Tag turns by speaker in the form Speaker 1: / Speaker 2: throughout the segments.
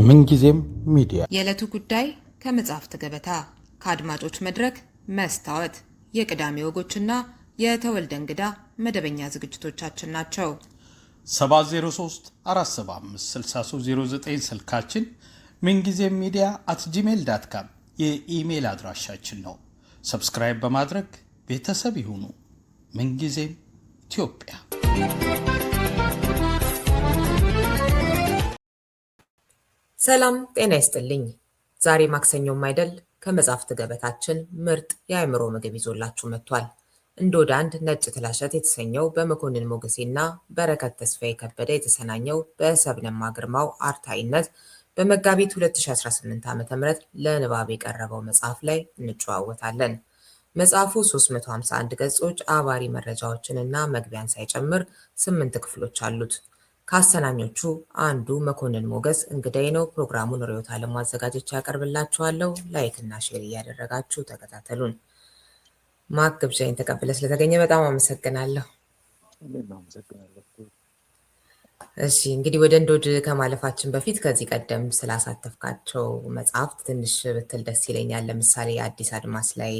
Speaker 1: ምንጊዜም ሚዲያ
Speaker 2: የዕለቱ ጉዳይ ከመጽሐፍት ገበታ ከአድማጮች መድረክ መስታወት የቅዳሜ ወጎችና የተወልደ እንግዳ መደበኛ ዝግጅቶቻችን ናቸው።
Speaker 1: 703 475 6309 ስልካችን፣ ምንጊዜም ሚዲያ @gmail.com የኢሜል አድራሻችን ነው። ሰብስክራይብ በማድረግ ቤተሰብ ይሁኑ። ምንጊዜም ኢትዮጵያ።
Speaker 3: ሰላም ጤና ይስጥልኝ። ዛሬ ማክሰኞም አይደል ከመጽሐፍት ገበታችን ምርጥ የአእምሮ ምግብ ይዞላችሁ መጥቷል። እንዶድ አንድ ነጭ ጥላሸት የተሰኘው በመኮንን ሞገሴና በረከት ተስፋዬ ከበደ የተሰናኘው በሰብነማ ግርማው አርታኢነት በመጋቢት 2018 ዓ.ም ለንባብ የቀረበው መጽሐፍ ላይ እንጨዋወታለን። መጽሐፉ 351 ገጾች፣ አባሪ መረጃዎችንና መግቢያን ሳይጨምር 8 ክፍሎች አሉት። ከአሰናኞቹ አንዱ መኮንን ሞገስ እንግዳይ ነው። ፕሮግራሙን ርዕዮት ዓለሙ አዘጋጅቼ ያቀርብላችኋለሁ። ላይክ እና ሼር እያደረጋችሁ ተከታተሉን። ማክ ግብዣዬን ተቀብለ ስለተገኘ በጣም አመሰግናለሁ። እሺ እንግዲህ ወደ እንዶድ ከማለፋችን በፊት ከዚህ ቀደም ስላሳተፍካቸው መጽሐፍት ትንሽ ብትል ደስ ይለኛል። ለምሳሌ አዲስ አድማስ ላይ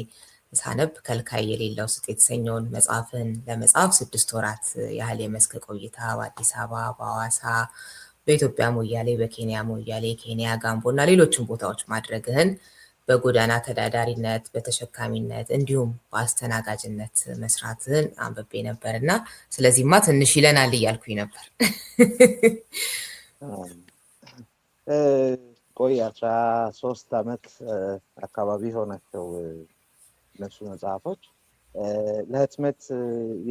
Speaker 3: ሳነብ ከልካይ የሌለው ስጥ የተሰኘውን መጽሐፍን ለመጻፍ 6 ወራት ያህል የመስክ ቆይታ በአዲስ አበባ፣ በሐዋሳ፣ በኢትዮጵያ ሞያሌ፣ በኬንያ ሞያሌ፣ ኬንያ ጋምቦ እና ሌሎችም ቦታዎች ማድረግህን፣ በጎዳና ተዳዳሪነት፣ በተሸካሚነት እንዲሁም በአስተናጋጅነት መስራትህን አንብቤ ነበር እና ስለዚህማ ትንሽ ይለናል እያልኩኝ ነበር።
Speaker 4: ቆይ 13 ዓመት አካባቢ ሆናቸው እነሱ መጽሐፎች። ለህትመት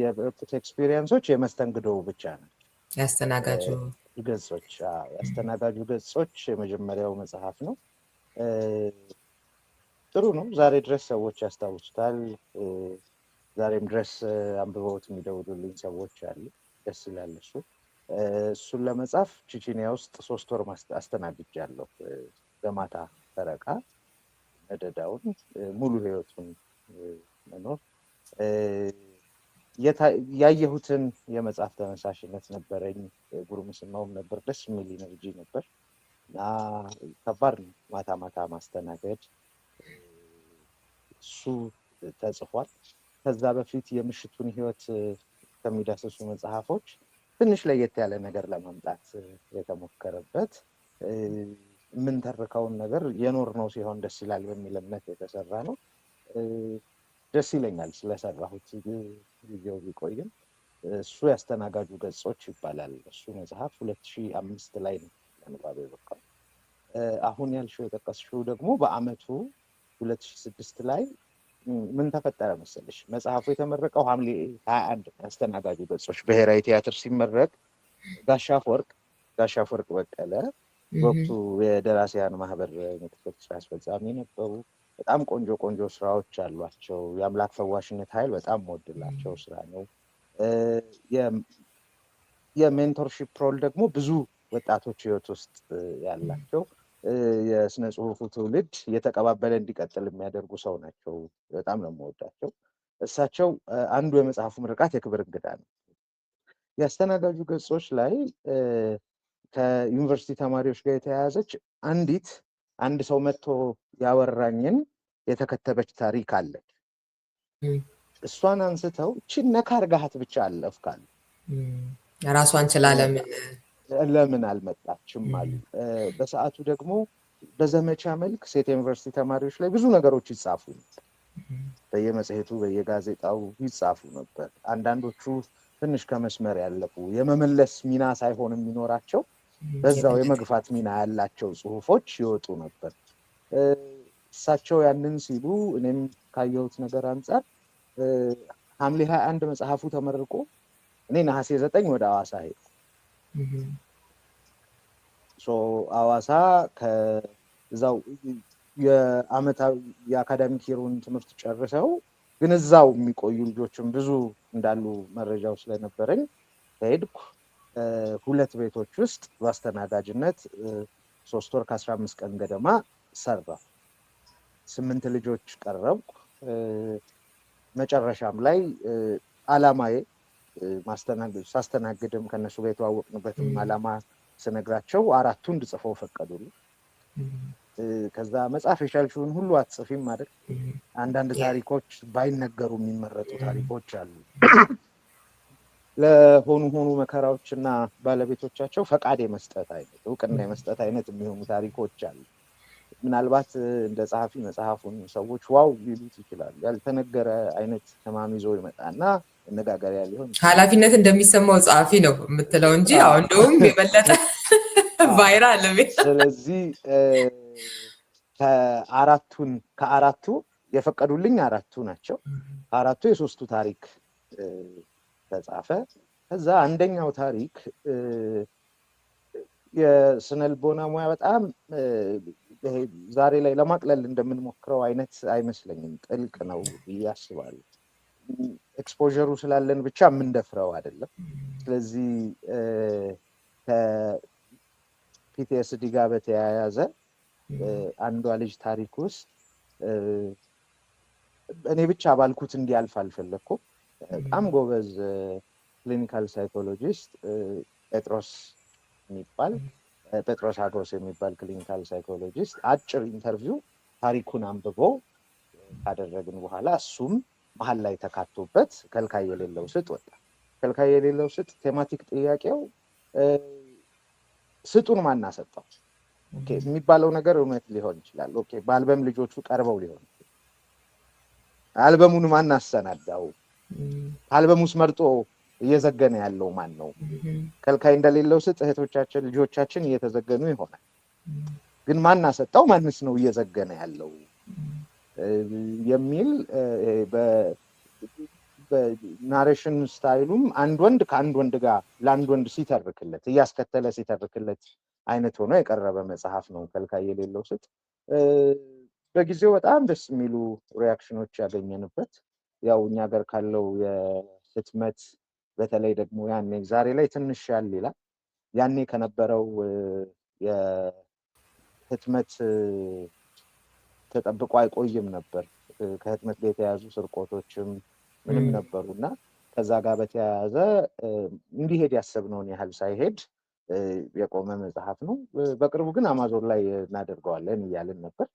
Speaker 4: የበቁት ኤክስፒሪየንሶች የመስተንግዶ ብቻ ነው።
Speaker 3: ያስተናጋጁ
Speaker 4: ገጾች የመጀመሪያው መጽሐፍ ነው። ጥሩ ነው። ዛሬ ድረስ ሰዎች ያስታውሱታል። ዛሬም ድረስ አንብበውት የሚደውሉልኝ ሰዎች አሉ። ደስ ይላል። እሱን ለመጻፍ ቼቼንያ ውስጥ 3 ወር አስተናግጃለሁ። በማታ ፈረቃ መደዳውን ሙሉ ህይወቱን መኖር ያየሁትን የመጽሐፍ ተነሳሽነት ነበረኝ። ጉርምስናውም ነበር። ደስ የሚል ኢነርጂ ነበር እና ከባድ ነው ማታ ማታ ማስተናገድ። እሱ ተጽፏል። ከዛ በፊት የምሽቱን ህይወት ከሚዳሰሱ መጽሐፎች ትንሽ ለየት ያለ ነገር ለማምጣት የተሞከረበት የምንተርከውን ነገር የኖርነው ሲሆን ደስ ይላል በሚል እምነት የተሰራ ነው። ደስ ይለኛል ስለሰራሁት ጊዜው ቢቆይም። እሱ ያስተናጋጁ ገጾች ይባላል። እሱ መጽሐፍ 2005 ላይ ነው ለንባብ የበቃው። አሁን ያልሽው የጠቀስሽው ደግሞ በአመቱ 2006 ላይ ምን ተፈጠረ መሰለሽ? መጽሐፉ የተመረቀው ሐምሌ 21 ያስተናጋጁ ገጾች ብሔራዊ ቲያትር ሲመረቅ ጋሽ አፈወርቅ በቀለ ወቅቱ የደራሲያን ማህበር ምክትል ስራ አስፈጻሚ ነበሩ። በጣም ቆንጆ ቆንጆ ስራዎች አሏቸው። የአምላክ ፈዋሽነት ኃይል በጣም ወድላቸው ስራ ነው። የሜንቶርሺፕ ሮል ደግሞ ብዙ ወጣቶች ህይወት ውስጥ ያላቸው የስነ ጽሁፉ ትውልድ እየተቀባበለ እንዲቀጥል የሚያደርጉ ሰው ናቸው። በጣም ነው የምወዳቸው። እሳቸው አንዱ የመጽሐፉ ምርቃት የክብር እንግዳ ነው። ያስተናጋጁ ገጾች ላይ ከዩኒቨርሲቲ ተማሪዎች ጋር የተያያዘች አንድ ሰው መጥቶ ያወራኝን የተከተበች ታሪክ አለች። እሷን አንስተው እቺን ነካ አርጋሃት ብቻ አለፍካል።
Speaker 3: ራሷን ችላ
Speaker 4: ለምን አልመጣችም አሉ። በሰዓቱ ደግሞ በዘመቻ መልክ ሴት ዩኒቨርሲቲ ተማሪዎች ላይ ብዙ ነገሮች ይጻፉ ነበር። በየመጽሔቱ በየጋዜጣው ይጻፉ ነበር። አንዳንዶቹ ትንሽ ከመስመር ያለፉ የመመለስ ሚና ሳይሆን የሚኖራቸው በዛው የመግፋት ሚና ያላቸው ጽሁፎች ይወጡ ነበር። እሳቸው ያንን ሲሉ እኔም ካየሁት ነገር አንጻር ሐምሌ 21 መጽሐፉ ተመርቆ እኔ ነሐሴ 9 ወደ ሐዋሳ ሄድኩ። ሐዋሳ ከዛው የአመታዊ የአካዳሚክ የሩን ትምህርት ጨርሰው ግን እዛው የሚቆዩ ልጆችም ብዙ እንዳሉ መረጃው ስለነበረኝ ሄድኩ። 2 ቤቶች ውስጥ በአስተናጋጅነት 3 ወር ከ15 ቀን ገደማ ሰራሁ። 8 ልጆች ቀረብኩ። መጨረሻም ላይ አላማዬ ሳስተናግድም ከነሱ ጋር የተዋወቅንበትም አላማ ስነግራቸው 4ቱ እንድጽፈው ፈቀዱልኝ። ከዛ መጽሐፍ የቻልሽውን ሁሉ አትጽፊም አይደል? አንዳንድ ታሪኮች ባይነገሩ የሚመረጡ ታሪኮች አሉ። ለሆኑ መከራዎችና ባለቤቶቻቸው ፈቃድ የመስጠት አይነት እውቅና የመስጠት አይነት የሚሆኑ ታሪኮች አሉ። ምናልባት እንደ ጸሐፊ መጽሐፉን ሰዎች ዋው ሊሉት ይችላሉ። ያልተነገረ አይነት ህማም ይዞ ይመጣና መነጋገሪያ ሊሆን
Speaker 3: ኃላፊነት እንደሚሰማው ጸሐፊ ነው የምትለው እንጂ እንደውም የበለጠ ቫይራል።
Speaker 4: ስለዚህ ከአራቱ የፈቀዱልኝ 4ቱ ናቸው። ከ4ቱ የ3ቱ ታሪክ ተጻፈ። ከዛ አንደኛው ታሪክ የስነልቦና ሙያ በጣም ዛሬ ላይ ለማቅለል እንደምንሞክረው አይነት አይመስለኝም። ጥልቅ ነው ብዬ አስባለሁ። ኤክስፖዠሩ ስላለን ብቻ የምንደፍረው አይደለም። ስለዚህ ከፒቲኤስዲ ጋር በተያያዘ አንዷ ልጅ ታሪክ ውስጥ እኔ ብቻ ባልኩት እንዲያልፍ አልፈለኩም። በጣም ጎበዝ ክሊኒካል ሳይኮሎጂስት ጴጥሮስ አጎስ የሚባል ክሊኒካል ሳይኮሎጂስት አጭር ኢንተርቪው ታሪኩን አንብቦ ካደረግን በኋላ እሱም መሀል ላይ ተካቶበት ከልካይ የሌለው ስጥ ወጣ። ከልካይ የሌለው ስጥ ቴማቲክ ጥያቄው ስጡን ማን አሰጠው የሚባለው ነገር እውነት ሊሆን ይችላል። በአልበም ልጆቹ ቀርበው ሊሆን ይችላል። አልበሙን ማን አሰናዳው? አልበም ውስጥ መርጦ እየዘገነ ያለው ማን ነው? ከልካይ እንደሌለው ስጥ እህቶቻችን ልጆቻችን እየተዘገኑ ይሆናል። ግን ማን አሰጣው? ማንስ ነው እየዘገነ ያለው የሚል በናሬሽን ስታይሉም አንድ ወንድ ከአንድ ወንድ ጋር ለአንድ ወንድ ሲተርክለት እያስከተለ ሲተርክለት አይነት ሆኖ የቀረበ መጽሐፍ ነው ከልካይ የሌለው ስጥ። በጊዜው በጣም ደስ የሚሉ ሪያክሽኖች ያገኘንበት ያው እኛ ሀገር ካለው የህትመት በተለይ ደግሞ ያኔ ዛሬ ላይ ትንሽ ያል ይላል ያኔ ከነበረው የህትመት ተጠብቆ አይቆይም ነበር። ከህትመት ጋር የተያዙ ስርቆቶችም ምንም ነበሩና ከዛ ጋር በተያያዘ እንዲሄድ ያሰብነውን ያህል ሳይሄድ የቆመ መጽሐፍ ነው። በቅርቡ ግን አማዞን ላይ እናደርገዋለን እያልን ነበር።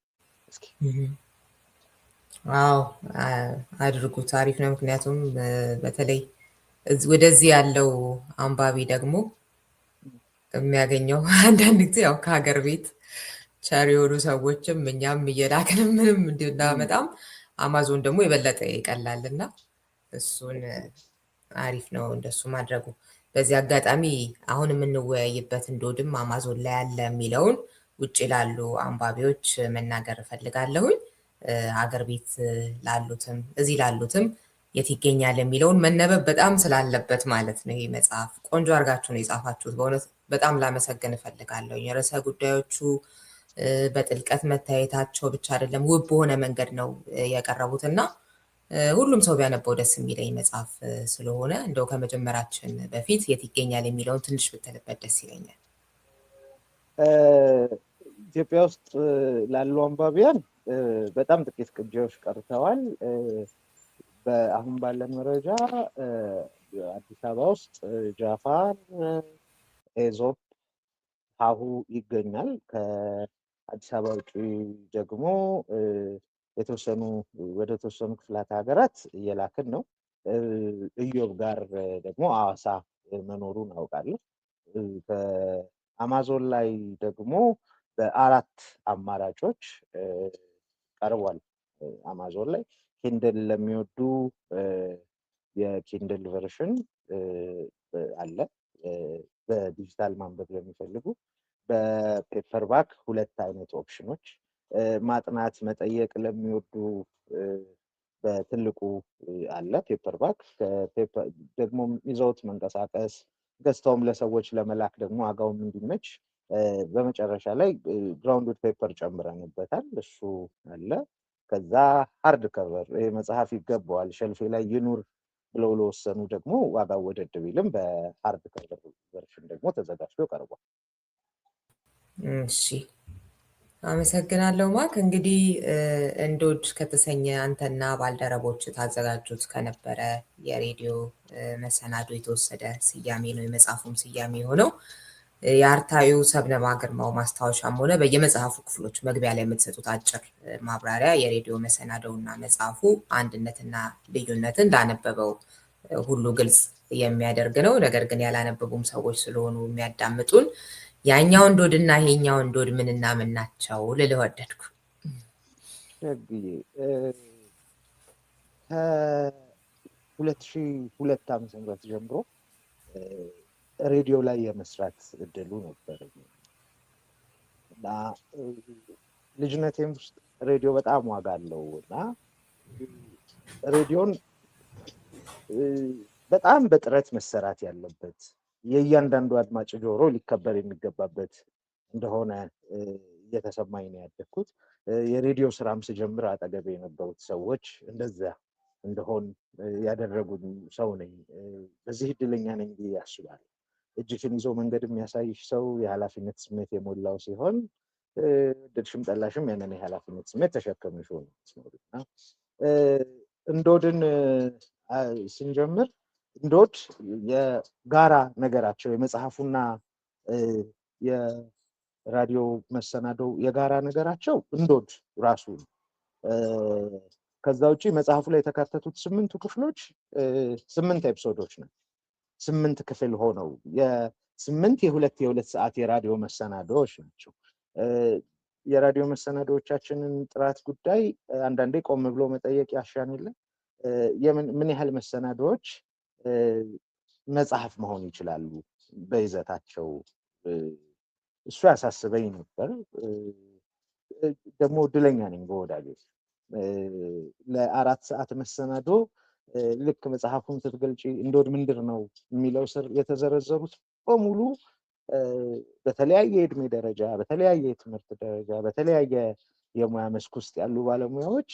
Speaker 4: እስኪ
Speaker 3: አዎ አድርጉት፣ አሪፍ ነው። ምክንያቱም በተለይ ወደዚህ ያለው አንባቢ ደግሞ የሚያገኘው አንዳንድ ጊዜ ያው ከሀገር ቤት ቸር የሆኑ ሰዎችም እኛም እየላክንም ምንም እንድናመጣም አማዞን ደግሞ የበለጠ ይቀላል እና እሱን አሪፍ ነው እንደሱ ማድረጉ። በዚህ አጋጣሚ አሁን የምንወያይበት እንዶድም አማዞን ላይ ያለ የሚለውን ውጭ ላሉ አንባቢዎች መናገር እፈልጋለሁኝ። ሀገር ቤት ላሉትም እዚህ ላሉትም የት ይገኛል የሚለውን መነበብ በጣም ስላለበት ማለት ነው። ይህ መጽሐፍ ቆንጆ አድርጋችሁ ነው የጻፋችሁት። በእውነት በጣም ላመሰግን እፈልጋለሁ። የርዕሰ ጉዳዮቹ በጥልቀት መታየታቸው ብቻ አይደለም ውብ በሆነ መንገድ ነው ያቀረቡት እና ሁሉም ሰው ቢያነበው ደስ የሚለኝ መጽሐፍ ስለሆነ እንደው ከመጀመራችን በፊት የት ይገኛል የሚለውን ትንሽ ብትልበት ደስ ይለኛል።
Speaker 4: ኢትዮጵያ ውስጥ ላሉ አንባቢያን በጣም ጥቂት ቅጂዎች ቀርተዋል። አሁን ባለን መረጃ አዲስ አበባ ውስጥ ጃፋን፣ ኤዞፕ፣ ሀሁ ይገኛል። ከአዲስ አበባ ውጭ ደግሞ ወደ ተወሰኑ ክፍላት ሀገራት እየላክን ነው። ኢዮብ ጋር ደግሞ ሐዋሳ መኖሩን አውቃለሁ። በአማዞን ላይ ደግሞ በ4 አማራጮች ቀርቧል። አማዞን ላይ ኪንድል ለሚወዱ የኪንድል ቨርሽን አለ። በዲጂታል ማንበብ ለሚፈልጉ በፔፐር ባክ 2 አይነት ኦፕሽኖች፣ ማጥናት መጠየቅ ለሚወዱ በትልቁ አለ ፔፐር ባክ። ደግሞ ይዘውት መንቀሳቀስ ገዝተውም ለሰዎች ለመላክ ደግሞ ዋጋውም እንዲመች በመጨረሻ ላይ ግራውንድ ፔፐር ጨምረንበታል። እሱ አለ። ከዛ ሃርድ ከቨር ይሄ መጽሐፍ ይገባዋል ሸልፌ ላይ ይኑር ብለው ለወሰኑ ደግሞ ዋጋው ወደድ ቢልም በሃርድ ከቨር ቨርሽን ደግሞ ተዘጋጅቶ ቀርቧል።
Speaker 3: እሺ አመሰግናለሁ ማክ። እንግዲህ እንዶድ ከተሰኘ አንተና ባልደረቦች ታዘጋጁት ከነበረ የሬዲዮ መሰናዶ የተወሰደ ስያሜ ነው የመጽሐፉም ስያሜ የሆነው። የአርታዩ ሰብነባ ግርማው ማስታወሻም ሆነ በየመጽሐፉ ክፍሎች መግቢያ ላይ የምትሰጡት አጭር ማብራሪያ የሬዲዮ መሰናዶውና መጽሐፉ አንድነትና ልዩነትን ላነበበው ሁሉ ግልጽ የሚያደርግ ነው። ነገር ግን ያላነበቡም ሰዎች ስለሆኑ የሚያዳምጡን ያኛው እንዶድና ይሄኛው እንዶድ ምንና ምን ናቸው ልልህ ወደድኩ።
Speaker 4: ከ2002 ዓ.ም ጀምሮ ሬዲዮ ላይ የመስራት እድሉ ነበር እና ልጅነቴም ውስጥ ሬዲዮ በጣም ዋጋ አለው እና ሬዲዮን በጣም በጥረት መሰራት ያለበት የእያንዳንዱ አድማጭ ጆሮ ሊከበር የሚገባበት እንደሆነ እየተሰማኝ ነው ያደግኩት። የሬዲዮ ስራም ስጀምር አጠገቤ የነበሩት ሰዎች እንደዛ እንደሆን ያደረጉኝ ሰው ነኝ። በዚህ እድለኛ ነኝ ብዬ አስባለሁ። እጅሽን ይዞ መንገድ የሚያሳይሽ ሰው የኃላፊነት ስሜት የሞላው ሲሆን ወደድሽም ጠላሽም ያንን የኃላፊነት ስሜት ተሸከምሽ ሆነ እና እንዶድን ስንጀምር እንዶድ የጋራ ነገራቸው የመጽሐፉና የራዲዮ መሰናዶው የጋራ ነገራቸው እንዶድ ራሱ ነው። ከዛ ውጪ መጽሐፉ ላይ የተካተቱት 8ቱ ክፍሎች 8 ኤፒሶዶች ነው። 8 ክፍል ሆነው የ8 የ2 ሰዓት የራዲዮ መሰናዶዎች ናቸው። የራዲዮ መሰናዶዎቻችንን ጥራት ጉዳይ አንዳንዴ ቆም ብሎ መጠየቅ ያሻን የለ ምን ያህል መሰናዶዎች መጽሐፍ መሆን ይችላሉ በይዘታቸው? እሱ ያሳስበኝ ነበር። ደግሞ እድለኛ ነኝ በወዳጆች ለ4 ሰዓት መሰናዶ ልክ መጽሐፉን ስትገልጪ እንዶድ ምንድር ነው የሚለው ስር የተዘረዘሩት በሙሉ በተለያየ የእድሜ ደረጃ፣ በተለያየ የትምህርት ደረጃ፣ በተለያየ የሙያ መስክ ውስጥ ያሉ ባለሙያዎች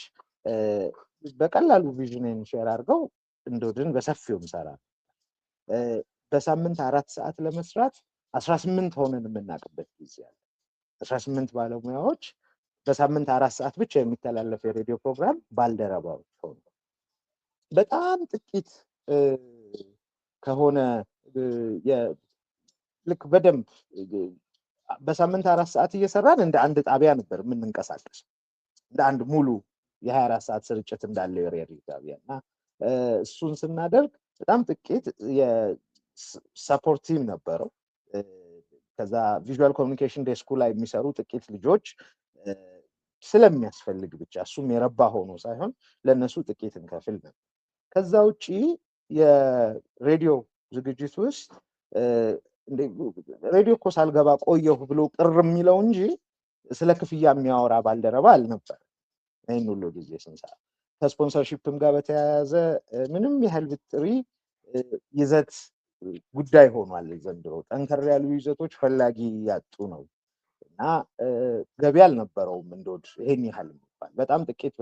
Speaker 4: በቀላሉ ቪዥንን ሼር አድርገው እንዶድን በሰፊው ሰራ። በሳምንት 4 ሰዓት ለመስራት 18 ሆነን የምናውቅበት ጊዜ አለ። 18 ባለሙያዎች በሳምንት 4 ሰዓት ብቻ የሚተላለፍ የሬዲዮ ፕሮግራም ባልደረባዎች ሆኑ። በጣም ጥቂት ከሆነ ልክ በደንብ በሳምንት 4 ሰዓት እየሰራን እንደ አንድ ጣቢያ ነበር የምንንቀሳቀስ፣ እንደ አንድ ሙሉ የ24 ሰዓት ስርጭት እንዳለው የሬዲዮ ጣቢያ እና እሱን ስናደርግ በጣም ጥቂት የሰፖርት ቲም ነበረው። ከዛ ቪዥዋል ኮሚኒኬሽን ዴስኩ ላይ የሚሰሩ ጥቂት ልጆች ስለሚያስፈልግ ብቻ እሱም የረባ ሆኖ ሳይሆን ለነሱ ጥቂት እንከፍል ነበር። ከዛ ውጪ የሬዲዮ ዝግጅት ውስጥ ሬዲዮ እኮ ሳልገባ ቆየሁ ብሎ ቅር የሚለው እንጂ ስለ ክፍያ የሚያወራ ባልደረባ አልነበር። ይህን ሁሉ ጊዜ ስንሰራ ከስፖንሰርሺፕም ጋር በተያያዘ ምንም ያህል ብጥሪ ይዘት ጉዳይ ሆኗል። ዘንድሮ ጠንከር ያሉ ይዘቶች ፈላጊ ያጡ ነው እና ገቢ አልነበረውም እንዶድ ይሄን ያህል የሚባል በጣም ጥቂት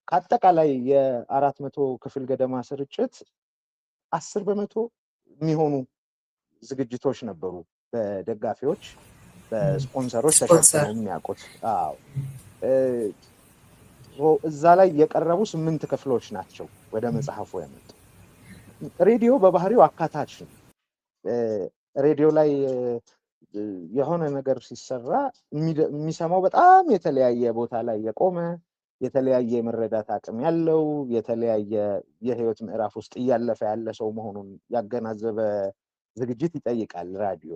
Speaker 4: ከአጠቃላይ የ400 ክፍል ገደማ ስርጭት 10% የሚሆኑ ዝግጅቶች ነበሩ በደጋፊዎች በስፖንሰሮች ተሸፍነው የሚያውቁት። እዛ ላይ የቀረቡ 8 ክፍሎች ናቸው ወደ መጽሐፉ ያመጡ። ሬዲዮ በባህሪው አካታች ነው። ሬዲዮ ላይ የሆነ ነገር ሲሰራ የሚሰማው በጣም የተለያየ ቦታ ላይ የቆመ የተለያየ የመረዳት አቅም ያለው የተለያየ የህይወት ምዕራፍ ውስጥ እያለፈ ያለ ሰው መሆኑን ያገናዘበ ዝግጅት ይጠይቃል ራዲዮ፣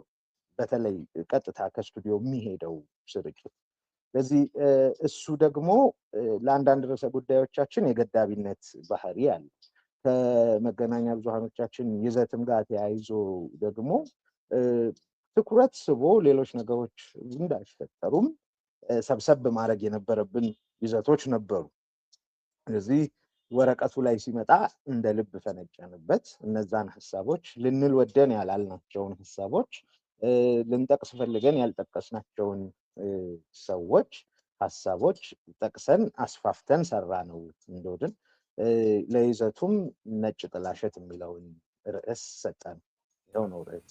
Speaker 4: በተለይ ቀጥታ ከስቱዲዮ የሚሄደው ስርጭት። ስለዚህ እሱ ደግሞ ለአንዳንድ ርዕሰ ጉዳዮቻችን የገዳቢነት ባህሪ አለ። ከመገናኛ ብዙሃኖቻችን ይዘትም ጋር ተያይዞ ደግሞ ትኩረት ስቦ ሌሎች ነገሮች እንዳይፈጠሩም ሰብሰብ ማድረግ የነበረብን ይዘቶች ነበሩ። ስለዚህ ወረቀቱ ላይ ሲመጣ እንደ ልብ ፈነጨንበት። እነዛን ሀሳቦች ልንል ወደን ያላልናቸውን ሀሳቦች፣ ልንጠቅስ ፈልገን ያልጠቀስናቸውን ሰዎች ሀሳቦች ጠቅሰን አስፋፍተን ሰራ ነው እንዶድን። ለይዘቱም ነጭ ጥላሸት የሚለውን ርዕስ ሰጠን። ይኸው ነው ርዕስ።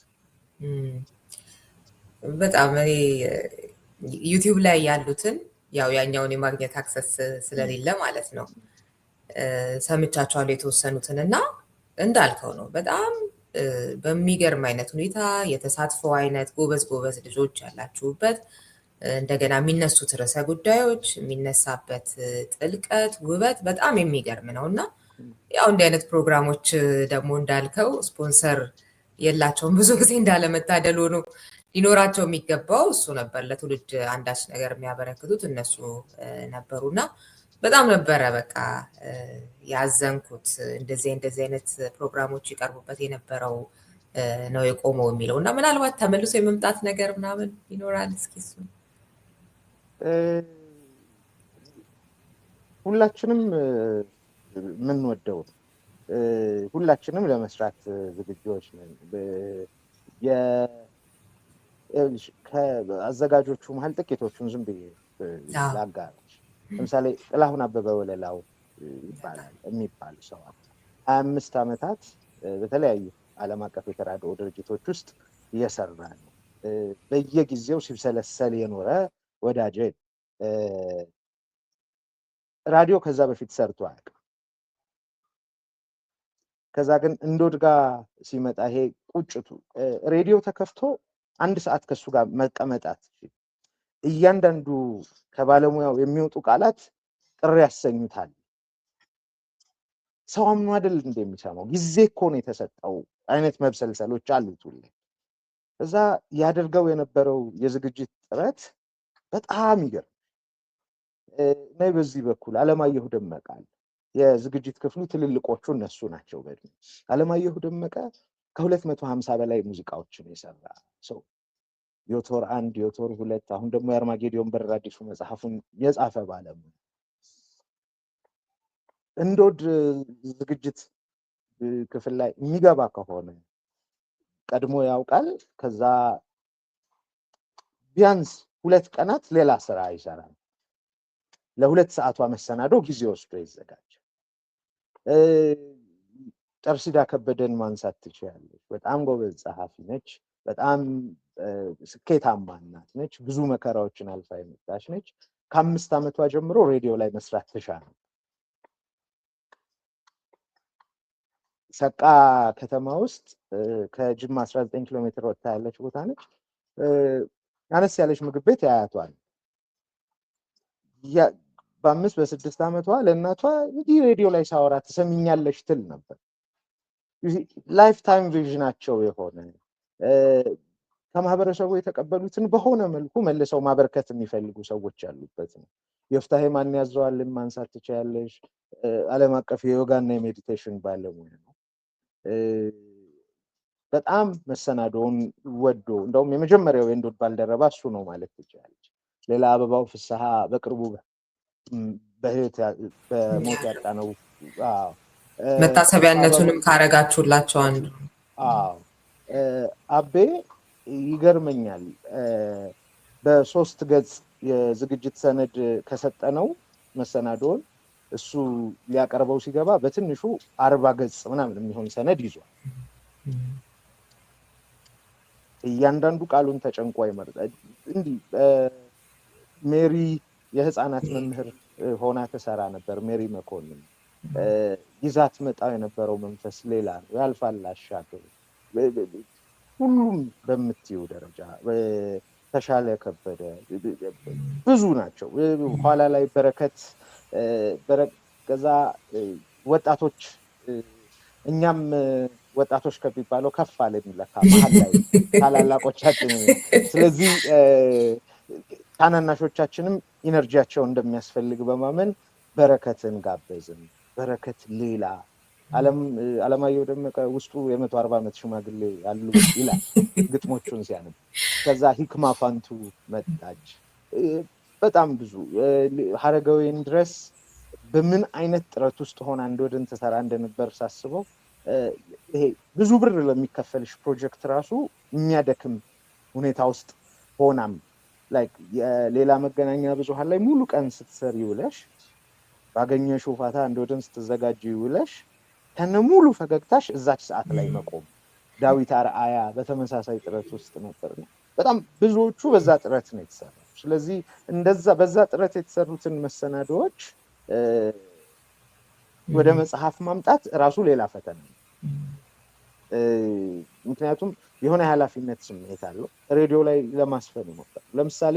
Speaker 3: በጣም እኔ ዩቲዩብ ላይ ያሉትን ያው ያኛውን የማግኘት አክሰስ ስለሌለ ማለት ነው ሰምቻቸዋለሁ የተወሰኑትን እና እንዳልከው ነው በጣም በሚገርም አይነት ሁኔታ የተሳትፎ አይነት ጎበዝ ልጆች ያላችሁበት እንደገና የሚነሱት ርዕሰ ጉዳዮች የሚነሳበት ጥልቀት ውበት በጣም የሚገርም ነው እና ያው እንዲህ አይነት ፕሮግራሞች ደግሞ እንዳልከው ስፖንሰር የላቸውም ብዙ ጊዜ እንዳለመታደል ሆኖ ሊኖራቸው የሚገባው እሱ ነበር። ለትውልድ አንዳች ነገር የሚያበረክቱት እነሱ ነበሩና በጣም ነበረ በቃ ያዘንኩት እንደዚህ አይነት ፕሮግራሞች ይቀርቡበት የነበረው ነው የቆመው የሚለው እና ምናልባት ተመልሶ የመምጣት ነገር ምናምን ይኖራል። እስኪ እሱ
Speaker 4: ሁላችንም የምንወደው ሁላችንም ለመስራት ዝግጁዎች ነን። ከአዘጋጆቹ መሀል ጥቂቶቹን ዝም ብዬ ላጋራሽ። ለምሳሌ ጥላሁን አበበ ወለላው ይባላል የሚባል ሰው 25 ዓመታት በተለያዩ ዓለም አቀፍ የተራድኦ ድርጅቶች ውስጥ እየሰራ ነው። በየጊዜው ሲብሰለሰል የኖረ ወዳጄ። ራዲዮ ከዛ በፊት ሰርቶ አያውቅም። ከዛ ግን እንዶድ ጋር ሲመጣ ይሄ ቁጭቱ ሬዲዮ ተከፍቶ 1 ሰዓት ከሱ ጋር መቀመጣት እያንዳንዱ ከባለሙያው የሚወጡ ቃላት ጥሪ ያሰኙታል። ሰው አምኖ አይደል እንደሚሰማው ጊዜ እኮ ነው የተሰጠው አይነት መብሰልሰሎች አሉት ሁሉ። እዛ ያደርገው የነበረው የዝግጅት ጥረት በጣም ይገርም ነው። በዚህ በኩል አለማየሁ ደመቀ የዝግጅት ክፍሉ ትልልቆቹ እነሱ ናቸው። በእድሜ አለማየሁ ደመቀ ከ250 በላይ ሙዚቃዎችን የሰራ ሰው ዮቶር 1 ዮቶር 2 አሁን ደግሞ የአርማጌዲዮን በር አዲሱ መጽሐፉን የጻፈ ባለሙያ እንዶድ ዝግጅት ክፍል ላይ የሚገባ ከሆነ ቀድሞ ያውቃል። ከዛ ቢያንስ 2 ቀናት ሌላ ስራ ይሰራል። ለ2 ሰዓቷ መሰናዶ ጊዜ ወስዶ ይዘጋጃል። ጠርሲዳ ከበደን ማንሳት ትችላለች። በጣም ጎበዝ ጸሐፊ ነች። በጣም ስኬታማ እናት ነች። ብዙ መከራዎችን አልፋ የመጣች ነች። ከ5 ዓመቷ ጀምሮ ሬዲዮ ላይ መስራት ትሻለች። ሰቃ ከተማ ውስጥ ከጅማ 19 ኪሎ ሜትር ወጣ ያለች ቦታ ነች። አነስ ያለች ምግብ ቤት ያያቷል። በ5 በ6 ዓመቷ ለእናቷ እንዲህ ሬዲዮ ላይ ሳወራ ትሰሚኛለሽ ትል ነበር። ላይፍ ታይም ቪዥናቸው የሆነ ከማህበረሰቡ የተቀበሉትን በሆነ መልኩ መልሰው ማበርከት የሚፈልጉ ሰዎች ያሉበት ነው። የፍታሄ ማን ያዘዋልን ማንሳት ትችያለሽ። ዓለም አቀፍ የዮጋና የሜዲቴሽን ባለሙያ ነው። በጣም መሰናዶውን ወዶ እንደውም የመጀመሪያው የእንዶድ ባልደረባ እሱ ነው ማለት ትችላለች። ሌላ አበባው ፍስሐ በቅርቡ በህይወት በሞት ያጣ ነው።
Speaker 3: መታሰቢያነቱንም ካረጋችሁላቸው አንዱ
Speaker 4: አቤ ይገርመኛል። በ3 ገጽ የዝግጅት ሰነድ ከሰጠነው መሰናዶውን እሱ ሊያቀርበው ሲገባ በትንሹ 40 ገጽ ምናምን የሚሆን ሰነድ ይዟል። እያንዳንዱ ቃሉን ተጨንቆ ይመርጣል። እንዲህ ሜሪ የህፃናት መምህር ሆና ተሰራ ነበር። ሜሪ መኮንን ይዛት መጣ የነበረው መንፈስ ሌላ ነው። ያልፋል አሻገር ሁሉም በምትይው ደረጃ ተሻለ ከበደ ብዙ ናቸው። ኋላ ላይ በረከት ከዛ ወጣቶች እኛም ወጣቶች ከሚባለው ከፍ አለ የሚለካ መሀል ላይ ታላላቆቻችን። ስለዚህ ታናናሾቻችንም ኢነርጂያቸው እንደሚያስፈልግ በማመን በረከትን ጋበዝን። በረከት ሌላ አለማየሁ ደመቀ ውስጡ የ140 ዓመት ሽማግሌ ያሉ ይላል ግጥሞቹን ሲያነብ። ከዛ ሂክማ ፋንቱ መጣች። በጣም ብዙ ሀረገወይን ድረስ በምን አይነት ጥረት ውስጥ ሆና እንዶድን ትሰራ እንደነበር ሳስበው ይሄ ብዙ ብር ለሚከፈልሽ ፕሮጀክት ራሱ የሚያደክም ሁኔታ ውስጥ ሆናም ላይክ የሌላ መገናኛ ብዙሃን ላይ ሙሉ ቀን ስትሰሪ ውለሽ ባገኘሽው ፋታ እንዶድን ስትዘጋጂ ውለሽ ከነ ሙሉ ፈገግታሽ እዛች ሰዓት ላይ መቆም። ዳዊት አርአያ በተመሳሳይ ጥረት ውስጥ ነበርና በጣም ብዙዎቹ በዛ ጥረት ነው የተሰራው። ስለዚህ እንደዛ በዛ ጥረት የተሰሩትን መሰናዶዎች ወደ መጽሐፍ ማምጣት ራሱ ሌላ ፈተና ነው። ምክንያቱም የሆነ ኃላፊነት ስሜት አለው ሬዲዮ ላይ ለማስፈን ይሞክራል። ለምሳሌ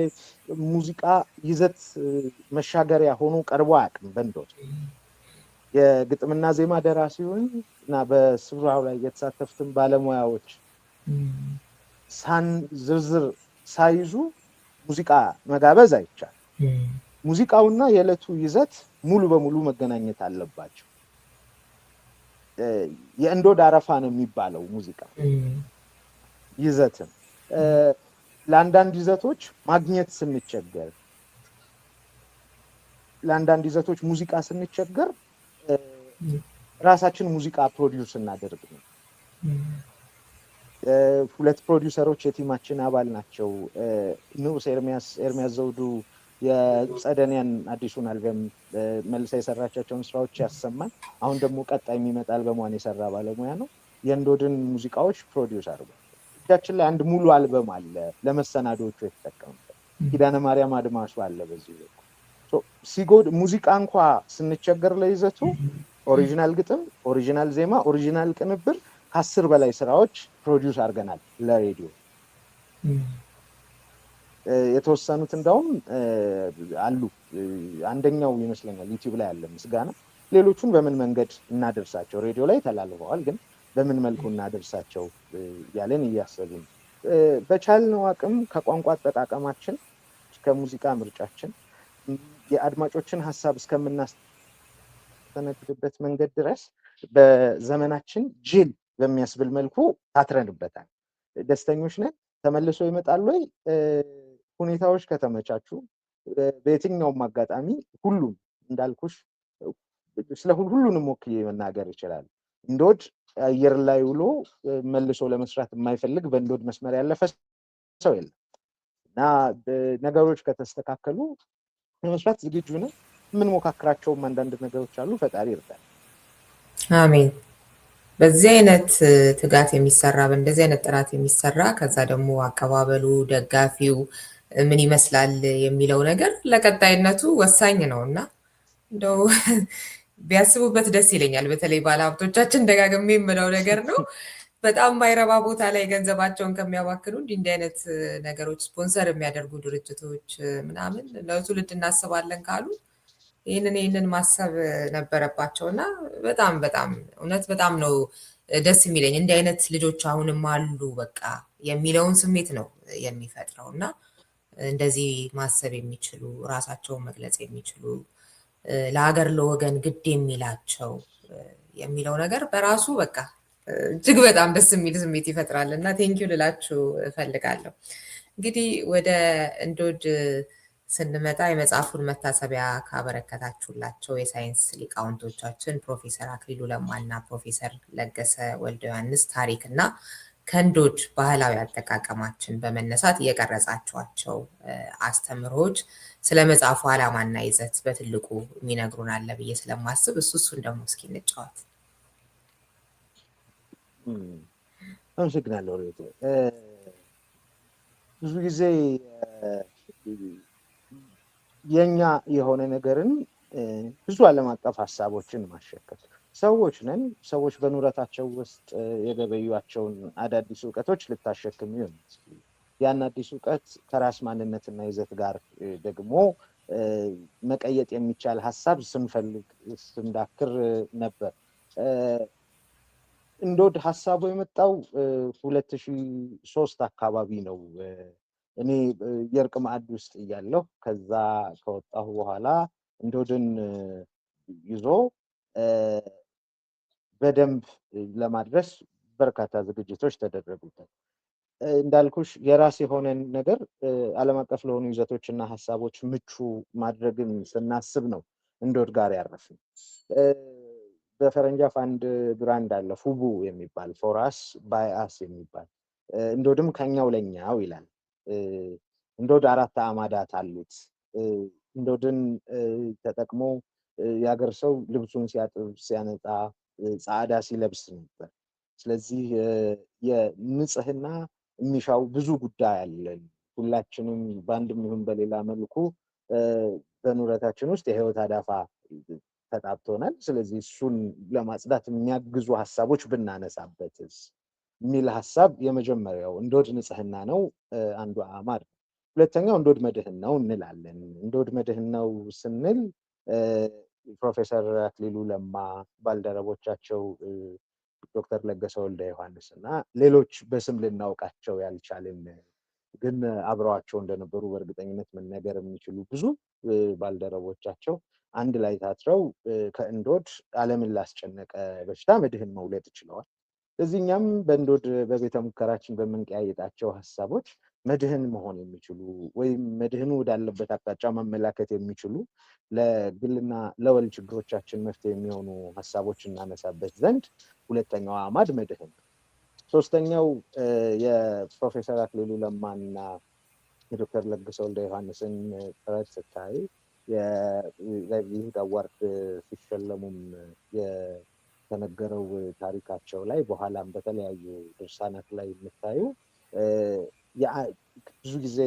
Speaker 4: ሙዚቃ ይዘት መሻገሪያ ሆኖ ቀርቦ አያውቅም በእንዶድ የግጥምና ዜማ ደራሲውን እና በስብራው ላይ የተሳተፉትን ባለሙያዎች ዝርዝር ሳይዙ ሙዚቃ መጋበዝ አይቻል። ሙዚቃውና የዕለቱ ይዘት ሙሉ በሙሉ መገናኘት አለባቸው። የእንዶድ አረፋ ነው የሚባለው ሙዚቃ ይዘትን ለአንዳንድ ይዘቶች ማግኘት ስንቸገር ለአንዳንድ ይዘቶች ሙዚቃ ስንቸገር ራሳችን ሙዚቃ ፕሮዲውስ እናደርግ ነው። ሁለት ፕሮዲውሰሮች የቲማችን አባል ናቸው። ንዑስ ኤርሚያስ ዘውዱ የጸደኒያን አዲሱን አልበም መልሳ የሰራቻቸውን ስራዎች ያሰማል። አሁን ደግሞ ቀጣይ የሚመጣ አልበሟን የሰራ ባለሙያ ነው። የእንዶድን ሙዚቃዎች ፕሮዲውስ አድርጓል። እጃችን ላይ አንድ ሙሉ አልበም አለ ለመሰናዶዎቹ የተጠቀሙበት። ኪዳነ ማርያም አድማሱ አለ። በዚህ ሲጎድ ሙዚቃ እንኳ ስንቸገር ለይዘቱ ኦሪጂናል ግጥም፣ ኦሪጂናል ዜማ፣ ኦሪጂናል ቅንብር ከ10 በላይ ስራዎች ፕሮዲውስ አድርገናል ለሬዲዮ። የተወሰኑት እንደውም አሉ። አንደኛው ይመስለኛል ዩቲዩብ ላይ አለ ምስጋና። ሌሎቹን በምን መንገድ እናደርሳቸው ሬዲዮ ላይ ተላልፈዋል፣ ግን በምን መልኩ እናደርሳቸው ያለን እያሰብን በቻልነው አቅም ከቋንቋ አጠቃቀማችን እስከ ሙዚቃ ምርጫችን የአድማጮችን ሀሳብ እስከምናስተነግድበት መንገድ ድረስ በዘመናችን ጅል በሚያስብል መልኩ ታትረንበታል። ደስተኞች ነን። ተመልሶ ይመጣል ወይ? ሁኔታዎች ከተመቻቹ በየትኛውም አጋጣሚ ሁሉም እንዳልኩሽ ስለ ሁሉንም ወክዬ መናገር ይችላል። እንዶድ አየር ላይ ውሎ መልሶ ለመስራት የማይፈልግ በእንዶድ መስመር ያለፈ ሰው የለም እና ነገሮች ከተስተካከሉ ለመስራት ዝግጁ ነን። የምንሞካክራቸውም አንዳንድ ነገሮች አሉ። ፈጣሪ ይርዳል።
Speaker 3: አሜን። በዚህ አይነት ትጋት የሚሰራ በእንደዚህ አይነት ጥራት የሚሰራ ከዛ ደግሞ አቀባበሉ ደጋፊው ምን ይመስላል የሚለው ነገር ለቀጣይነቱ ወሳኝ ነው እና እንደው ቢያስቡበት ደስ ይለኛል። በተለይ ባለሀብቶቻችን ደጋግሜ የምለው ነገር ነው። በጣም ማይረባ ቦታ ላይ ገንዘባቸውን ከሚያባክኑ እንዲህ አይነት ነገሮች ስፖንሰር የሚያደርጉ ድርጅቶች ምናምን ለትውልድ እናስባለን ካሉ ይህንን ማሰብ ነበረባቸው እና በጣም እውነት በጣም ነው ደስ የሚለኝ። እንዲህ አይነት ልጆች አሁንም አሉ በቃ የሚለውን ስሜት ነው የሚፈጥረው እና እንደዚህ ማሰብ የሚችሉ ራሳቸውን መግለጽ የሚችሉ ለሀገር ለወገን ግድ የሚላቸው የሚለው ነገር በራሱ በቃ እጅግ በጣም ደስ የሚል ስሜት ይፈጥራል እና ቴንኪው ልላችሁ እፈልጋለሁ። እንግዲህ ወደ እንዶድ ስንመጣ የመጽሐፉን መታሰቢያ ካበረከታችሁላቸው የሳይንስ ሊቃውንቶቻችን ፕሮፌሰር አክሊሉ ለማና ፕሮፌሰር ለገሰ ወልደ ዮሐንስ ታሪክ እና ከእንዶድ ባህላዊ አጠቃቀማችን በመነሳት የቀረጻችኋቸው አስተምሮች ስለ መጽሐፉ ዓላማና ይዘት በትልቁ የሚነግሩን አለ ብዬ ስለማስብ እሱን ደግሞ እስኪ እንጫወት።
Speaker 4: አመሰግናለሁ። ብዙ ጊዜ የኛ የሆነ ነገርን ብዙ ዓለም አቀፍ ሀሳቦችን ማሸከፍ ሰዎች ነን። ሰዎች በኑረታቸው ውስጥ የገበዩቸውን አዳዲስ እውቀቶች ልታሸክም ይሆን ያን አዲስ እውቀት ከራስ ማንነትና ይዘት ጋር ደግሞ መቀየጥ የሚቻል ሀሳብ ስንፈልግ ስንዳክር ነበር። እንዶድ ሀሳቡ የመጣው 2003 አካባቢ ነው። እኔ የእርቅ ማዕድ ውስጥ እያለሁ ከዛ ከወጣሁ በኋላ እንዶድን ይዞ በደንብ ለማድረስ በርካታ ዝግጅቶች ተደረጉበት። እንዳልኩሽ የራስ የሆነን ነገር ዓለም አቀፍ ለሆኑ ይዘቶችና ሀሳቦች ምቹ ማድረግን ስናስብ ነው እንዶድ ጋር ያረፍን። በፈረንጃፍ አንድ ብራንድ አለ ፉቡ የሚባል ፎራስ ባይአስ የሚባል እንዶድም ከኛው ለኛው ይላል። እንዶድ 4 አዕማዳት አሉት። እንዶድን ተጠቅሞ የሀገር ሰው ልብሱን ሲያጥብ ሲያነጣ ጻዕዳ ሲለብስ ነበር። ስለዚህ የንጽህና የሚሻው ብዙ ጉዳይ አለን። ሁላችንም በአንድም ይሁን በሌላ መልኩ በኑረታችን ውስጥ የህይወት አዳፋ ተጣብቶናል። ስለዚህ እሱን ለማጽዳት የሚያግዙ ሀሳቦች ብናነሳበትስ የሚል ሀሳብ የመጀመሪያው እንዶድ ንጽህና ነው፣ አንዱ አዕማድ። ሁለተኛው እንዶድ መድህን ነው እንላለን። እንዶድ መድህን ነው ስንል ፕሮፌሰር አክሊሉ ለማ ባልደረቦቻቸው ዶክተር ለገሰ ወልደ ዮሐንስ እና ሌሎች በስም ልናውቃቸው ያልቻልን ግን አብረዋቸው እንደነበሩ በእርግጠኝነት መነገር የሚችሉ ብዙ ባልደረቦቻቸው አንድ ላይ ታትረው ከእንዶድ ዓለምን ላስጨነቀ በሽታ መድህን መውለድ ችለዋል። እዚህኛም በእንዶድ በቤተ ሙከራችን በምንቀያየጣቸው ሀሳቦች መድህን መሆን የሚችሉ ወይም መድህኑ ወዳለበት አቅጣጫ ማመላከት የሚችሉ ለግልና ለወል ችግሮቻችን መፍትሄ የሚሆኑ ሀሳቦች እናነሳበት ዘንድ ሁለተኛው አዕማድ መድህን ነው። ሶስተኛው የፕሮፌሰር አክሊሉ ለማና የዶክተር ለገሰ ወልደ ዮሐንስን ጥረት ስታይ የይሁዳ አዋርድ ሲሸለሙም የተነገረው ታሪካቸው ላይ በኋላም በተለያዩ ድርሳናት ላይ የምታዩ ብዙ ጊዜ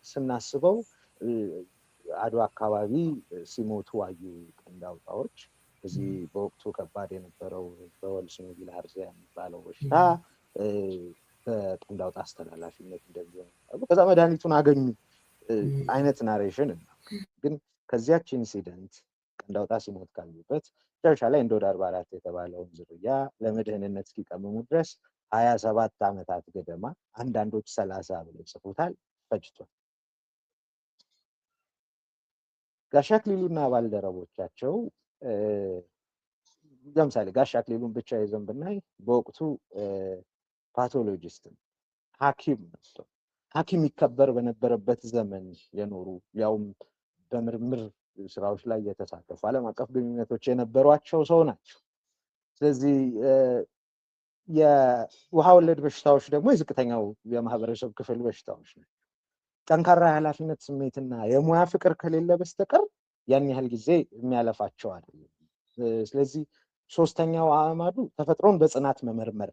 Speaker 4: ስናስበው አድዋ አካባቢ ሲሞቱ አዩ ቀንድ አውጣዎች። እዚህ በወቅቱ ከባድ የነበረው በወል ስሙጊል ሃርዚያ የሚባለው በሽታ በቀንድ አውጣ አስተላላፊነት እንደሚሆን ከዛ መድኃኒቱን አገኙ አይነት ናሬሽን እና ግን ከዚያች ኢንሲደንት ቀንድ አውጣ ሲሞት ካሉበት መጨረሻ ላይ እንዶድ 44 የተባለውን ዝርያ ለመድህንነት እስኪቀምሙ ድረስ 27 ዓመታት ገደማ አንዳንዶች 30 ብለው ይጽፉታል ፈጅቷል። ጋሽ አክሊሉና ባልደረቦቻቸው ለምሳሌ ጋሽ አክሊሉን ብቻ ይዘን ብናይ በወቅቱ ፓቶሎጂስት ሐኪም ነው። ሐኪም ይከበር በነበረበት ዘመን የኖሩ ያውም በምርምር ስራዎች ላይ የተሳተፉ ዓለም አቀፍ ግንኙነቶች የነበሯቸው ሰው ናቸው። ስለዚህ የውሃ ወለድ በሽታዎች ደግሞ የዝቅተኛው የማህበረሰብ ክፍል በሽታዎች ናቸው። ጠንካራ የኃላፊነት ስሜትና የሙያ ፍቅር ከሌለ በስተቀር ያን ያህል ጊዜ የሚያለፋቸው አይደለም። ስለዚህ ሶስተኛው አዕማዱ ተፈጥሮን በጽናት መመርመር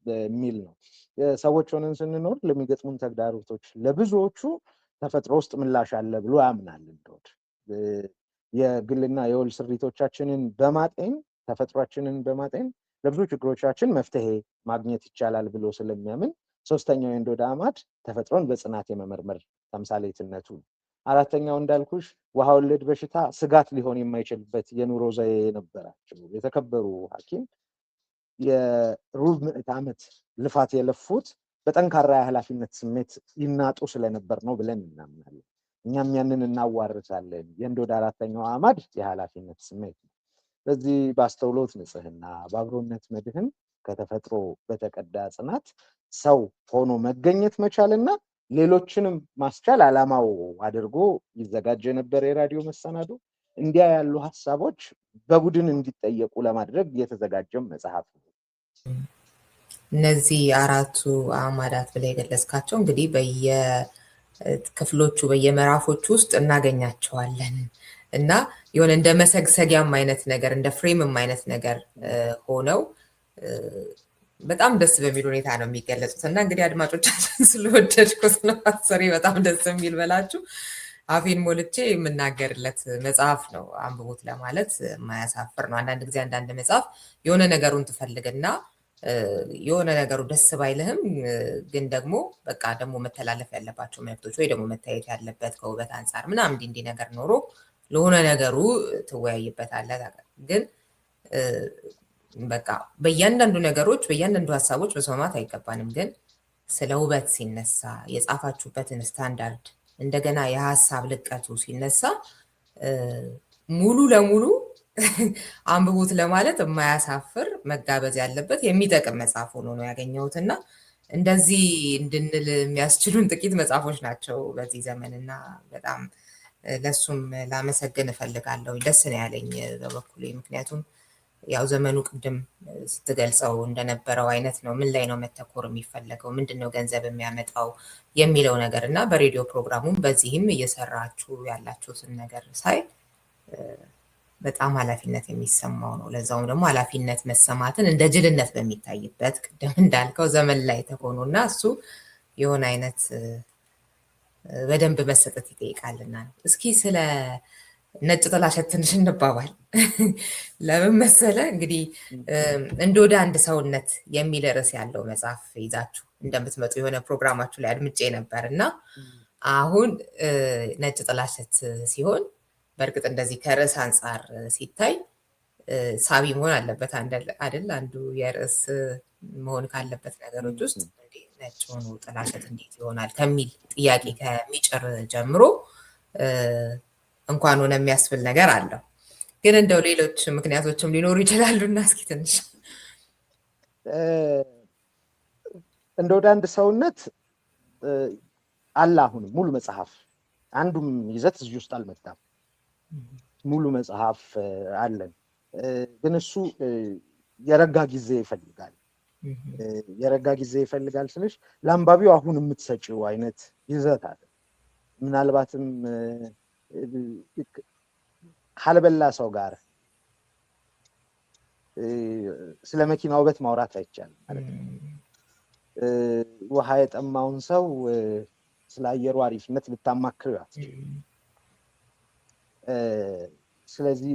Speaker 4: የሚል ነው። ሰዎች ሆነን ስንኖር ለሚገጥሙን ተግዳሮቶች ለብዙዎቹ ተፈጥሮ ውስጥ ምላሽ አለ ብሎ ያምናል። እንዶድ የግልና የወል ስሪቶቻችንን በማጤን ተፈጥሯችንን በማጤን ለብዙ ችግሮቻችን መፍትሄ ማግኘት ይቻላል ብሎ ስለሚያምን ሶስተኛው የእንዶድ አዕማድ ተፈጥሮን በጽናት የመመርመር ተምሳሌትነቱ ነው። አራተኛው እንዳልኩሽ ውሃ ወለድ በሽታ ስጋት ሊሆን የማይችልበት የኑሮ ዘዬ የነበራቸው የተከበሩ ሐኪም የሩብ ምዕት ዓመት ልፋት የለፉት በጠንካራ የኃላፊነት ስሜት ይናጡ ስለነበር ነው ብለን እናምናለን። እኛም ያንን እናዋርሳለን። የእንዶድ አራተኛው አዕማድ የኃላፊነት ስሜት ነው። ስለዚህ በአስተውሎት ንጽህና፣ በአብሮነት መድህን ከተፈጥሮ በተቀዳ ጽናት ሰው ሆኖ መገኘት መቻልና ሌሎችንም ማስቻል ዓላማው አድርጎ ይዘጋጅ የነበረ የራዲዮ መሰናዶ እንዲያ ያሉ ሀሳቦች በቡድን እንዲጠየቁ ለማድረግ የተዘጋጀም መጽሐፍ ነው።
Speaker 3: እነዚህ አራቱ አዕማዳት ብለህ የገለጽካቸው እንግዲህ በየክፍሎቹ በየምዕራፎቹ ውስጥ እናገኛቸዋለን እና የሆነ እንደ መሰግሰጊያም አይነት ነገር እንደ ፍሬምም አይነት ነገር ሆነው በጣም ደስ በሚል ሁኔታ ነው የሚገለጹት እና እንግዲህ አድማጮቻችን ስለወደድኩት ነው አሰሪ በጣም ደስ የሚል በላችሁ አፌን ሞልቼ የምናገርለት መጽሐፍ ነው። አንብቡት ለማለት የማያሳፍር ነው። አንዳንድ ጊዜ አንዳንድ መጽሐፍ የሆነ ነገሩን ትፈልግና የሆነ ነገሩ ደስ ባይልህም ግን ደግሞ በቃ ደግሞ መተላለፍ ያለባቸው መልዕክቶች ወይ ደግሞ መታየት ያለበት ከውበት አንጻር ምናምን እንዲህ ነገር ኖሮ ለሆነ ነገሩ ትወያይበታለህ። ግን በቃ በእያንዳንዱ ነገሮች በእያንዳንዱ ሀሳቦች መስማማት አይገባንም። ግን ስለ ውበት ሲነሳ የጻፋችሁበትን ስታንዳርድ እንደገና የሀሳብ ልቀቱ ሲነሳ ሙሉ ለሙሉ አንብቡት ለማለት የማያሳፍር መጋበዝ ያለበት የሚጠቅም መጽሐፍ ሆኖ ነው ያገኘሁት እና እንደዚህ እንድንል የሚያስችሉን ጥቂት መጽሐፎች ናቸው በዚህ ዘመን እና በጣም ለሱም ላመሰግን እፈልጋለሁ። ደስ ነው ያለኝ በበኩሌ። ምክንያቱም ያው ዘመኑ ቅድም ስትገልጸው እንደነበረው አይነት ነው። ምን ላይ ነው መተኮር የሚፈለገው፣ ምንድነው ገንዘብ የሚያመጣው የሚለው ነገር እና በሬዲዮ ፕሮግራሙም በዚህም እየሰራችሁ ያላችሁትን ነገር ሳይ በጣም ኃላፊነት የሚሰማው ነው። ለዛውም ደግሞ ኃላፊነት መሰማትን እንደ ጅልነት በሚታይበት ቅድም እንዳልከው ዘመን ላይ ተሆኖ እና እሱ የሆነ አይነት በደንብ መሰጠት ይጠይቃልና ነው። እስኪ ስለ ነጭ ጥላሸት ትንሽ እንባባል። ለምን መሰለ እንግዲህ እንዶዳ አንድ ሰውነት የሚል ርዕስ ያለው መጽሐፍ ይዛችሁ እንደምትመጡ የሆነ ፕሮግራማችሁ ላይ አድምጬ ነበር እና አሁን ነጭ ጥላሸት ሲሆን በእርግጥ እንደዚህ ከርዕስ አንጻር ሲታይ ሳቢ መሆን አለበት አይደል? አንዱ የርዕስ መሆን ካለበት ነገሮች ውስጥ ነጭ ሆኖ ጥላሸት እንዴት ይሆናል ከሚል ጥያቄ ከሚጭር ጀምሮ እንኳን ሆነ የሚያስብል ነገር አለው። ግን እንደው ሌሎች ምክንያቶችም ሊኖሩ ይችላሉ እና እስኪ ትንሽ
Speaker 4: እንደ ወደ አንድ ሰውነት አለ። አሁን ሙሉ መጽሐፍ አንዱም ይዘት እዚህ ውስጥ አልመጣም። ሙሉ መጽሐፍ አለን። ግን እሱ የረጋ ጊዜ ይፈልጋል። የረጋ ጊዜ ይፈልጋል ስልሽ ለአንባቢው አሁን የምትሰጪው አይነት ይዘት አለ። ምናልባትም ካልበላ ሰው ጋር ስለ መኪና ውበት ማውራት አይቻልም ማለት ነው። ውሃ የጠማውን ሰው ስለ አየሩ አሪፍነት ልታማክሪው አትችልም። ስለዚህ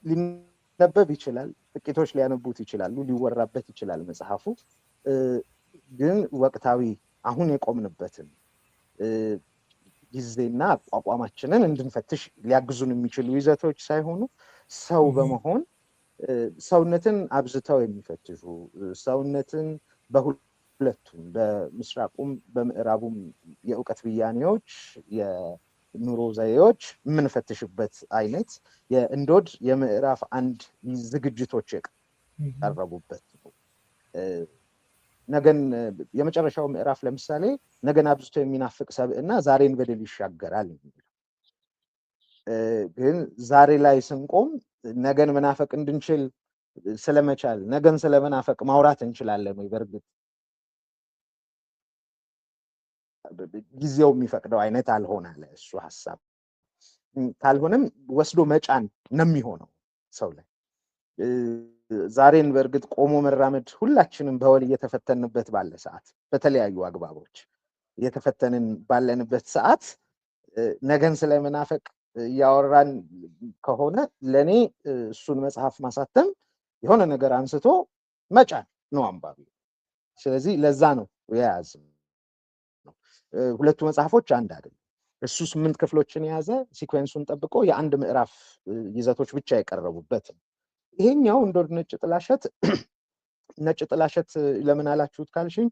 Speaker 4: ሊነበብ ይችላል፣ ጥቂቶች ሊያነቡት ይችላሉ፣ ሊወራበት ይችላል መጽሐፉ። ግን ወቅታዊ አሁን የቆምንበትን ጊዜና አቋቋማችንን እንድንፈትሽ ሊያግዙን የሚችሉ ይዘቶች ሳይሆኑ ሰው በመሆን ሰውነትን አብዝተው የሚፈትሹ ሰውነትን በሁለቱም በምስራቁም በምዕራቡም የእውቀት ብያኔዎች የኑሮ ዘዬዎች የምንፈትሽበት አይነት የእንዶድ የምዕራፍ 1 ዝግጅቶች የቀረቡበት ነው። ነገን የመጨረሻው ምዕራፍ ለምሳሌ ነገን አብዝቶ የሚናፍቅ ሰብዕና ዛሬን በድል ይሻገራል። ግን ዛሬ ላይ ስንቆም ነገን መናፈቅ እንድንችል ስለመቻል ነገን ስለመናፈቅ ማውራት እንችላለን ወይ? በእርግጥ ጊዜው የሚፈቅደው አይነት አልሆናለ እሱ ሐሳብ። ካልሆነም ወስዶ መጫን ነው የሚሆነው ሰው ላይ። ዛሬን በእርግጥ ቆሞ መራመድ ሁላችንም በወል እየተፈተንበት ባለ ሰዓት በተለያዩ አግባቦች እየተፈተንን ባለንበት ሰዓት ነገን ስለመናፈቅ እያወራን ከሆነ ለኔ እሱን መጽሐፍ ማሳተም የሆነ ነገር አንስቶ መጫን ነው አንባቢ። ስለዚህ ለዛ ነው የያዝነው። ሁለቱ መጽሐፎች አንድ አይደለም። እሱ 8 ክፍሎችን የያዘ ሲኩዌንሱን ጠብቆ የአንድ ምዕራፍ ይዘቶች ብቻ የቀረቡበት ነው። ይሄኛው እንዶድ ነጭ ጥላሸት ነጭ ጥላሸት ለምን አላችሁት ካልሽኝ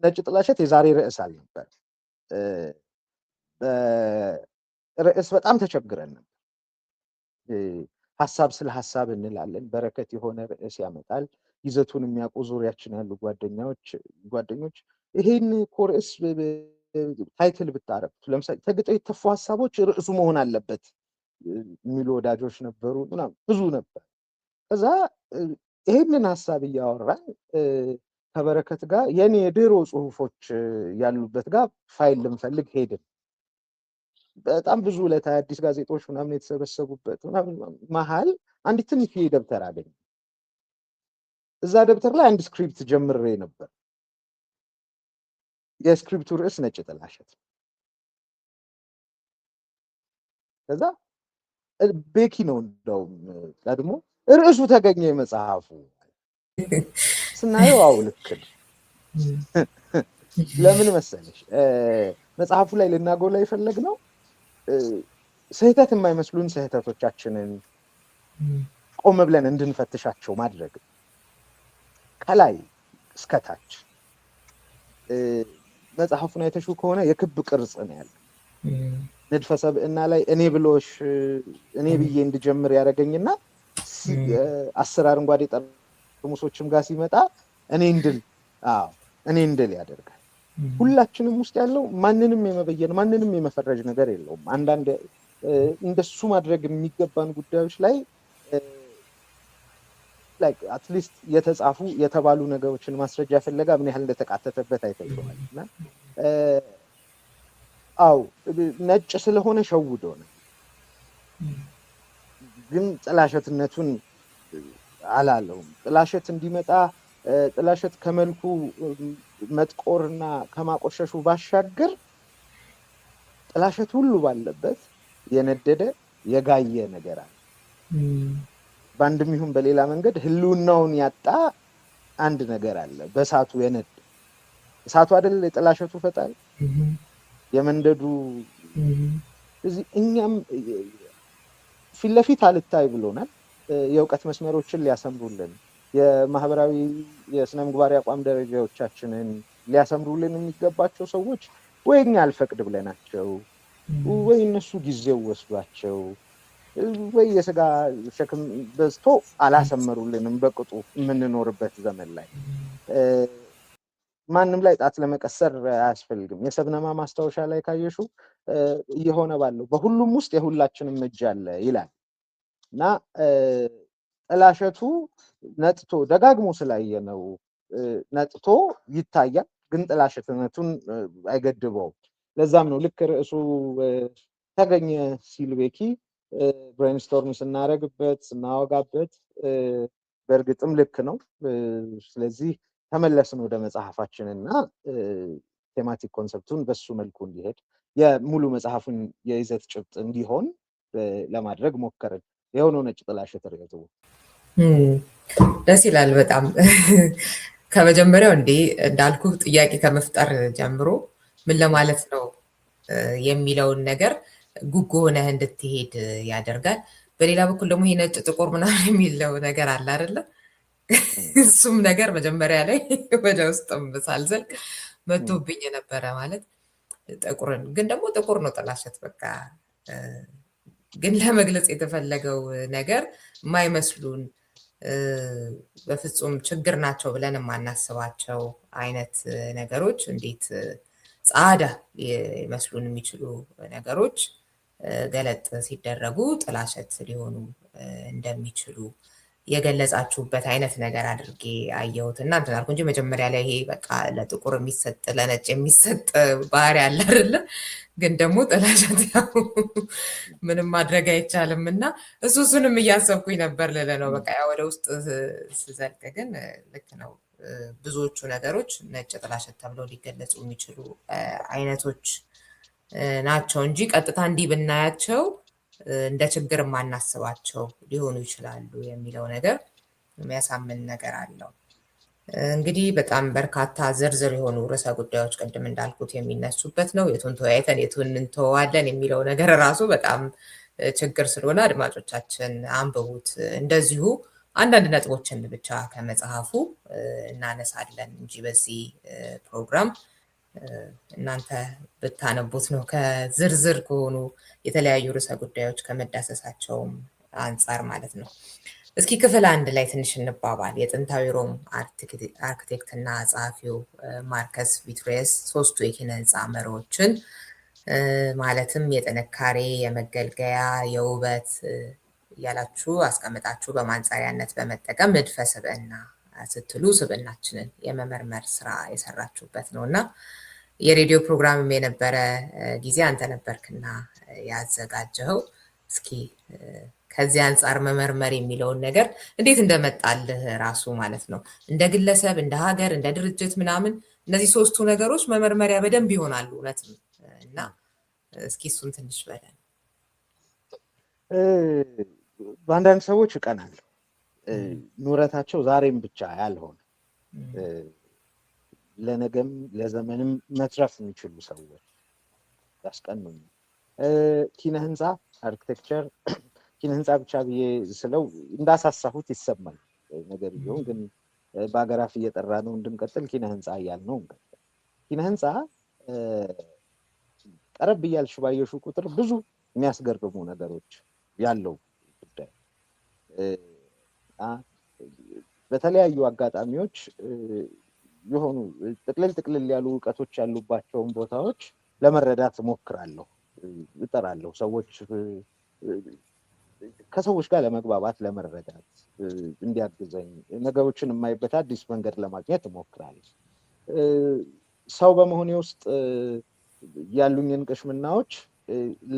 Speaker 4: ነጭ ጥላሸት የዛሬ ርዕስ አልነበር። ርዕስ በጣም ተቸግረን ነበር። ሐሳብ ስለ ሐሳብ እንላለን። በረከት የሆነ ርዕስ ያመጣል። ይዘቱን የሚያውቁ ዙሪያችን ያሉ ጓደኞች ይሄን ርዕስ ታይትል ብታረጉት ለምሳሌ ተግጠው የተፉ ሐሳቦች ርዕሱ መሆን አለበት የሚሉ ወዳጆች ነበሩ። ብዙ ነበር። ከዛ ይሄንን ሐሳብ እያወራን ከበረከት ጋር የኔ የድሮ ጽሁፎች ያሉበት ጋር ፋይል ልንፈልግ ሄድን። በጣም ብዙ ለአዲስ ጋዜጦች ምናምን የተሰበሰቡበት መሀል አንዲት ትንሽዬ ደብተር አገኘ። እዛ ደብተር ላይ አንድ ስክሪፕት ጀምሬ ነበር። የስክሪፕቱ ርዕስ ነጭ ጥላሸት። ከዛ ቤኪ ነው እንደውም ቀድሞ ርዕሱ ተገኘ የመጽሐፉ። ስናየው አው ልክ ነው። ለምን መሰለሽ መጽሐፉ ላይ ልናጎላ የፈለግነው ስህተት የማይመስሉን ስህተቶቻችንን ቆም ብለን እንድንፈትሻቸው ማድረግ ከላይ እስከታች። መጽሐፉን አይተሹ ከሆነ የክብ ቅርጽ ነው ያለው። ንድፈ ሰብዕና ላይ እኔ ብሎሽ እኔ ብዬ እንድጀምር ያደረገኝና 10 አረንጓዴ ጠርሙሶችም ጋር ሲመጣ እኔ እንድል ያደርጋል። ሁላችንም ውስጥ ያለው ማንንም የመበየን ማንንም የመፈረጅ ነገር የለውም። አንዳንድ እንደሱ ማድረግ የሚገባን ጉዳዮች ላይ አትሊስት የተጻፉ የተባሉ ነገሮችን ማስረጃ ፍለጋ ምን ያህል እንደተቃተተበት አይተዋል። እና ነጭ ስለሆነ ሸውዶ ነው። ግን ጥላሸትነቱን አላለውም። ጥላሸት እንዲመጣ ጥላሸት ከመልኩ መጥቆርና ከማቆሸሹ ባሻገር ጥላሸት ሁሉ ባለበት የነደደ የጋየ ነገር አለ። በአንድም ይሁን በሌላ መንገድ ህልውናውን ያጣ አንድ ነገር አለ። በእሳቱ የነደ እሳቱ አይደል የጥላሸቱ ፈጣሪ የመንደዱ እዚህ እኛም ፊት ለፊት አልታይ ብሎናል። የእውቀት መስመሮችን ሊያሰምሩልን የማህበራዊ የስነ ምግባር አቋም ደረጃዎቻችንን ሊያሰምሩልን የሚገባቸው ሰዎች ወይ እኛ አልፈቅድ ብለናቸው ወይ እነሱ ጊዜው ወስዷቸው ወይ የስጋ ሸክም በዝቶ አላሰመሩልንም በቅጡ የምንኖርበት ዘመን ላይ ማንም ላይ ጣት ለመቀሰር አያስፈልግም። የሰብነማ ማስታወሻ ላይ ካየሹ እየሆነ ባለው በሁሉም ውስጥ የሁላችንም እጅ አለ ይላል እና ጥላሸቱ ነጥቶ ደጋግሞ ስላየነው ነጥቶ ይታያል፣ ግን ጥላሸትነቱን አይገድበውም። ለዛም ነው ልክ ርዕሱ ተገኘ ሲል ቤኪ ብሬንስቶርም ስናረግበት ስናወጋበት በእርግጥም ልክ ነው። ስለዚህ ተመለስን ወደ መጽሐፋችንና ቴማቲክ ኮንሰፕቱን በሱ መልኩ እንዲሄድ የሙሉ መጽሐፉን የይዘት ጭብጥ እንዲሆን ለማድረግ ሞከርን። የሆነው ነጭ ጥላሸት ርዕቱ
Speaker 3: ደስ ይላል በጣም። ከመጀመሪያው እንዳልኩ ጥያቄ ከመፍጠር ጀምሮ ምን ለማለት ነው የሚለውን ነገር ጉጉ ሆነህ እንድትሄድ ያደርጋል። በሌላ በኩል ደግሞ ይሄ ነጭ ጥቁር ምናምን የሚለው ነገር አለ አይደለ? እሱም ነገር መጀመሪያ ላይ ወደ ውስጥም ሳልዘልቅ መቶብኝ ነበረ። ማለት ጥቁርን ግን ደግሞ ጥቁር ነው ጥላሸት በቃ። ግን ለመግለጽ የተፈለገው ነገር የማይመስሉን በፍጹም ችግር ናቸው ብለን የማናስባቸው አይነት ነገሮች እንዴት ጻዳ ሊመስሉን የሚችሉ ነገሮች ገለጥ ሲደረጉ ጥላሸት ሊሆኑ እንደሚችሉ የገለጻችሁበት አይነት ነገር አድርጌ አየሁት እና እንትን አልኩ እንጂ መጀመሪያ ላይ ይሄ በቃ ለጥቁር የሚሰጥ ለነጭ የሚሰጥ ባህሪ አለ አይደለ? ግን ደግሞ ጥላሸት ያው ምንም ማድረግ አይቻልም እና እሱንም እያሰብኩኝ ነበር ልለ ነው። በቃ ወደ ውስጥ ስዘልቅ ግን ልክ ነው። ብዙዎቹ ነገሮች ነጭ ጥላሸት ተብለው ሊገለጹ የሚችሉ አይነቶች ናቸው እንጂ ቀጥታ እንዲህ ብናያቸው እንደ ችግር የማናስባቸው ሊሆኑ ይችላሉ የሚለው ነገር የሚያሳምን ነገር አለው። እንግዲህ በጣም በርካታ ዝርዝር የሆኑ ርዕሰ ጉዳዮች ቅድም እንዳልኩት የሚነሱበት ነው። የቱን ተወያይተን የቱን እንተዋለን የሚለው ነገር ራሱ በጣም ችግር ስለሆነ አድማጮቻችን አንብቡት። እንደዚሁ አንዳንድ ነጥቦችን ብቻ ከመጽሐፉ እናነሳለን እንጂ በዚህ ፕሮግራም እናንተ ብታነቡት ነው ከዝርዝር ከሆኑ የተለያዩ ርዕሰ ጉዳዮች ከመዳሰሳቸውም አንጻር ማለት ነው። እስኪ ክፍል 1 ላይ ትንሽ እንባባል። የጥንታዊ ሮም አርክቴክት እና ጸሐፊው ማርከስ ቪትሪየስ ሶስቱ የኪነ ህንፃ መርሆችን ማለትም የጥንካሬ፣ የመገልገያ፣ የውበት እያላችሁ አስቀምጣችሁ በማንጸሪያነት በመጠቀም ንድፈ ስብዕና ስትሉ ስብዕናችንን የመመርመር ስራ የሰራችሁበት ነው እና የሬዲዮ ፕሮግራምም የነበረ ጊዜ አንተ ነበርክና ያዘጋጀኸው። እስኪ ከዚህ አንጻር መመርመር የሚለውን ነገር እንዴት እንደመጣልህ ራሱ ማለት ነው እንደ ግለሰብ፣ እንደ ሀገር፣ እንደ ድርጅት ምናምን እነዚህ ሶስቱ ነገሮች መመርመሪያ በደንብ ይሆናሉ እውነትም እና እስኪ እሱን ትንሽ በለን።
Speaker 4: በአንዳንድ ሰዎች እቀናለሁ ኑረታቸው ዛሬም ብቻ ያልሆነ ለነገም ለዘመንም መትረፍ የሚችሉ ሰዎች ያስቀኑኝ። ኪነ ህንፃ አርኪቴክቸር ኪነ ህንፃ ብቻ ብዬ ስለው እንዳሳሳሁት ይሰማል። ነገር ቢሆን ግን በአገራፍ እየጠራ ነው እንድንቀጥል ኪነ ህንፃ እያልነው እንቀጥል። ኪነ ህንፃ ቀረብ እያልሽ ባየሹ ቁጥር ብዙ የሚያስገርሙ ነገሮች ያለው ጉዳይ በተለያዩ አጋጣሚዎች የሆኑ ጥቅልል ያሉ እውቀቶች ያሉባቸውን ቦታዎች ለመረዳት እሞክራለሁ፣ እጠራለሁ። ከሰዎች ጋር ለመግባባት ለመረዳት እንዲያግዘኝ ነገሮችን የማይበት አዲስ መንገድ ለማግኘት እሞክራለሁ። ሰው በመሆኔ ውስጥ ያሉኝን ቅሽምናዎች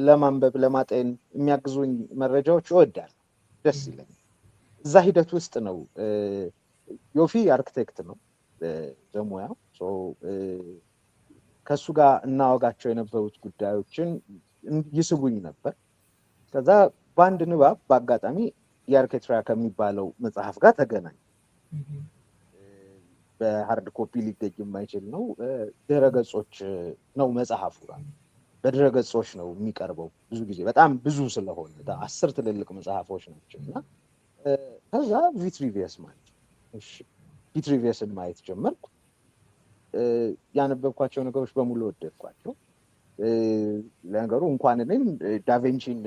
Speaker 4: ለማንበብ ለማጤን የሚያግዙኝ መረጃዎች እወዳለሁ፣ ደስ ይለኛል። እዛ ሂደት ውስጥ ነው ዮፊ አርክቴክት ነው በሙያው። ከሱ ጋር እናወጋቸው የነበሩት ጉዳዮችን ይስቡኝ ነበር። ከዛ በአንድ ንባብ በአጋጣሚ የአርኬትራ ከሚባለው መጽሐፍ ጋር ተገናኝ። በሃርድ ኮፒ ሊገኝ የማይችል ነው። ድረገጾች ነው መጽሐፉ ጋር በድረገጾች ነው የሚቀርበው። ብዙ ጊዜ በጣም ብዙ ስለሆነ 10 ትልልቅ መጽሐፎች ናቸው እና ከዛ ቪትሪቪየስ ማለት እሺ ቪትሪቪየስን ማየት ጀመርኩ። ያነበብኳቸው ነገሮች በሙሉ ወደድኳቸው። ለነገሩ እንኳን እኔም ዳቪንቺን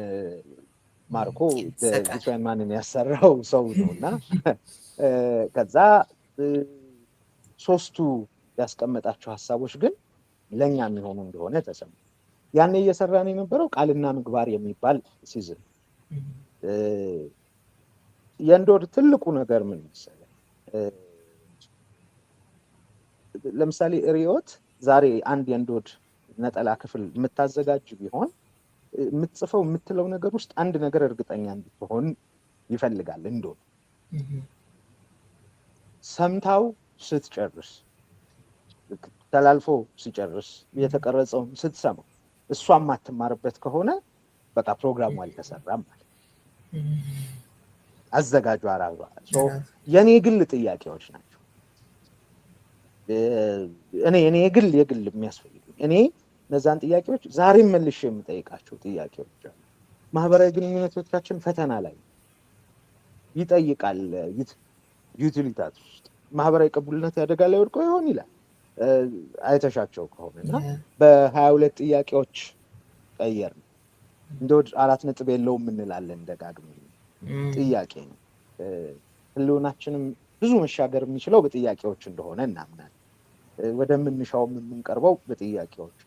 Speaker 4: ማርኮ ዲትራይን ማንን ያሰራው ሰው ነውና ከዛ ሶስቱ ያስቀመጣቸው ሀሳቦች ግን ለኛ የሚሆኑ እንደሆነ ተሰማ። ያኔ እየሰራን የነበረው ቃልና ምግባር የሚባል ሲዝን የእንዶድ ትልቁ ነገር ምን መሰለህ? ለምሳሌ ሪዮት ዛሬ አንድ የእንዶድ ነጠላ ክፍል የምታዘጋጅ ቢሆን የምትጽፈው የምትለው ነገር ውስጥ አንድ ነገር እርግጠኛ እንድትሆን ይፈልጋል። እንዶድ ሰምታው ስትጨርስ ተላልፎ ሲጨርስ የተቀረጸውን ስትሰማው እሷ ማትማርበት ከሆነ በቃ ፕሮግራሙ አልተሰራም ማለት አዘጋጁ አራባ የኔ ግል ጥያቄዎች ናቸው። እኔ የግል የሚያስፈልጉኝ እኔ እነዛን ጥያቄዎች ዛሬም መልሼ የምጠይቃቸው ጥያቄዎች አሉ። ማህበራዊ ግንኙነቶቻችን ፈተና ላይ ይጠይቃል። ዩቲሊታት ውስጥ ማህበራዊ ቅቡልነት ያደጋ ላይ ወድቆ ይሆን ይላል አይተሻቸው ከሆነና በ22 ጥያቄዎች ቀየር እንደው 4 ነጥብ የለውም እንላለን ደጋግመን። ጥያቄ ነው። ህልውናችንም ብዙ መሻገር የሚችለው በጥያቄዎች እንደሆነ እናምናለን። ወደምንሻውም የምንቀርበው በጥያቄዎች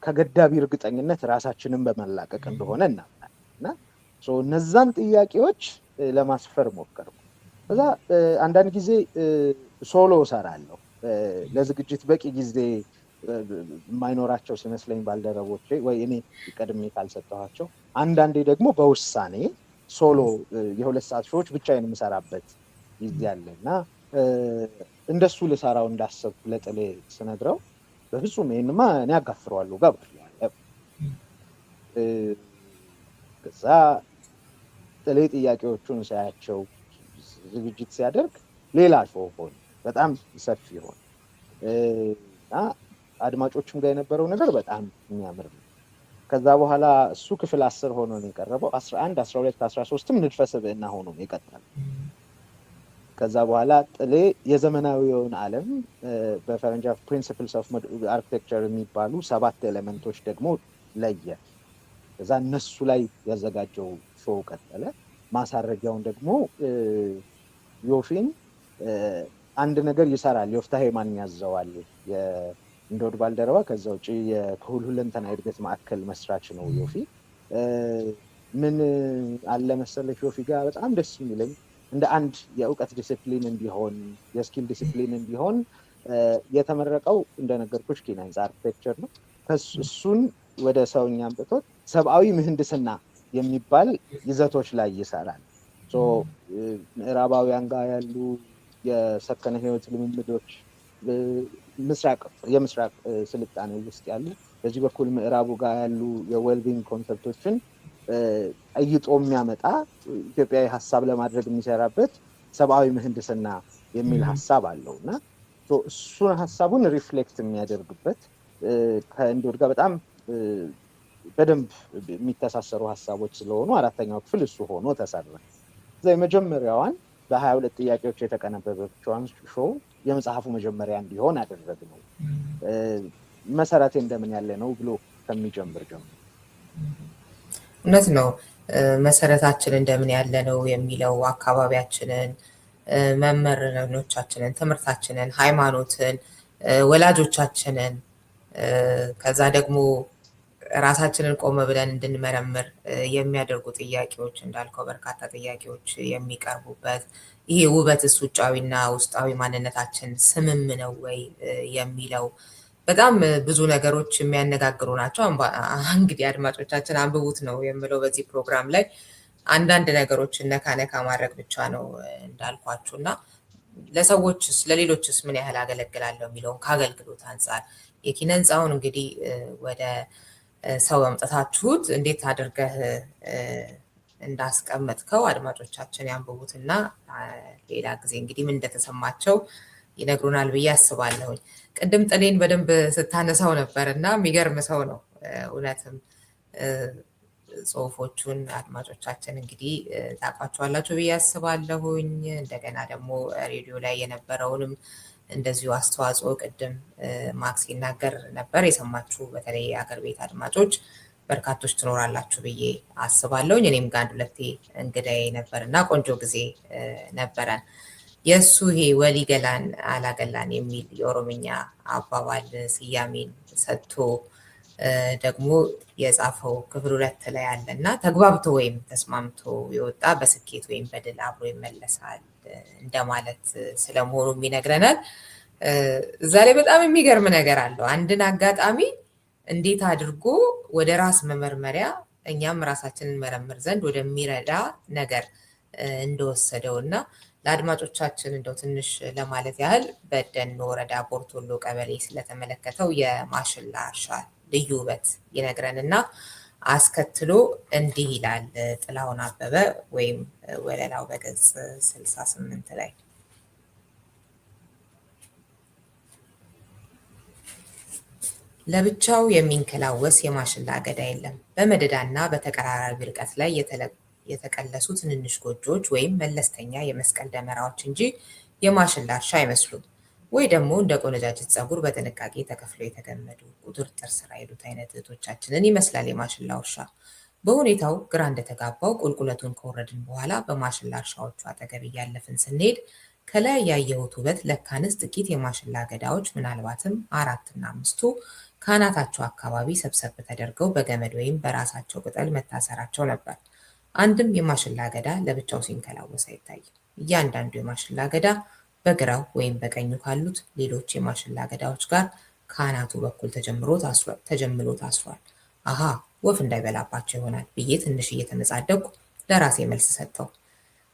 Speaker 4: ከገዳቢ እርግጠኝነት ራሳችንን በመላቀቅ እንደሆነ እናምናለን እና እነዛን ጥያቄዎች ለማስፈር ሞከርኩ። ከዛ አንዳንድ ጊዜ ሶሎ እሰራለሁ። ለዝግጅት በቂ ጊዜ የማይኖራቸው ሲመስለኝ ባልደረቦቼ ወይ እኔ ቀድሜ ካልሰጠኋቸው፣ አንዳንዴ ደግሞ በውሳኔ ሶሎ የ2 ሰዓት ሾዎች ብቻዬን የምሰራበት ጊዜ አለ እና እንደሱ ልሰራው እንዳሰብኩ ለጥሌ ስነግረው በፍጹም ይሄንማ እኔ አጋፍረዋለሁ ጋር ከዛ ጥሌ ጥያቄዎቹን ሳያቸው ዝግጅት ሲያደርግ ሌላ ሾው ሆነ፣ በጣም ሰፊ ሆነ እና አድማጮችም ጋር የነበረው ነገር በጣም የሚያምር ነው። ከዛ በኋላ እሱ ክፍል 10 ሆኖ ነው የቀረበው። 11 12 13ም ንድፈ ስብዕና ሆኖ ነው የቀጠለው። ከዛ በኋላ ጥሌ የዘመናዊውን ዓለም በፈረንጅ ፕሪንሲፕልስ ኦፍ አርኪቴክቸር የሚባሉ 7 ኤሌመንቶች ደግሞ ለየ። ከዛ እነሱ ላይ ያዘጋጀው ሾው ቀጠለ። ማሳረጊያውን ደግሞ ዮፊን አንድ ነገር ይሰራል። ዮፍታሔ ማን ያዘዋል የእንዶድ ባልደረባ። ከዛ ውጪ የሁለንተና እድገት ማዕከል መስራች ነው ዮፊ። ምን አለ መሰለሽ ዮፊ ጋር በጣም ደስ የሚለኝ እንደ አንድ የእውቀት ዲሲፕሊን እንዲሆን የስኪል ዲሲፕሊን እንዲሆን የተመረቀው እንደነገርኩሽ ኪናንስ አርኪቴክቸር ነው። እሱን ወደ ሰውኛ አምጥቶት ሰብአዊ ምህንድስና የሚባል ይዘቶች ላይ ይሰራል። ምዕራባውያን ጋር ያሉ የሰከነ ህይወት ልምምዶች የምስራቅ ስልጣኔ ውስጥ ያሉ፣ በዚህ በኩል ምዕራቡ ጋር ያሉ የዌልቢንግ ኮንሰፕቶችን አይጦ የሚያመጣ ኢትዮጵያዊ ሀሳብ ለማድረግ የሚሰራበት ሰብአዊ ምህንድስና የሚል ሀሳብ አለው እና እሱን ሀሳቡን ሪፍሌክት የሚያደርግበት ከእንዶድ ጋር በጣም በደንብ የሚተሳሰሩ ሀሳቦች ስለሆኑ 4ኛው ክፍል እሱ ሆኖ ተሰራ። እዛ የመጀመሪያዋን በ22 ጥያቄዎች የተቀነበበችዋን ሾው የመጽሐፉ መጀመሪያ እንዲሆን አደረግነው። መሰረቴ እንደምን ያለ ነው ብሎ ከሚጀምር ጀምሮ
Speaker 3: እውነት ነው። መሰረታችን እንደምን ያለ ነው የሚለው አካባቢያችንን፣ መምህራኖቻችንን፣ ትምህርታችንን፣ ሃይማኖትን፣ ወላጆቻችንን ከዛ ደግሞ ራሳችንን ቆመ ብለን እንድንመረምር የሚያደርጉ ጥያቄዎች እንዳልከው በርካታ ጥያቄዎች የሚቀርቡበት ይሄ ውበትስ ውጫዊና ውስጣዊ ማንነታችን ስምም ነው ወይ የሚለው በጣም ብዙ ነገሮች የሚያነጋግሩ ናቸው። እንግዲህ አድማጮቻችን አንብቡት ነው የምለው። በዚህ ፕሮግራም ላይ አንዳንድ ነገሮችን ነካ ነካ ማድረግ ብቻ ነው እንዳልኳችሁ እና ለሰዎችስ ለሌሎችስ ምን ያህል አገለግላለሁ የሚለውን ከአገልግሎት አንጻር የኪነ ህንፃውን እንግዲህ ወደ ሰው አምጥታችሁት እንዴት አድርገህ እንዳስቀመጥከው አድማጮቻችን ያንብቡትና ሌላ ጊዜ እንግዲህ ምን እንደተሰማቸው ይነግሩናል ብዬ አስባለሁኝ። ቅድም ጥሌን በደንብ ስታነሳው ነበር እና የሚገርም ሰው ነው እውነትም። ጽሁፎቹን አድማጮቻችን እንግዲህ ታውቋቸዋላችሁ ብዬ አስባለሁኝ። እንደገና ደግሞ ሬዲዮ ላይ የነበረውንም እንደዚሁ አስተዋጽኦ ቅድም ማክስ ሲናገር ነበር። የሰማችሁ በተለይ የአገር ቤት አድማጮች በርካቶች ትኖራላችሁ ብዬ አስባለሁኝ። እኔም ጋር አንድ ሁለቴ እንግዳዬ ነበር እና ቆንጆ ጊዜ ነበረን። የእሱ ይሄ ወሊ ገላን አላገላን የሚል የኦሮምኛ አባባል ስያሜን ሰጥቶ ደግሞ የጻፈው ክፍል 2 ላይ አለ እና ተግባብቶ ወይም ተስማምቶ የወጣ በስኬት ወይም በድል አብሮ ይመለሳል እንደማለት ስለመሆኑ ይነግረናል። እዛ ላይ በጣም የሚገርም ነገር አለው። አንድን አጋጣሚ እንዴት አድርጎ ወደ ራስ መመርመሪያ እኛም ራሳችንን መረምር ዘንድ ወደሚረዳ ነገር እንደወሰደው እና ለአድማጮቻችን እንደው ትንሽ ለማለት ያህል በደኖ ወረዳ ቦርቶሎ ቀበሌ ስለተመለከተው የማሽላ እርሻ ልዩ ውበት ይነግረንና አስከትሎ እንዲህ ይላል ጥላሁን አበበ ወይም ወለላው በገጽ 68 ላይ ለብቻው የሚንከላወስ የማሽላ አገዳ የለም። በመደዳና በተቀራራቢ ርቀት ላይ የተቀለሱ ትንንሽ ጎጆዎች ወይም መለስተኛ የመስቀል ደመራዎች እንጂ የማሽላ እርሻ አይመስሉም። ወይ ደግሞ እንደ ቆነጃጅት ፀጉር በጥንቃቄ ተከፍለው የተገመዱ ቁጥርጥር ስራ የሉት አይነት እህቶቻችንን ይመስላል የማሽላው እርሻ። በሁኔታው ግራ እንደተጋባው ቁልቁለቱን ከወረድን በኋላ በማሽላ እርሻዎቹ አጠገብ እያለፍን ስንሄድ ከላይ ያየሁት ውበት ለካንስ ጥቂት የማሽላ አገዳዎች ምናልባትም 4 እና 5ቱ ከአናታቸው አካባቢ ሰብሰብ ተደርገው በገመድ ወይም በራሳቸው ቅጠል መታሰራቸው ነበር። አንድም የማሽላ አገዳ ለብቻው ሲንከላወስ አይታይም። እያንዳንዱ የማሽላ አገዳ በግራው ወይም በቀኙ ካሉት ሌሎች የማሽላ አገዳዎች ጋር ከአናቱ በኩል ተጀምሎ ታስሯል። አሃ ወፍ እንዳይበላባቸው ይሆናል ብዬ ትንሽ እየተመጻደቅኩ ለራሴ መልስ ሰጠው።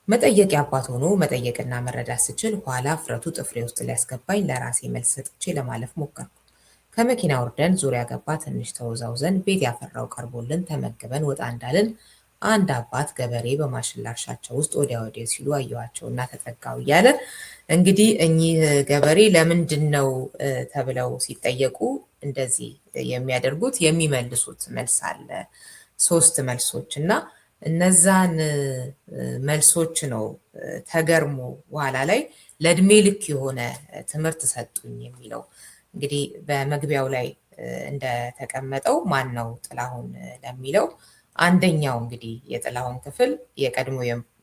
Speaker 3: መጠየቂያ አባት ሆኖ መጠየቅና መረዳት ስችል ኋላ ፍረቱ ጥፍሬ ውስጥ ሊያስገባኝ ለራሴ መልስ ሰጥቼ ለማለፍ ሞከርኩ። ከመኪና ወርደን ዙሪያ ገባ ትንሽ ተወዛውዘን ቤት ያፈራው ቀርቦልን ተመግበን ወጣ እንዳልን አንድ አባት ገበሬ በማሽላ እርሻቸው ውስጥ ወዲያ ወዲያ ሲሉ አየኋቸውና ተጠጋው እያለ እንግዲህ እኚህ ገበሬ ለምንድን ነው ተብለው ሲጠየቁ እንደዚህ የሚያደርጉት የሚመልሱት መልስ አለ 3 መልሶች እና እነዛን መልሶች ነው ተገርሞ በኋላ ላይ ለእድሜ ልክ የሆነ ትምህርት ሰጡኝ የሚለው። እንግዲህ በመግቢያው ላይ እንደተቀመጠው ማን ነው ጥላሁን ለሚለው አንደኛው እንግዲህ የጥላሁን ክፍል የቀድሞ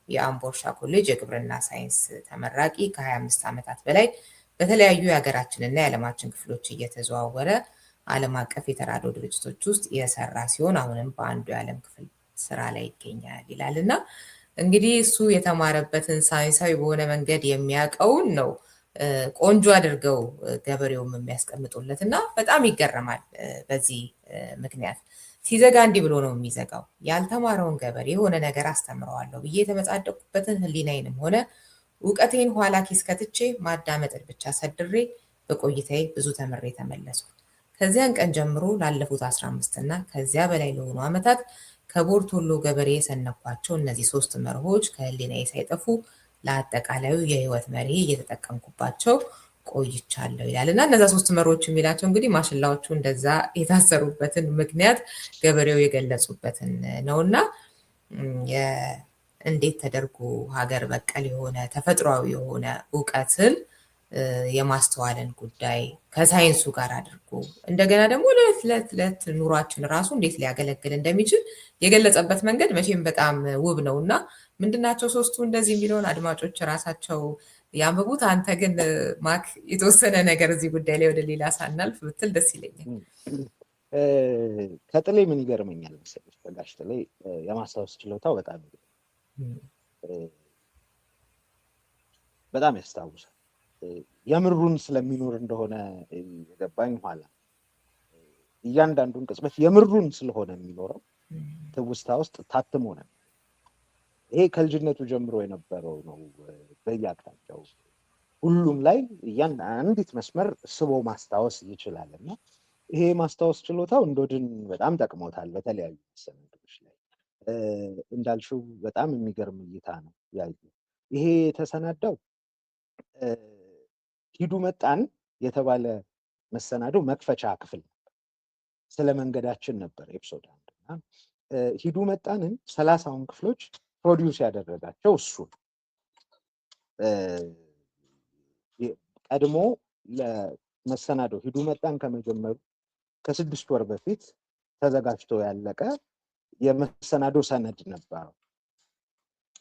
Speaker 3: የአምቦ እርሻ ኮሌጅ የግብርና ሳይንስ ተመራቂ ከ25 ዓመታት በላይ በተለያዩ የሀገራችንና የዓለማችን ክፍሎች እየተዘዋወረ ዓለም አቀፍ የተራድኦ ድርጅቶች ውስጥ የሰራ ሲሆን አሁንም በአንዱ የዓለም ክፍል ስራ ላይ ይገኛል ይላል እና እንግዲህ እሱ የተማረበትን ሳይንሳዊ በሆነ መንገድ የሚያውቀውን ነው ቆንጆ አድርገው ገበሬውም የሚያስቀምጡለት እና በጣም ይገረማል። በዚህ ምክንያት ሲዘጋ እንዲህ ብሎ ነው የሚዘጋው። ያልተማረውን ገበሬ የሆነ ነገር አስተምረዋለሁ ብዬ የተመጻደቁበትን ህሊናዬንም ሆነ እውቀቴን ኋላ ኪስ ከትቼ ማዳመጥን ብቻ ሰድሬ በቆይታዬ ብዙ ተምሬ ተመለስኩ። ከዚያን ቀን ጀምሮ ላለፉት 15 እና ከዚያ በላይ ለሆኑ ዓመታት ከቦርቶሎ ገበሬ የሰነኳቸው እነዚህ 3 መርሆች ከህሊናዬ ሳይጠፉ ለአጠቃላዩ የህይወት መሪ እየተጠቀምኩባቸው ቆይቻለሁ ይላል እና እነዛ 3 መርሆች የሚላቸው እንግዲህ ማሽላዎቹ እንደዛ የታሰሩበትን ምክንያት ገበሬው የገለጹበትን ነውና እንዴት ተደርጎ ሀገር በቀል የሆነ ተፈጥሯዊ የሆነ እውቀትን የማስተዋልን ጉዳይ ከሳይንሱ ጋር አድርጎ እንደገና ደግሞ ለዕለት ኑሯችን ራሱ እንዴት ሊያገለግል እንደሚችል የገለጸበት መንገድ መቼም በጣም ውብ ነው እና ምንድናቸው 3ቱ እንደዚህ የሚለውን አድማጮች ራሳቸው ያንብቡት። አንተ ግን ማክ የተወሰነ ነገር እዚህ ጉዳይ ላይ ወደ ሌላ ሳናልፍ ብትል ደስ ይለኛል።
Speaker 4: ከጥሌ ምን ይገርመኛል መሰለሽ በጋሽ ጥሌ የማስታወስ ችሎታው በጣም ያስታውሳል። የምሩን ስለሚኖር እንደሆነ የገባኝ ኋላ እያንዳንዱን ቅጽበት የምሩን ስለሆነ የሚኖረው ትውስታ ውስጥ ታትሞ ነው። ይሄ ከልጅነቱ ጀምሮ የነበረው ነው። በየአቅጣጫው ሁሉም ላይ አንዲት መስመር ስቦ ማስታወስ ይችላል እና ይሄ ማስታወስ ችሎታው እንዶድን በጣም ጠቅሞታል። በተለያዩ መሰናዶች ላይ እንዳልሽው በጣም የሚገርም እይታ ነው ያዩ። ይሄ የተሰናዳው ሂዱ መጣን የተባለ መሰናዶ መክፈቻ ክፍል ነበር። ስለ መንገዳችን ነበር ኤፒሶድ 1 እና ሂዱ መጣንን 30ውን ክፍሎች ፕሮዲውስ ያደረጋቸው እሱ ቀድሞ ለመሰናዶ ሂዱ መጣን ከመጀመሩ ከ6 ወር በፊት ተዘጋጅቶ ያለቀ የመሰናዶ ሰነድ ነበረው።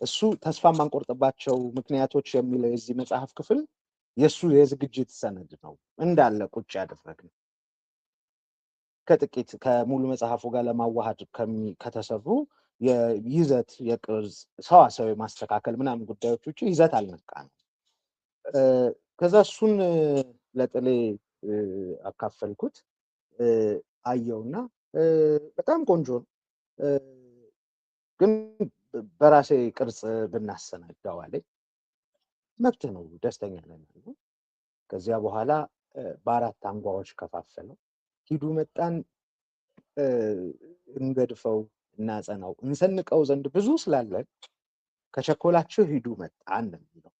Speaker 4: እሱ ተስፋ ማንቆርጥባቸው ምክንያቶች የሚለው የዚህ መጽሐፍ ክፍል የሱ የዝግጅት ሰነድ ነው እንዳለ ቁጭ ያደረግነው። ከጥቂት ከሙሉ መጽሐፉ ጋር ለማዋሃድ ከተሰሩ የይዘት የቅርጽ ሰዋሰዊ ማስተካከል ምናምን ጉዳዮች ውጭ ይዘት አልነካንም። ከዛ እሱን ለጥሌ አካፈልኩት። አየውና በጣም ቆንጆ ነው፣ ግን በራሴ ቅርጽ ብናሰናዳው አለኝ። መብት ነው፣ ደስተኛ ነኝ። ከዚያ በኋላ በ4 አንጓዎች ከፋፈለው። ሂዱ መጣን እንገድፈው፣ እናጸናው፣ እንሰንቀው ዘንድ ብዙ ስላለን ከቸኮላችሁ ሂዱ መጣን ነው የሚለው።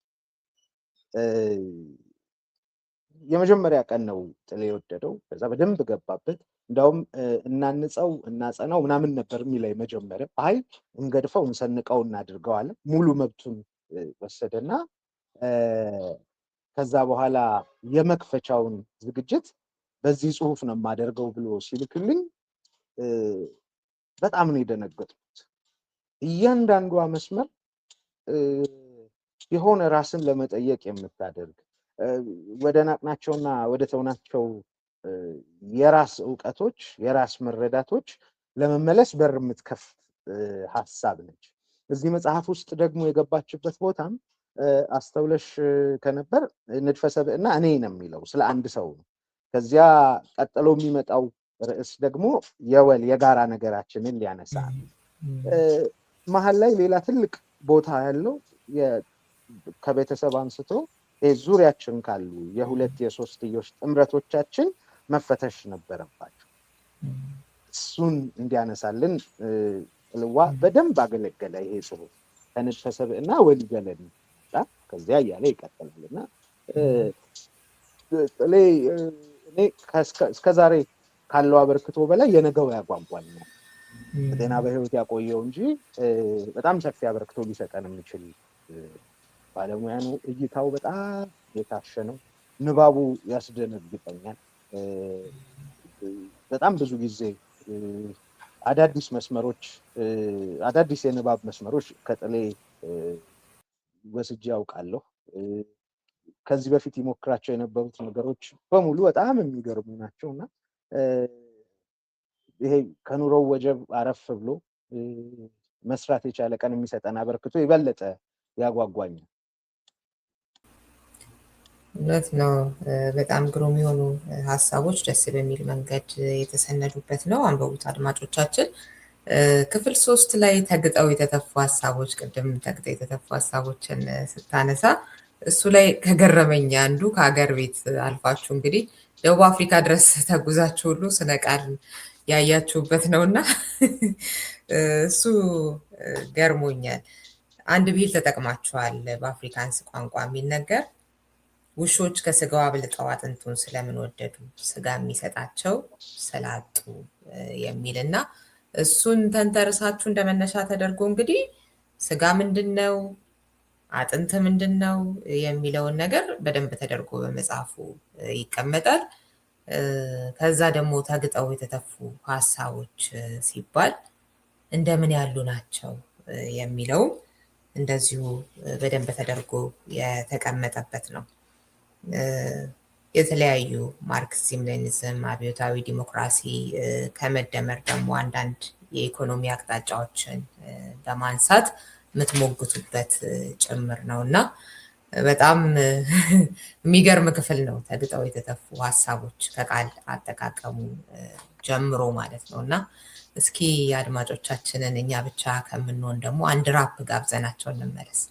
Speaker 4: የመጀመሪያ ቀን ነው ጥሌ የወደደው። ከዛ በደንብ ገባበት። እንዳውም እናንጸው እናጸናው ምናምን ነበር የሚለው መጀመሪያ። አይ እንገድፈው እንሰንቀው እናድርገዋለን። ሙሉ መብቱን ወሰደና ከዛ በኋላ የመክፈቻውን ዝግጅት በዚህ ጽሁፍ ነው የማደርገው ብሎ ሲልክልኝ በጣም ነው የደነገጥኩት። እያንዳንዷ መስመር የሆነ ራስን ለመጠየቅ የምታደርግ ወደ ናቅናቸውና ወደ ተውናቸው የራስ እውቀቶች የራስ መረዳቶች ለመመለስ በር የምትከፍት ሀሳብ ነች። እዚህ መጽሐፍ ውስጥ ደግሞ የገባችበት ቦታም አስተውለሽ ከነበር ንድፈ ሰብዕና እኔ ነው የሚለው ስለ አንድ ሰው ነው። ከዚያ ቀጥሎ የሚመጣው ርዕስ ደግሞ የጋራ ነገራችንን ሊያነሳ መሀል ላይ ሌላ ትልቅ ቦታ ያለው ከቤተሰብ አንስቶ ዙሪያችን ካሉ የሁለት የሶስትዮሽ ጥምረቶቻችን መፈተሽ ነበረባቸው። እሱን እንዲያነሳልን ልዋ በደንብ አገለገለ ይሄ ጽሁፍ ከንድፈ ሰብዕና ወንጀልን። ከዚያ እያለ ይቀጥላልና እኔ እስከዛሬ ካለው አበርክቶ በላይ የነገው ያጓጓል ነው ጤና በህይወት ያቆየው እንጂ በጣም ሰፊ አበርክቶ ሊሰጠን የሚችል ባለሙያ ነው። እይታው በጣም የታሸ ነው። ንባቡ ያስደነግጠኛል። በጣም ብዙ ጊዜ አዳዲስ መስመሮች አዳዲስ የንባብ መስመሮች ከጥሌ ወስጄ ያውቃለሁ። ከዚህ በፊት ይሞክራቸው የነበሩት ነገሮች በሙሉ በጣም የሚገርሙ ናቸውና ይሄ ከኑሮው ወጀብ አረፍ ብሎ መስራት የቻለ ቀን የሚሰጠን አበርክቶ የበለጠ ያጓጓኛል።
Speaker 3: እውነት ነው። በጣም ግሩም የሆኑ ሀሳቦች ደስ በሚል መንገድ የተሰነዱበት ነው። አንበቡት አድማጮቻችን። ክፍል 3 ላይ ተግጠው የተተፉ ሀሳቦች፣ ቅድም ተግጠው የተተፉ ሀሳቦችን ስታነሳ እሱ ላይ ከገረመኝ አንዱ ከሀገር ቤት አልፋችሁ እንግዲህ ደቡብ አፍሪካ ድረስ ተጉዛችሁ ሁሉ ስነ ቃል ያያችሁበት ነውና እሱ ገርሞኛል። አንድ ብሂል ተጠቅማችኋል። በአፍሪካንስ ቋንቋ የሚነገር ውሾች ከስጋው አብልጠው አጥንቱን ስለምን ወደዱ ስጋ የሚሰጣቸው ስላጡ የሚልና እሱን ተንተርሳችሁ እንደመነሻ ተደርጎ እንግዲህ ስጋ ምንድን ነው፣ አጥንት ምንድን ነው የሚለውን ነገር በደንብ ተደርጎ በመጽሐፉ ይቀመጣል። ከዛ ደግሞ ተግጠው የተተፉ ሀሳቦች ሲባል እንደምን ያሉ ናቸው የሚለው እንደዚሁ በደንብ ተደርጎ የተቀመጠበት ነው። የተለያዩ ማርክሲዝም፣ ሌኒዝም፣ አብዮታዊ ዲሞክራሲ ከመደመር ደግሞ አንዳንድ የኢኮኖሚ አቅጣጫዎችን በማንሳት የምትሞግቱበት ጭምር ነው እና በጣም የሚገርም ክፍል ነው። ተግጠው የተተፉ ሀሳቦች ከቃል አጠቃቀሙ ጀምሮ ማለት ነው እና እስኪ አድማጮቻችንን እኛ ብቻ ከምንሆን ደግሞ አንድ ራፕ ጋብዘናቸው እንመለስ።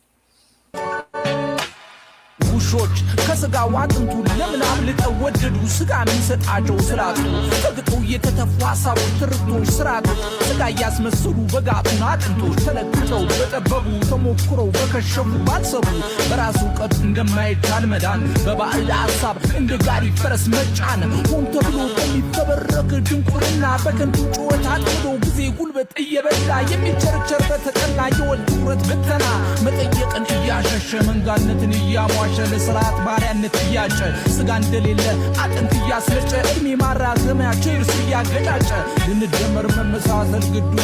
Speaker 5: ውሾች ከስጋው አጥንቱ ለምን አብልጠው ወደዱ ስጋ የሚሰጣቸው ስላጡ ተግጠው የተተፉ ሀሳቦች ትርክቶች ስርዓቶች ስጋ እያስመስሉ በጋቱን አጥንቶች ተለክተው በጠበቡ ተሞክረው በከሸፉ ባልሰቡ በራሱ እውቀት እንደማይቻል መዳን በባዕድ ሀሳብ እንደ ጋሪ ፈረስ መጫን ሆን ተብሎ በሚፈበረክ ድንቁርና በከንቱ ጩኸት አጥምዶ ጊዜ ጉልበት እየበላ የሚቸርቸር በተጠና የወል ትኩረት ብተና መጠየቅን እያሸሸ መንጋነትን እያሟሸ ለስርዓት ባሪያነት እያጨ ስጋ እንደሌለ አጥንት እያስለጨ እድሜ ማራዘሚያ ቼርስ እያገጫጨ ልንደመር መመሳሰል ግዱ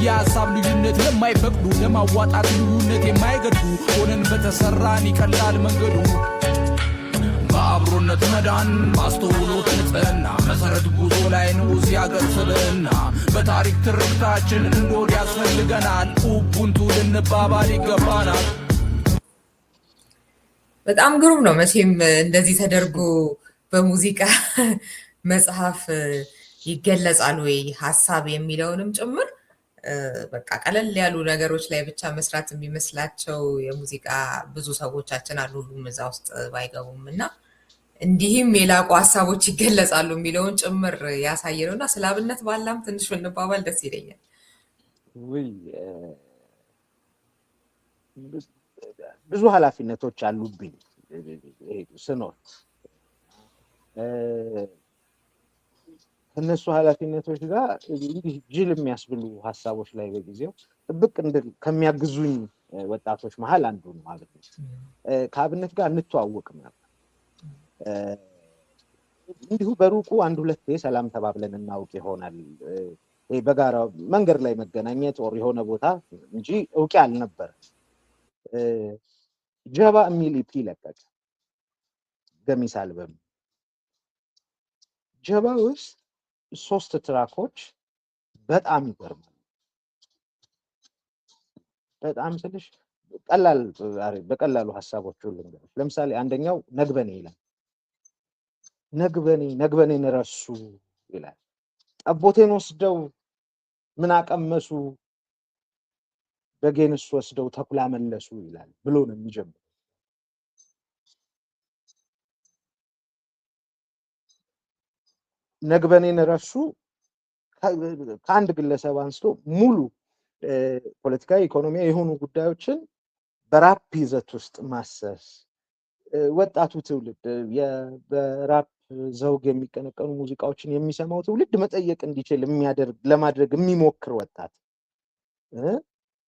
Speaker 5: የሀሳብ ልዩነት ለማይፈቅዱ ለማዋጣት ልዩነት የማይገዱ ሆነን በተሰራን ይቀላል መንገዱ በአብሮነት መዳን ባስተውሎት ንጽህና መሰረት ጉዞ ላይ ነው ሲያገር ስብዕና በታሪክ ትርክታችን እንዶድ ያስፈልገናል ኡቡንቱ ልንባባል ይገባናል።
Speaker 3: በጣም ግሩም ነው። መቼም እንደዚህ ተደርጎ በሙዚቃ መጽሐፍ ይገለጻል ወይ ሀሳብ የሚለውንም ጭምር በቃ ቀለል ያሉ ነገሮች ላይ ብቻ መስራት የሚመስላቸው የሙዚቃ ብዙ ሰዎቻችን አሉ ሁሉም እዛ ውስጥ ባይገቡም እና እንዲህም የላቁ ሀሳቦች ይገለጻሉ የሚለውን ጭምር ያሳየ ነው እና ስለ አብነት ባላም ትንሽ ብንባባል ደስ ይለኛል።
Speaker 4: ብዙ ኃላፊነቶች አሉብኝ ስኖር ከነሱ ኃላፊነቶች ጋር እንዲህ ጅል የሚያስብሉ ሀሳቦች ላይ በጊዜው ጥብቅ ከሚያግዙኝ ወጣቶች መሀል አንዱ ነው አብነት። ከአብነት ጋር እንተዋወቅም ነበር። እንዲሁ በሩቁ አንድ ሁለቴ ሰላም ተባብለን እናውቅ ይሆናል። በጋራ መንገድ ላይ መገናኘት ኦር የሆነ ቦታ እንጂ እውቂ አልነበረ። ጀባ የሚል ኢፒ ለቀቀ፣ ገሚስ አልበም። ጀባ ውስጥ 3 ትራኮች በጣም ይገርማል። በጣም ስልሽ በቀላሉ ሀሳቦች ልንገርሽ። ለምሳሌ አንደኛው ነግበኔ ይላል። ነግበኔን ረሱ ይላል። ጠቦቴን ወስደው ምን አቀመሱ በጌንስ ወስደው ተኩላ መለሱ ይላል ብሎ ነው የሚጀምረው። ነግበኔን ረሱ ከአንድ ግለሰብ አንስቶ ሙሉ ፖለቲካዊ፣ ኢኮኖሚያዊ የሆኑ ጉዳዮችን በራፕ ይዘት ውስጥ ማሰስ ወጣቱ ትውልድ በራፕ ዘውግ የሚቀነቀኑ ሙዚቃዎችን የሚሰማው ትውልድ መጠየቅ እንዲችል ለማድረግ የሚሞክር ወጣት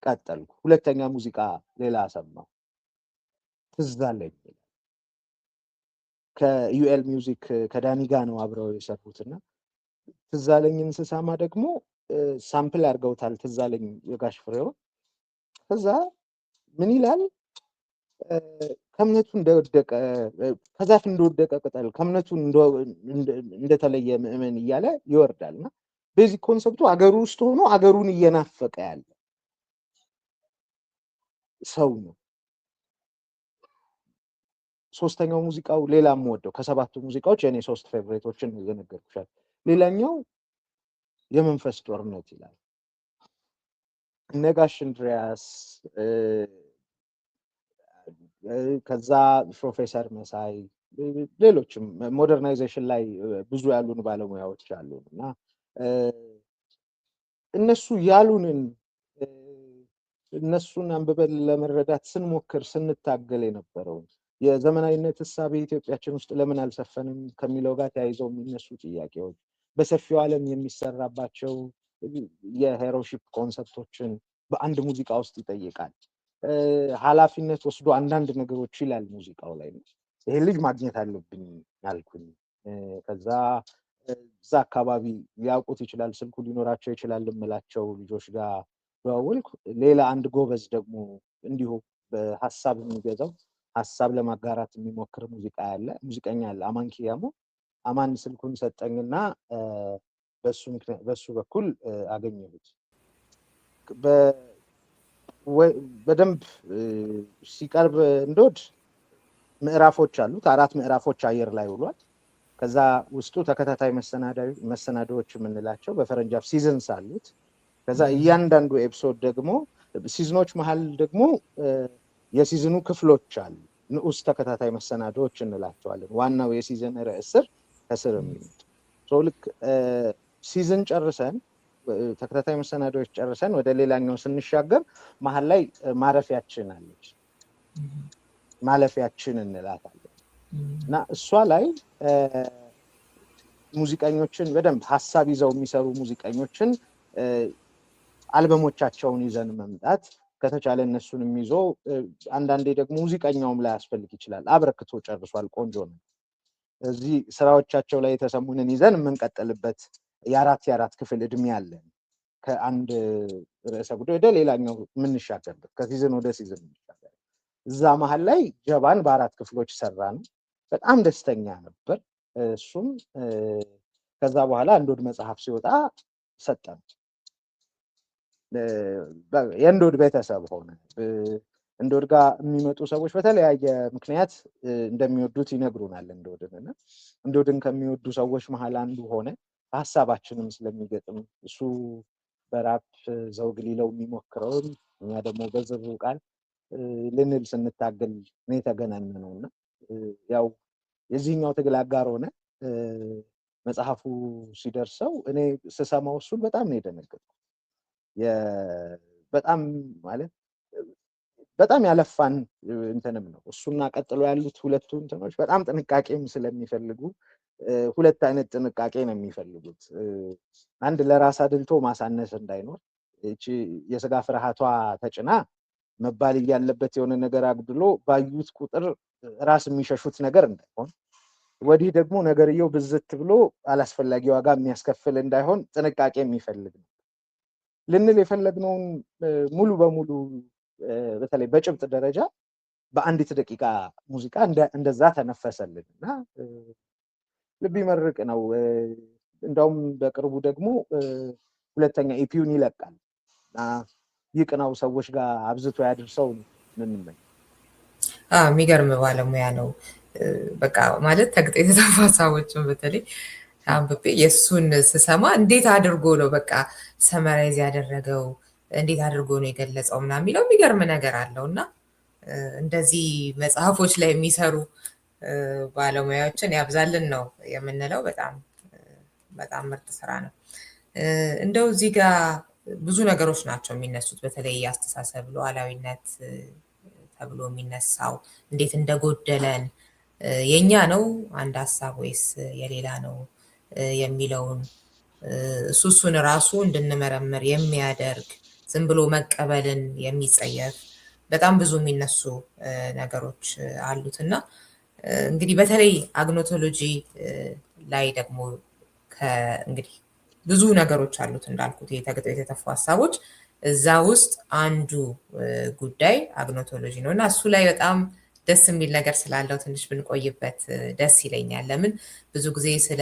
Speaker 4: ቀጠልኩ። ሁለተኛ ሙዚቃ ሌላ ሰማሁ፣ ትዝ አለኝ። ከዩኤል ሚውዚክ ከዳኒ ጋር ነው አብረው የሰሩትና ትዝ አለኝን ስሰማ ደግሞ ሳምፕል አድርገውታል። ትዝ አለኝ የጋሽ ፍሬው። ከዛ ምን ይላል? ከእምነቱ እንደወደቀ ከዛፍ እንደወደቀ ቅጠል ከእምነቱ እንደተለየ ምዕመን እያለ ይወርዳልና ቤዚክ ኮንሰፕቱ አገሩ ውስጥ ሆኖ አገሩን እየናፈቀ ያለ ሰው ነው። ሶስተኛው ሙዚቃው ሌላ የምወደው ከሰባቱ ሙዚቃዎች የኔ 3 ፌቨሪቶችን እየነገርኩሻል። ሌላኛው የመንፈስ ጦርነት ይላል። ነጋሽ እንድሪያስ ከዛ ፕሮፌሰር መሳይ ሌሎችም ሞደርናይዜሽን ላይ ብዙ ያሉን ባለሙያዎች አሉና እነሱ ያሉንን እነሱን አንብበን ለመረዳት ስንሞክር ስንታገል የነበረው የዘመናዊነት ሐሳብ ኢትዮጵያችን ውስጥ ለምን አልሰፈንም ከሚለው ጋር ተያይዘው የሚነሱ ጥያቄዎች፣ በሰፊው ዓለም የሚሰራባቸው የሄሮሺፕ ኮንሰፕቶችን በአንድ ሙዚቃ ውስጥ ይጠይቃል። ኃላፊነት ወስዶ አንዳንድ ነገሮች ይላል ሙዚቃው ላይ። ይሄ ልጅ ማግኘት አለብኝ አልኩኝ። ከዛ እዛ አካባቢ ሊያውቁት ይችላል፣ ስልኩ ሊኖራቸው ይችላል የምላቸው ልጆች ጋር ደዋወልኩ። ሌላ አንድ ጎበዝ ደግሞ እንዲሁ በሀሳብ የሚገዛው ሀሳብ ለማጋራት የሚሞክር ሙዚቀኛ አለ፣ አማን ኪያሞ። አማን ስልኩን ሰጠኝና በሱ በኩል አገኘሁት። በደንብ ሲቀርብ እንደወድ ምዕራፎች አሉት። 4 ምዕራፎች አየር ላይ ውሏል። ከዛ ውስጡ ተከታታይ መሰናዶዎች የምንላቸው በፈረንጅ አፍ ሲዝንስ አሉት። ከዛ እያንዳንዱ ኤፒሶድ ደግሞ ሲዝኖች መሀል ደግሞ የሲዝኑ ክፍሎች አሉ። ንዑስ ተከታታይ መሰናዶዎች እንላቸዋለን። ዋናው የሲዝን ርዕስ ስር ከስር የሚመጡ ልክ ሲዝን ጨርሰን ተከታታይ መሰናዶዎች ጨርሰን ወደ ሌላኛው ስንሻገር መሀል ላይ ማረፊያችን አለች፣ ማለፊያችን እንላታለን እና እሷ ላይ ሙዚቀኞችን በደንብ ሀሳብ ይዘው የሚሰሩ ሙዚቀኞችን አልበሞቻቸውን ይዘን መምጣት ከተቻለ እነሱንም ይዞ አንዳንዴ ደግሞ ሙዚቀኛውም ላይ ያስፈልግ ይችላል። አብረክቶ ጨርሷል፣ ቆንጆ ነው። እዚህ ስራዎቻቸው ላይ የተሰሙንን ይዘን የምንቀጥልበት የአራት ክፍል እድሜ አለን። ከአንድ ርዕሰ ጉዳይ ወደ ሌላኛው የምንሻገርበት ከሲዝን ወደ ሲዝን የምንሻገር እዛ መሀል ላይ ጀባን በ4 ክፍሎች ሰራ ነው። በጣም ደስተኛ ነበር እሱም። ከዛ በኋላ እንዶድ መጽሐፍ ሲወጣ ሰጠን። የእንዶድ ቤተሰብ ሆነ። እንዶድ ጋር የሚመጡ ሰዎች በተለያየ ምክንያት እንደሚወዱት ይነግሩናል። እንዶድን ከሚወዱ ሰዎች መሀል አንዱ ሆነ። ሀሳባችንም ስለሚገጥም እሱ በራፕ ዘውግ ሊለው የሚሞክረውን እኛ ደግሞ በዝሩ ቃል ልንል ስንታገል ነው የተገናኘ ነው እና ያው የዚህኛው ትግል አጋር ሆነ። መጽሐፉ ሲደርሰው እኔ ስሰማው እሱን በጣም ነው የደነገጥኩት። በጣም ማለት በጣም ያለፋን እንትንም ነው እሱና ቀጥሎ ያሉት ሁለቱ እንትኖች በጣም ጥንቃቄም ስለሚፈልጉ ሁለት አይነት ጥንቃቄ ነው የሚፈልጉት። አንድ ለራስ አድልቶ ማሳነስ እንዳይኖር፣ እቺ የስጋ ፍርሃቷ ተጭና መባል ያለበት የሆነ ነገር አግድሎ ባዩት ቁጥር ራስ የሚሸሹት ነገር እንዳይሆን፣ ወዲህ ደግሞ ነገርየው ብዝት ብሎ አላስፈላጊ ዋጋ የሚያስከፍል እንዳይሆን ጥንቃቄ የሚፈልግ ነው። ልንል የፈለግነውን ሙሉ በሙሉ በተለይ በጭብጥ ደረጃ በአንዲት ደቂቃ ሙዚቃ እንደዛ ተነፈሰልን እና ልብ ይመርቅ ነው። እንደውም በቅርቡ ደግሞ ሁለተኛ ኢፒውን ይለቃል እና ይቅናው ሰዎች ጋር አብዝቶ ያድርሰው ምንመኝ።
Speaker 3: የሚገርም ባለሙያ ነው። በቃ ማለት ተግጦ የተጻፉ ሀሳቦችን በተለይ አንብቤ የእሱን ስሰማ እንዴት አድርጎ ነው በቃ ሰመራይዝ ያደረገው፣ እንዴት አድርጎ ነው የገለጸው ምናምን የሚለው የሚገርም ነገር አለው እና እንደዚህ መጽሐፎች ላይ የሚሰሩ ባለሙያዎችን ያብዛልን ነው የምንለው። በጣም ምርጥ ስራ ነው። እንደው እዚህ ጋር ብዙ ነገሮች ናቸው የሚነሱት። በተለይ የአስተሳሰብ ሉዓላዊነት ተብሎ የሚነሳው እንዴት እንደጎደለን የኛ ነው አንድ ሀሳብ ወይስ የሌላ ነው የሚለውን እሱን ራሱ እንድንመረምር የሚያደርግ ዝም ብሎ መቀበልን የሚጸየፍ በጣም ብዙ የሚነሱ ነገሮች አሉት እና እንግዲህ በተለይ አግኖቶሎጂ ላይ ደግሞ እንግዲህ ብዙ ነገሮች አሉት እንዳልኩት ተግጠው የተተፉ ሀሳቦች። እዛ ውስጥ አንዱ ጉዳይ አግኖቶሎጂ ነው እና እሱ ላይ በጣም ደስ የሚል ነገር ስላለው ትንሽ ብንቆይበት ደስ ይለኛል። ለምን ብዙ ጊዜ ስለ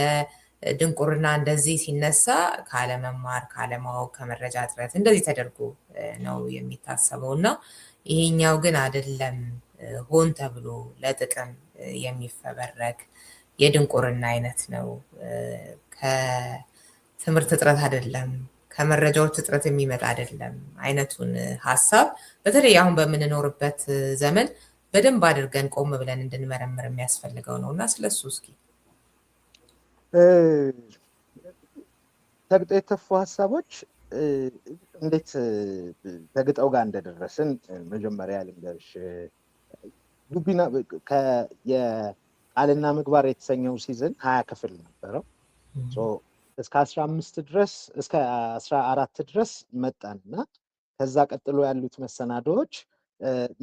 Speaker 3: ድንቁርና እንደዚህ ሲነሳ ካለመማር፣ ካለማወቅ፣ ከመረጃ እጥረት እንደዚህ ተደርጎ ነው የሚታሰበው እና ይሄኛው ግን አይደለም። ሆን ተብሎ ለጥቅም የሚፈበረክ የድንቁርና አይነት ነው። ከትምህርት እጥረት አይደለም፣ ከመረጃዎች እጥረት የሚመጣ አይደለም። አይነቱን ሀሳብ በተለይ አሁን በምንኖርበት ዘመን በደንብ አድርገን ቆም ብለን እንድንመረምር የሚያስፈልገው ነው እና ስለሱ እስኪ
Speaker 4: ተግጠው የተተፉ ሀሳቦች እንዴት ተግጠው ጋር እንደደረስን መጀመሪያ ልንገርሽ። ዱቢና የቃልና ምግባር የተሰኘው ሲዝን 20 ክፍል ነበረው። እስከ 15 ድረስ እስከ 14 ድረስ መጣንና ከዛ ቀጥሎ ያሉት መሰናዶዎች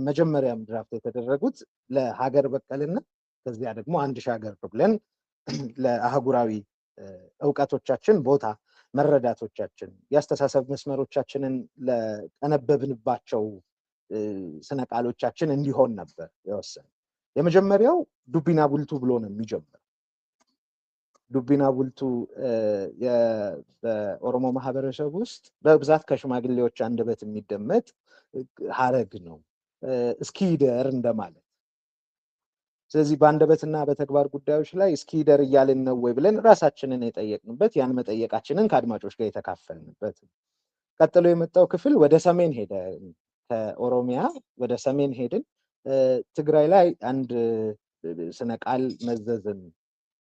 Speaker 4: መጀመሪያም ድራፍት የተደረጉት ለሀገር በቀልና ከዚያ ደግሞ አንድ ሻገር ብለን ለአህጉራዊ እውቀቶቻችን ቦታ መረዳቶቻችን የአስተሳሰብ መስመሮቻችንን ለቀነበብንባቸው ስነ ቃሎቻችን እንዲሆን ነበር የወሰነ። የመጀመሪያው ዱቢና ቡልቱ ብሎ ነው የሚጀምረው። ዱቢና ቡልቱ በኦሮሞ ማህበረሰብ ውስጥ በብዛት ከሽማግሌዎች አንደበት የሚደመጥ ሀረግ ነው፣ እስኪ ይደር እንደማለት። ስለዚህ በአንደበትና በተግባር ጉዳዮች ላይ እስኪ ይደር እያልን ነው ወይ ብለን ራሳችንን የጠየቅንበት፣ ያን መጠየቃችንን ከአድማጮች ጋር የተካፈልንበት። ቀጥሎ የመጣው ክፍል ወደ ሰሜን ሄደ። ከኦሮሚያ ወደ ሰሜን ሄድን። ትግራይ ላይ አንድ ስነ ቃል መዘዝን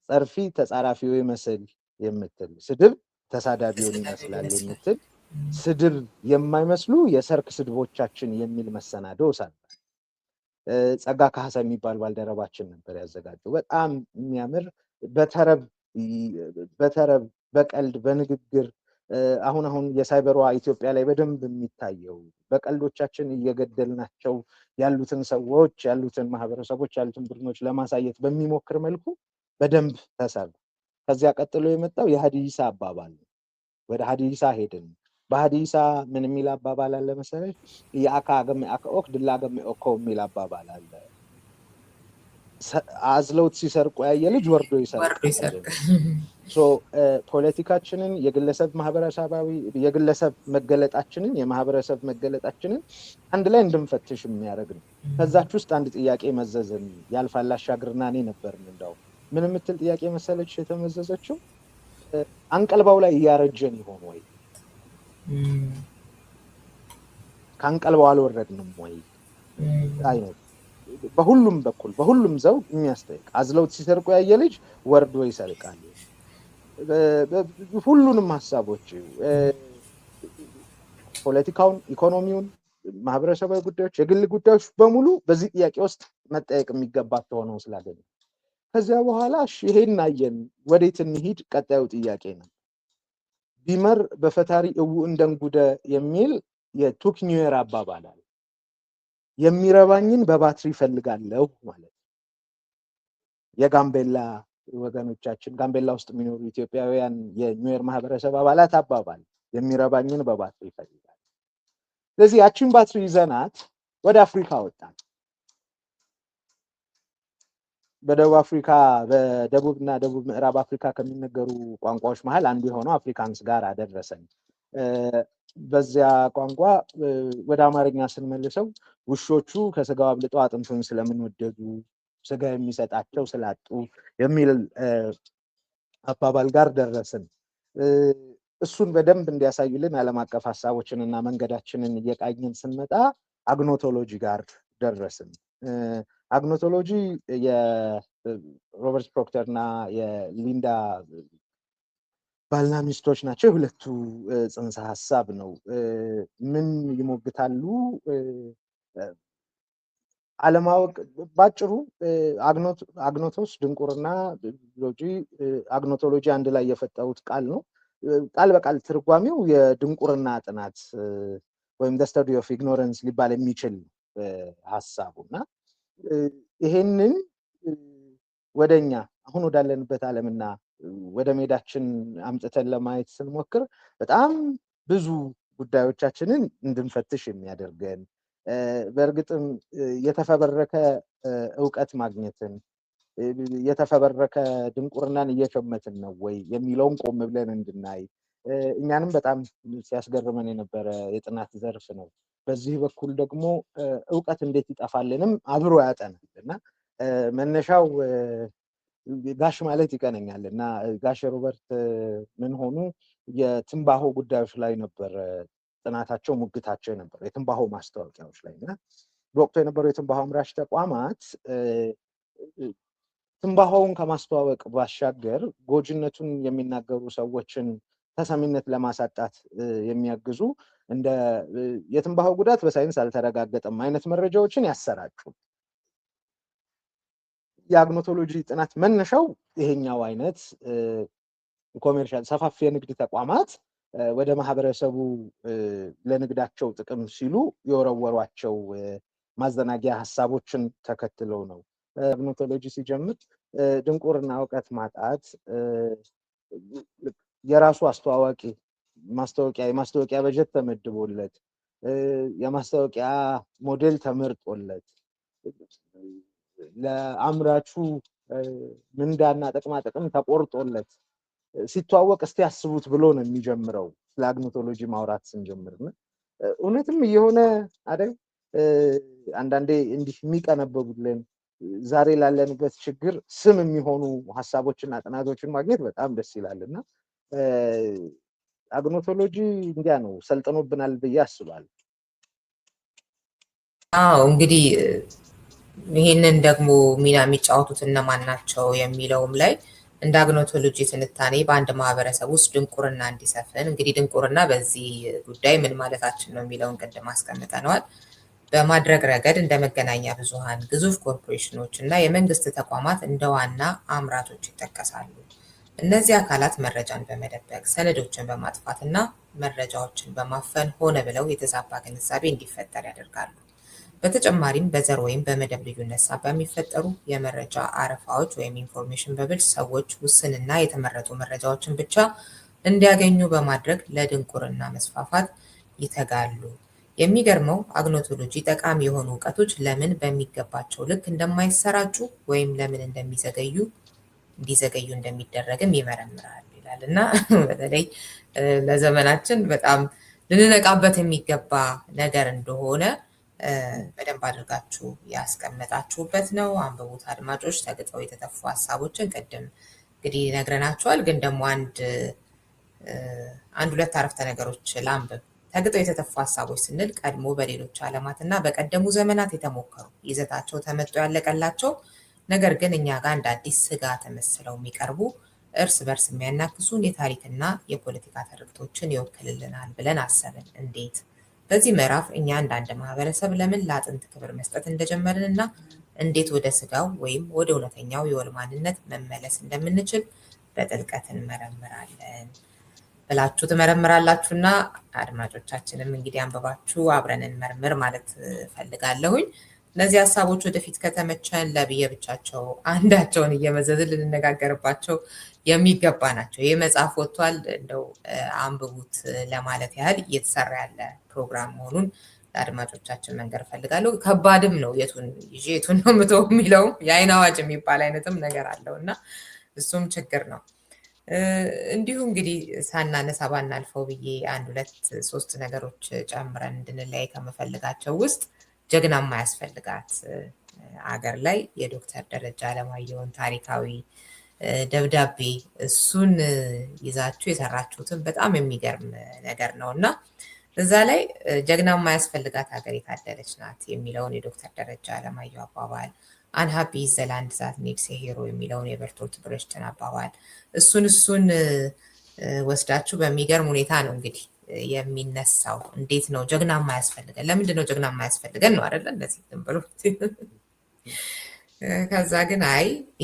Speaker 4: ጸርፊ ተጻራፊው ይመስል የምትል ስድብ ተሳዳቢውን ይመስላል የምትል ስድብ የማይመስሉ የሰርክ ስድቦቻችን የሚል መሰናዶ ሳለ ጸጋ ካህሳ የሚባል ባልደረባችን ነበር ያዘጋጀው። በጣም የሚያምር በተረብ በቀልድ በንግግር አሁን የሳይበሯ ኢትዮጵያ ላይ በደንብ የሚታየው በቀልዶቻችን እየገደልናቸው ያሉትን ሰዎች ያሉትን ማህበረሰቦች ያሉትን ቡድኖች ለማሳየት በሚሞክር መልኩ በደንብ ተሰራ። ከዚያ ቀጥሎ የመጣው የሀዲሳ አባባል ነው። ወደ ሀዲሳ ሄድን። በሀዲሳ ምን የሚል አባባል አለ መሰለኝ? የአካ ገመ አከኦክ ድላ ገመ ኦኮ የሚል አባባል አለ። አዝለውት ሲሰርቁ ያየ ልጅ ወርዶ ይሰርቃል። ፖለቲካችንን የግለሰብ ማህበረሰባዊ የግለሰብ መገለጣችንን የማህበረሰብ መገለጣችንን አንድ ላይ እንድንፈትሽ የሚያደርግ ነው። ከዛች ውስጥ አንድ ጥያቄ መዘዝን ያልፋል አሻግርና እኔ ነበርን እንደው ምን የምትል ጥያቄ መሰለች የተመዘዘችው? አንቀልባው ላይ እያረጀን ይሆን ወይ? ከአንቀልባው አልወረድንም ወይ አይነት በሁሉም በኩል በሁሉም ዘው የሚያስጠይቅ አዝለውት ሲሰርቁ ያየ ልጅ ወርዶ ይሰርቃል። ሁሉንም ሀሳቦች ፖለቲካውን፣ ኢኮኖሚውን፣ ማህበረሰባዊ ጉዳዮች፣ የግል ጉዳዮች በሙሉ በዚህ ጥያቄ ውስጥ መጠየቅ የሚገባቸው ሆነው ስላገኘ ከዚያ በኋላ ይሄን አየን፣ ወዴት እንሂድ? ቀጣዩ ጥያቄ ነው። ቢመር በፈታሪ እው እንደንጉደ የሚል የቱክ ኒውየር አባባል አለ። የሚረባኝን በባትሪ ፈልጋለሁ ማለት የጋምቤላ ወገኖቻችን ጋምቤላ ውስጥ የሚኖሩ ኢትዮጵያውያን የኒውየር ማህበረሰብ አባላት አባባል የሚረባኝን በባትሪ ይፈልጋል። ስለዚህ ያቺን ባትሪ ይዘናት ወደ አፍሪካ ወጣን። በደቡብ አፍሪካ በደቡብና ደቡብ ምዕራብ አፍሪካ ከሚነገሩ ቋንቋዎች መሃል አንዱ የሆነው አፍሪካንስ ጋር አደረሰን። በዚያ ቋንቋ ወደ አማርኛ ስንመልሰው ውሾቹ ከስጋው አብልጠው አጥንቱን ስለምንወደዱ ስጋ የሚሰጣቸው ስላጡ የሚል አባባል ጋር ደረስን። እሱን በደንብ እንዲያሳዩልን ዓለም አቀፍ ሀሳቦችንና መንገዳችንን እየቃኘን ስንመጣ አግኖቶሎጂ ጋር ደረስን። አግኖቶሎጂ የሮበርት ፕሮክተር እና የሊንዳ ባልና ሚስቶች ናቸው። የሁለቱ ጽንሰ ሀሳብ ነው። ምን ይሞግታሉ? አለማወቅ ባጭሩ አግኖቶስ ድንቁርና፣ አግኖቶሎጂ አንድ ላይ የፈጠሩት ቃል ነው። ቃል በቃል ትርጓሜው የድንቁርና ጥናት ወይም the study of ignorance ሊባል የሚችል ሀሳቡና ይሄንን ወደኛ አሁን ወዳለንበት ዓለምና ወደ ሜዳችን አምጥተን ለማየት ስንሞክር በጣም ብዙ ጉዳዮቻችንን እንድንፈትሽ የሚያደርገን በእርግጥም የተፈበረከ ዕውቀት ማግኘትን የተፈበረከ ድንቁርናን እየሸመትን ነው ወይ የሚለውን ቆም ብለን እንድናይ እኛንም በጣም ሲያስገርመን የነበረ የጥናት ዘርፍ ነው። በዚህ በኩል ደግሞ ዕውቀት እንዴት ይጠፋልንም አብሮ ያጠናል እና መነሻው ጋሽ ማለት ይቀነኛል እና ጋሽ ሮበርት ምን ሆኑ የትንባሆ ጉዳዮች ላይ ነበር ጥናታቸው ሙግታቸው ነበር የትንባሆ ማስታወቂያዎች ላይ እና በወቅቱ የነበሩ የትንባሆ አምራች ተቋማት ትንባሆውን ከማስተዋወቅ ባሻገር ጎጂነቱን የሚናገሩ ሰዎችን ተሰሚነት ለማሳጣት የሚያግዙ እንደ የትንባሆ ጉዳት በሳይንስ አልተረጋገጠም አይነት መረጃዎችን ያሰራጩ። የአግኖቶሎጂ ጥናት መነሻው ይሄኛው አይነት ኮሜርሻል ሰፋፊ የንግድ ተቋማት ወደ ማህበረሰቡ ለንግዳቸው ጥቅም ሲሉ የወረወሯቸው ማዘናጊያ ሀሳቦችን ተከትለው ነው። አግኖቶሎጂ ሲጀምር ድንቁርና እውቀት ማጣት የራሱ አስተዋዋቂ የማስታወቂያ በጀት ተመድቦለት የማስታወቂያ ሞዴል ተመርጦለት ለአምራቹ ምንዳና ጥቅማ ጥቅም ተቆርጦለት ሲተዋወቅ እስቲ ያስቡት ብሎ ነው የሚጀምረው። ስለ አግኖቶሎጂ ማውራት ስንጀምር እውነትም እየሆነ አይደል? አንዳንዴ እንዲህ የሚቀነበቡልን ዛሬ ላለንበት ችግር ስም የሚሆኑ ሀሳቦችና ጥናቶችን ማግኘት በጣም ደስ ይላልና አግኖቶሎጂ እንዲያ ነው ሰልጥኖብናል ብዬ አስባለሁ።
Speaker 3: እንግዲህ ይህንን ደግሞ ሚና የሚጫወቱት እነማን ናቸው የሚለውም ላይ እንደ አግኖቶሎጂ ትንታኔ በአንድ ማህበረሰብ ውስጥ ድንቁርና እንዲሰፍን እንግዲህ ድንቁርና በዚህ ጉዳይ ምን ማለታችን ነው የሚለውን ቅድም አስቀምጠነዋል። በማድረግ ረገድ እንደ መገናኛ ብዙሃን፣ ግዙፍ ኮርፖሬሽኖች እና የመንግስት ተቋማት እንደ ዋና አምራቾች ይጠቀሳሉ። እነዚህ አካላት መረጃን በመደበቅ ሰነዶችን በማጥፋት እና መረጃዎችን በማፈን ሆነ ብለው የተዛባ ግንዛቤ እንዲፈጠር ያደርጋሉ። በተጨማሪም በዘር ወይም በመደብ ልዩነት ሳቢያ የሚፈጠሩ የመረጃ አረፋዎች ወይም ኢንፎርሜሽን በብልሽ ሰዎች ውስንና የተመረጡ መረጃዎችን ብቻ እንዲያገኙ በማድረግ ለድንቁርና መስፋፋት ይተጋሉ። የሚገርመው አግኖቶሎጂ ጠቃሚ የሆኑ እውቀቶች ለምን በሚገባቸው ልክ እንደማይሰራጩ ወይም ለምን እንዲዘገዩ እንደሚደረግም ይመረምራል ይላል እና በተለይ ለዘመናችን በጣም ልንነቃበት የሚገባ ነገር እንደሆነ በደንብ አድርጋችሁ ያስቀመጣችሁበት ነው። አንብቡት አድማጮች። ተግጠው የተተፉ ሀሳቦችን ቅድም እንግዲህ ነግረናችኋል፣ ግን ደግሞ አንድ ሁለት አረፍተ ነገሮች ላንብብ። ተግጠው የተተፉ ሀሳቦች ስንል ቀድሞ በሌሎች ዓለማት እና በቀደሙ ዘመናት የተሞከሩ ይዘታቸው ተመጦ ያለቀላቸው ነገር ግን እኛ ጋር እንደ አዲስ ስጋ ተመስለው የሚቀርቡ እርስ በርስ የሚያናክሱን የታሪክና የፖለቲካ ትርክቶችን ይወክልልናል ብለን አሰብን። እንዴት? በዚህ ምዕራፍ እኛ እንዳንድ ማህበረሰብ ለምን ለአጥንት ክብር መስጠት እንደጀመርን እና እንዴት ወደ ስጋው ወይም ወደ እውነተኛው የወል ማንነት መመለስ እንደምንችል በጥልቀት እንመረምራለን ብላችሁ ትመረምራላችሁና አድማጮቻችንም እንግዲህ አንብባችሁ አብረን እንመርምር ማለት ፈልጋለሁኝ። እነዚህ ሀሳቦች ወደፊት ከተመቸን ለብቻቸው አንዳቸውን እየመዘዝን ልንነጋገርባቸው የሚገባ ናቸው። ይህ መጽሐፍ ወጥቷል፣ እንደው አንብቡት ለማለት ያህል እየተሰራ ያለ ፕሮግራም መሆኑን ለአድማጮቻችን መንገር እፈልጋለሁ። ከባድም ነው። የቱን ይዤ የቱን ነው የምተው የሚለውም የአይን አዋጅ የሚባል አይነትም ነገር አለው እና እሱም ችግር ነው። እንዲሁ እንግዲህ ሳናነሳ ባናልፈው ብዬ 1 2 3 ነገሮች ጨምረን እንድንለያይ ከምፈልጋቸው ውስጥ ጀግና የማያስፈልጋት አገር ላይ የዶክተር ደረጃ አለማየሁን ታሪካዊ ደብዳቤ እሱን ይዛችሁ የሰራችሁትን በጣም የሚገርም ነገር ነው እና እዛ ላይ ጀግና የማያስፈልጋት ሀገር የታደለች ናት የሚለውን የዶክተር ደረጃ አለማየሁ አባባል፣ አንሃፒ ዘ ላንድ ዛት ኒድስ ኤ ሂሮ የሚለውን የበርቶልት ብሬሽትን አባባል እሱን ወስዳችሁ በሚገርም ሁኔታ ነው እንግዲህ የሚነሳው። እንዴት ነው ጀግና የማያስፈልገን? ለምንድን ነው ጀግና የማያስፈልገን ነው አይደለ? እንደዚህ ዝም ብሎ ከዛ ግን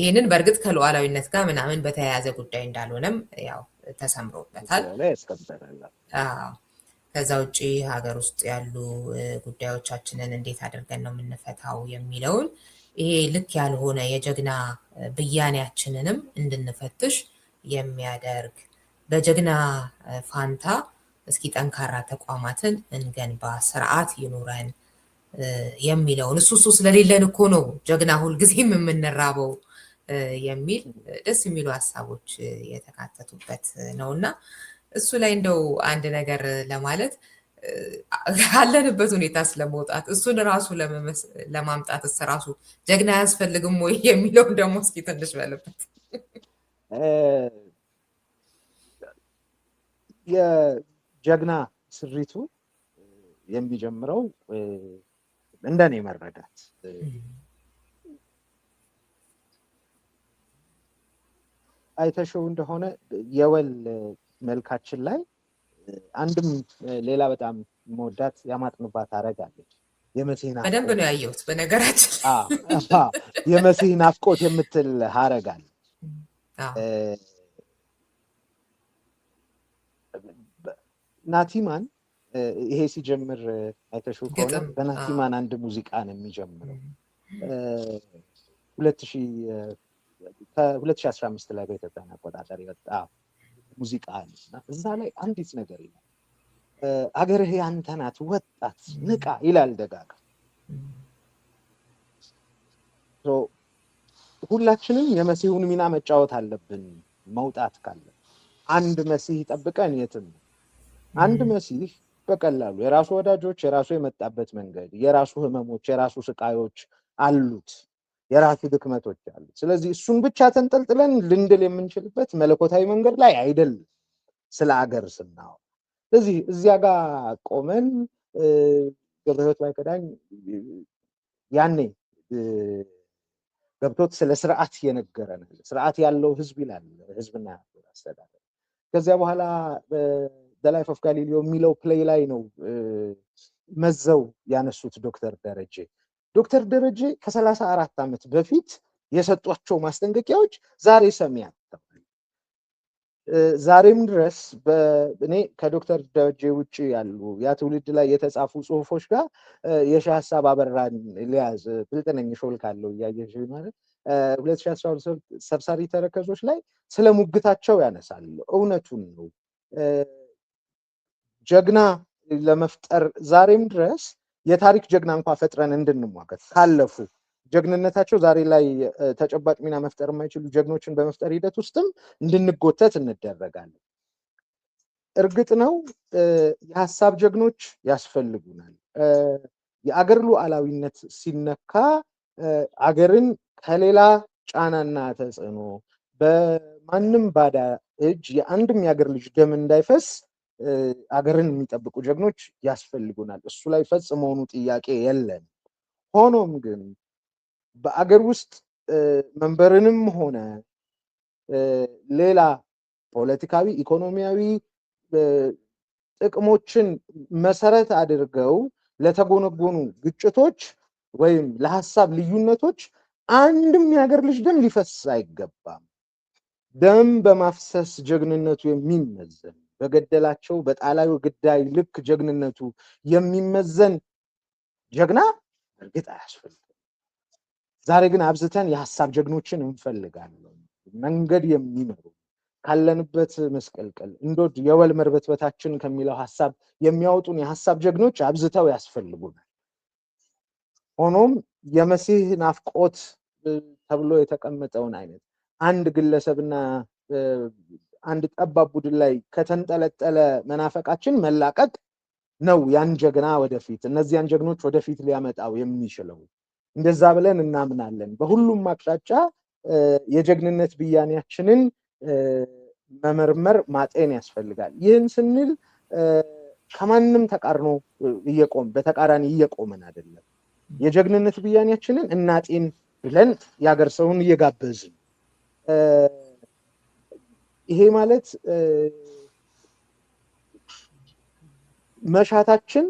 Speaker 3: ይህንን በእርግጥ ከሉዓላዊነት ጋር ምናምን በተያያዘ ጉዳይ እንዳልሆነም ያው ተሰምሮበታል። ከዛ ውጭ ሀገር ውስጥ ያሉ ጉዳዮቻችንን እንዴት አድርገን ነው የምንፈታው የሚለውን ይሄ ልክ ያልሆነ የጀግና ብያኔያችንንም እንድንፈትሽ የሚያደርግ በጀግና ፋንታ እስኪ ጠንካራ ተቋማትን እንገንባ፣ ስርዓት ይኑረን የሚለውን እሱ ስለሌለን እኮ ነው ጀግና ሁልጊዜም የምንራበው የሚል ደስ የሚሉ ሀሳቦች የተካተቱበት ነውና እሱ ላይ እንደው አንድ ነገር ለማለት ካለንበት ሁኔታ ስለመውጣት እሱን ራሱ ለማምጣት ራሱ ጀግና አያስፈልግም ወይ የሚለውን ደግሞ እስኪ ትንሽ በልበት።
Speaker 4: የጀግና ስሪቱ የሚጀምረው እንደኔ መረዳት አይተሽው እንደሆነ የወል መልካችን ላይ አንድም ሌላ በጣም መወዳት ያማጥንባት አረጋለች። የመሲህ
Speaker 3: በደንብ ነው ያየሁት። በነገራችን
Speaker 4: የመሲህ ናፍቆት የምትል ሀረጋል ናቲማን ይሄ ሲጀምር አይተሽው ከሆነ በናቲማን አንድ ሙዚቃ ነው የሚጀምረው 2015 ላይ በኢትዮጵያ አቆጣጠር የወጣ ሙዚቃ አለና እዛ ላይ አንዲት ነገር ይላል፣ አገርህ ያንተ ናት ወጣት ንቃ ይላል ደጋግሞ። ሁላችንም የመሲሁን ሚና መጫወት አለብን። መውጣት ካለ አንድ መሲህ ጠብቀን የትም አንድ መሲህ በቀላሉ የራሱ ወዳጆች፣ የራሱ የመጣበት መንገድ፣ የራሱ ህመሞች፣ የራሱ ስቃዮች አሉት፣ የራሱ ድክመቶች አሉት። ስለዚህ እሱን ብቻ ተንጠልጥለን ልንድል የምንችልበት መለኮታዊ መንገድ ላይ አይደለም ስለ አገር ስናወራ። ስለዚህ እዚያ ጋር ቆመን ገብረ ሕይወት ባይከዳኝ ያኔ ገብቶት ስለ ስርዓት የነገረን ስርዓት ያለው ህዝብ ይላል ህዝብና አስተዳደር። ከዚያ በኋላ ዘ ላይፍ ኦፍ ጋሊሊዮ የሚለው ፕሌይ ላይ ነው መዘው ያነሱት ዶክተር ደረጀ ከ34 ዓመት በፊት የሰጧቸው ማስጠንቀቂያዎች ዛሬ ሰሚ አጥተዋል። ዛሬም ድረስ እኔ ከዶክተር ደረጀ ውጭ ያሉ ያ ትውልድ ላይ የተጻፉ ጽሁፎች ጋር የሺህ ሀሳብ አበራን ሊያዝ ብልጥነኝ ሾልካለሁ እያየሽ ማለት 2012 ሰብሳሪ ተረከዞች ላይ ስለ ሙግታቸው ያነሳል። እውነቱን ነው። ጀግና ለመፍጠር ዛሬም ድረስ የታሪክ ጀግና እንኳን ፈጥረን እንድንሟገት ካለፉ ጀግንነታቸው ዛሬ ላይ ተጨባጭ ሚና መፍጠር የማይችሉ ጀግኖችን በመፍጠር ሂደት ውስጥም እንድንጎተት እንደረጋለን። እርግጥ ነው የሀሳብ ጀግኖች ያስፈልጉናል። የአገር ሉዓላዊነት ሲነካ አገርን ከሌላ ጫናና ተጽዕኖ በማንም ባዳ እጅ የአንድም የአገር ልጅ ደም እንዳይፈስ አገርን የሚጠብቁ ጀግኖች ያስፈልጉናል። እሱ ላይ ፈጽሞውኑ ጥያቄ የለም። ሆኖም ግን በአገር ውስጥ መንበርንም ሆነ ሌላ ፖለቲካዊ፣ ኢኮኖሚያዊ ጥቅሞችን መሰረት አድርገው ለተጎነጎኑ ግጭቶች ወይም ለሀሳብ ልዩነቶች አንድም የሀገር ልጅ ደም ሊፈስ አይገባም። ደም በማፍሰስ ጀግንነቱ የሚመዘን በገደላቸው በጣላዩ ግዳይ ልክ ጀግንነቱ የሚመዘን ጀግና እርግጥ አያስፈልግም። ዛሬ ግን አብዝተን የሀሳብ ጀግኖችን እንፈልጋለን። መንገድ የሚመሩ ካለንበት መስቀልቀል እንዶድ የወል መርበትበታችን ከሚለው ሀሳብ የሚያወጡን የሀሳብ ጀግኖች አብዝተው ያስፈልጉናል። ሆኖም የመሲህ ናፍቆት ተብሎ የተቀመጠውን አይነት አንድ ግለሰብና አንድ ጠባብ ቡድን ላይ ከተንጠለጠለ መናፈቃችን መላቀቅ ነው ያን ጀግና ወደፊት እነዚያን ጀግኖች ወደፊት ሊያመጣው የሚችለው። እንደዛ ብለን እናምናለን። በሁሉም አቅጣጫ የጀግንነት ብያኔያችንን መመርመር ማጤን ያስፈልጋል። ይህን ስንል ከማንም ተቃርኖ በተቃራኒ እየቆመን አይደለም። የጀግንነት ብያኔያችንን እናጤን ብለን የሀገር ሰውን እየጋበዝን ይሄ ማለት መሻታችን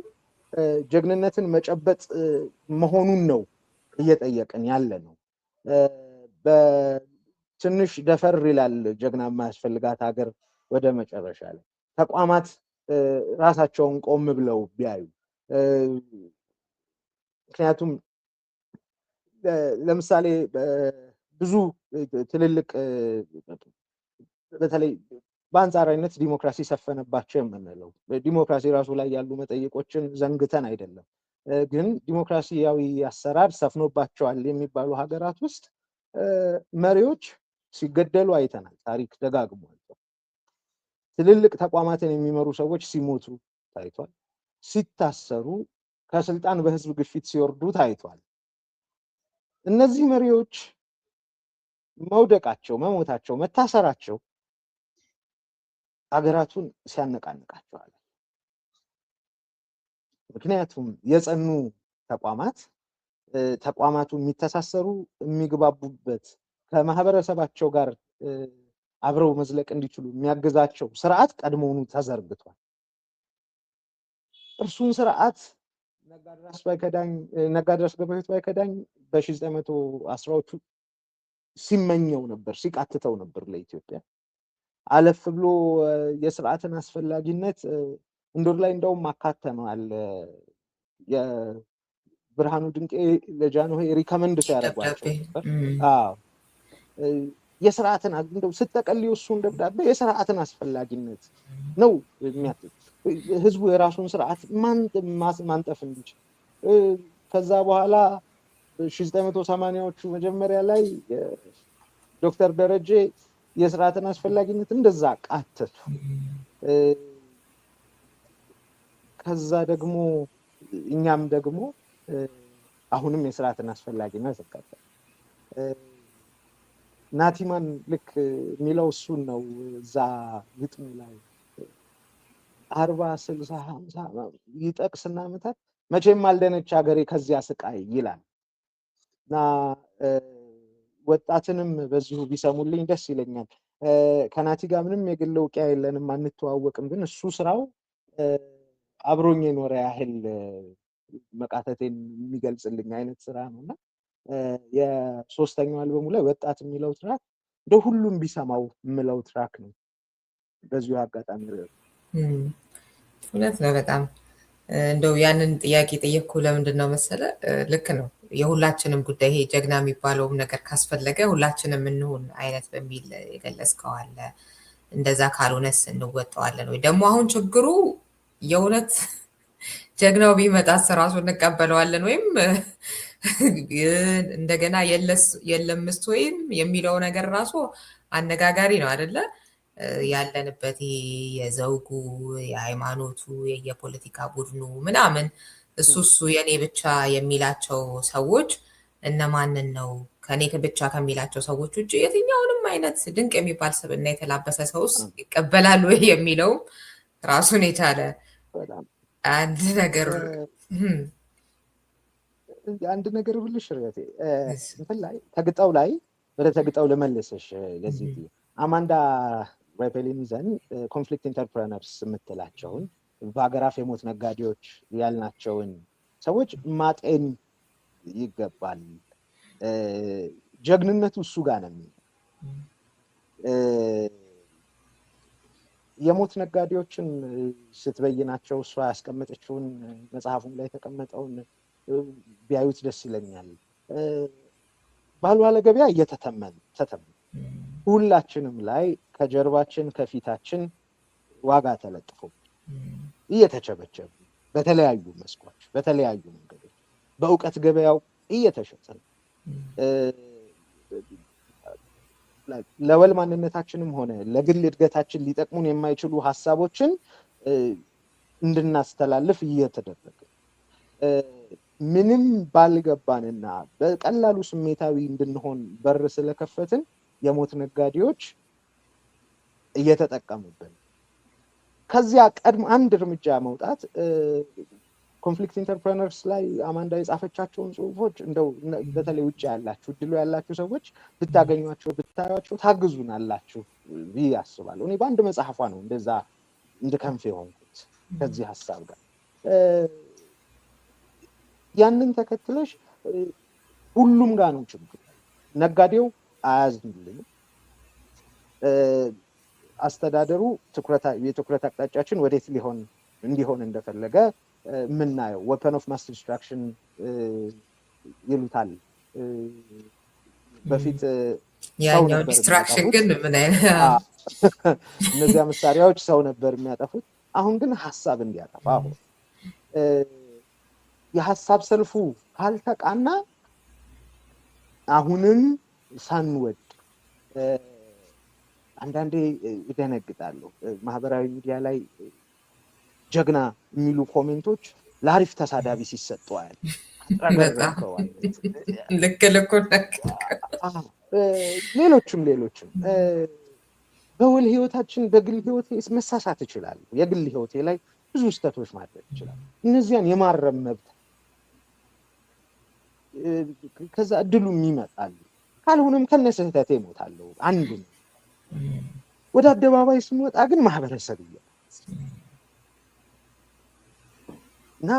Speaker 4: ጀግንነትን መጨበጥ መሆኑን ነው እየጠየቅን ያለ ነው። በትንሽ ደፈር ይላል ጀግና የማያስፈልጋት ሀገር ወደ መጨረሻ ላይ ተቋማት ራሳቸውን ቆም ብለው ቢያዩ። ምክንያቱም ለምሳሌ ብዙ ትልልቅ በተለይ በአንጻራዊነት ዲሞክራሲ ሰፈነባቸው የምንለው ዲሞክራሲ ራሱ ላይ ያሉ መጠይቆችን ዘንግተን አይደለም፣ ግን ዲሞክራሲያዊ አሰራር ሰፍኖባቸዋል የሚባሉ ሀገራት ውስጥ መሪዎች ሲገደሉ አይተናል። ታሪክ ደጋግሞ ትልልቅ ተቋማትን የሚመሩ ሰዎች ሲሞቱ ታይቷል። ሲታሰሩ፣ ከስልጣን በህዝብ ግፊት ሲወርዱ ታይቷል። እነዚህ መሪዎች መውደቃቸው፣ መሞታቸው፣ መታሰራቸው ሀገራቱን ሲያነቃንቃቸዋል። ምክንያቱም የጸኑ ተቋማቱ የሚተሳሰሩ የሚግባቡበት ከማህበረሰባቸው ጋር አብረው መዝለቅ እንዲችሉ የሚያግዛቸው ስርዓት ቀድሞውኑ ተዘርግቷል። እርሱን ስርዓት ነጋድራስ ገብረሕይወት ባይከዳኝ በ1910ዎቹ ሲመኘው ነበር፣ ሲቃትተው ነበር ለኢትዮጵያ። አለፍ ብሎ የስርዓትን አስፈላጊነት እንዶር ላይ እንደውም አካተነዋል። የብርሃኑ ድንቄ ለጃንሆይ ሪከመንድ ሲያደርጓቸው ነበር። የስርዓትን እንደው ስትጠቀልዩ እሱን ደብዳቤ የስርዓትን አስፈላጊነት ነው የሚያትት ህዝቡ የራሱን ስርዓት ማንጠፍ እንዲችል። ከዛ በኋላ 1980ዎቹ መጀመሪያ ላይ ዶክተር ደረጀ የስርዓትን አስፈላጊነት እንደዛ ቃተቱ። ከዛ ደግሞ እኛም ደግሞ አሁንም የስርዓትን አስፈላጊነት ተቀበል። ናቲማን ልክ የሚለው እሱን ነው። እዛ ግጥሙ ላይ 40 60 50 ይጠቅስና ዓመታት መቼም አልደነች ሀገሬ ከዚያ ስቃይ ይላል። እና ወጣትንም በዚሁ ቢሰሙልኝ ደስ ይለኛል። ከናቲ ጋር ምንም የግል ውቂያ የለንም፣ አንተዋወቅም። ግን እሱ ስራው አብሮኝ የኖረ ያህል መቃተቴን የሚገልጽልኝ አይነት ስራ ነው እና የሶስተኛው አልበሙ ላይ ወጣት የሚለው ትራክ እንደ ሁሉም ቢሰማው የምለው ትራክ ነው። በዚሁ አጋጣሚ
Speaker 3: እውነት ነው። በጣም እንደው ያንን ጥያቄ ጠየቅኩ ለምንድን ነው መሰለ፣ ልክ ነው የሁላችንም ጉዳይ ይሄ ጀግና የሚባለውም ነገር ካስፈለገ ሁላችንም እንሁን አይነት በሚል የገለጽከው አለ። እንደዛ ካልሆነስ እንወጣዋለን ወይ? ደግሞ አሁን ችግሩ የእውነት ጀግናው ቢመጣስ ራሱ እንቀበለዋለን ወይም እንደገና የለምስት ወይም የሚለው ነገር ራሱ አነጋጋሪ ነው አይደለ? ያለንበት ይሄ የዘውጉ የሃይማኖቱ የፖለቲካ ቡድኑ ምናምን እሱ የኔ ብቻ የሚላቸው ሰዎች እነማንን ነው? ከኔ ብቻ ከሚላቸው ሰዎች ውጭ የትኛውንም አይነት ድንቅ የሚባል ስብዕና የተላበሰ ሰውስ ይቀበላል ወይ የሚለውም ራሱን የቻለ አንድ ነገር
Speaker 4: ብልሽ ርገቴ እንትን ላይ ተግጠው ላይ ወደ ተግጠው ልመልስሽ። ለዚህ አማንዳ ራይፔሊን ይዘን ኮንፍሊክት ኢንተርፕረነርስ የምትላቸውን በሀገር አፍ የሞት ነጋዴዎች ያልናቸውን ሰዎች ማጤን ይገባል። ጀግንነቱ እሱ ጋር ነው የሚለው። የሞት ነጋዴዎችን ስትበይናቸው እሷ ያስቀመጠችውን መጽሐፉም ላይ የተቀመጠውን ቢያዩት ደስ ይለኛል። ባልዋለ ገበያ እየተተመን ሁላችንም ላይ ከጀርባችን ከፊታችን ዋጋ ተለጥፎ እየተቸበቸቡ በተለያዩ መስኮች በተለያዩ መንገዶች በእውቀት ገበያው እየተሸጠን ለወል ማንነታችንም ሆነ ለግል እድገታችን ሊጠቅሙን የማይችሉ ሀሳቦችን እንድናስተላልፍ እየተደረገ ምንም ባልገባንና በቀላሉ ስሜታዊ እንድንሆን በር ስለከፈትን የሞት ነጋዴዎች እየተጠቀሙብን። ከዚያ ቀድሞ አንድ እርምጃ መውጣት ኮንፍሊክት ኢንተርፕረነርስ ላይ አማንዳ የጻፈቻቸውን ጽሁፎች እንደው በተለይ ውጭ ያላችሁ እድሉ ያላችሁ ሰዎች ብታገኟቸው ብታዩቸው ታግዙናላችሁ ብዬ አስባለሁ። እኔ በአንድ መጽሐፏ ነው እንደዛ እንድከንፍ የሆንኩት ከዚህ ሀሳብ ጋር። ያንን ተከትለሽ ሁሉም ጋር ነው ችግሩ። ነጋዴው አያዝንልንም። አስተዳደሩ የትኩረት አቅጣጫችን ወዴት እንዲሆን እንደፈለገ የምናየው ዌፐን ኦፍ ማስ ዲስትራክሽን ይሉታል። በፊት
Speaker 3: ያኛው ዲስትራክሽን ግን ምን አይነት
Speaker 4: እነዚያ መሳሪያዎች ሰው ነበር የሚያጠፉት። አሁን ግን ሀሳብ እንዲያጠፋ አሁን የሀሳብ ሰልፉ ካልተቃና አሁንም ሳንወድ አንዳንዴ ይደነግጣለሁ። ማህበራዊ ሚዲያ ላይ ጀግና የሚሉ ኮሜንቶች ለአሪፍ ተሳዳቢ ሲሰጡ አያል ሌሎችም በውል ህይወታችን በግል ህይወቴ መሳሳት እችላለሁ። የግል ህይወቴ ላይ ብዙ ስህተቶች ማድረግ ይችላል። እነዚያን የማረም መብት ከዛ እድሉም ይመጣል። ካልሆነም ከነስህተቴ እሞታለሁ። አንድ ነው። ወደ አደባባይ ስንወጣ ግን ማህበረሰብ እና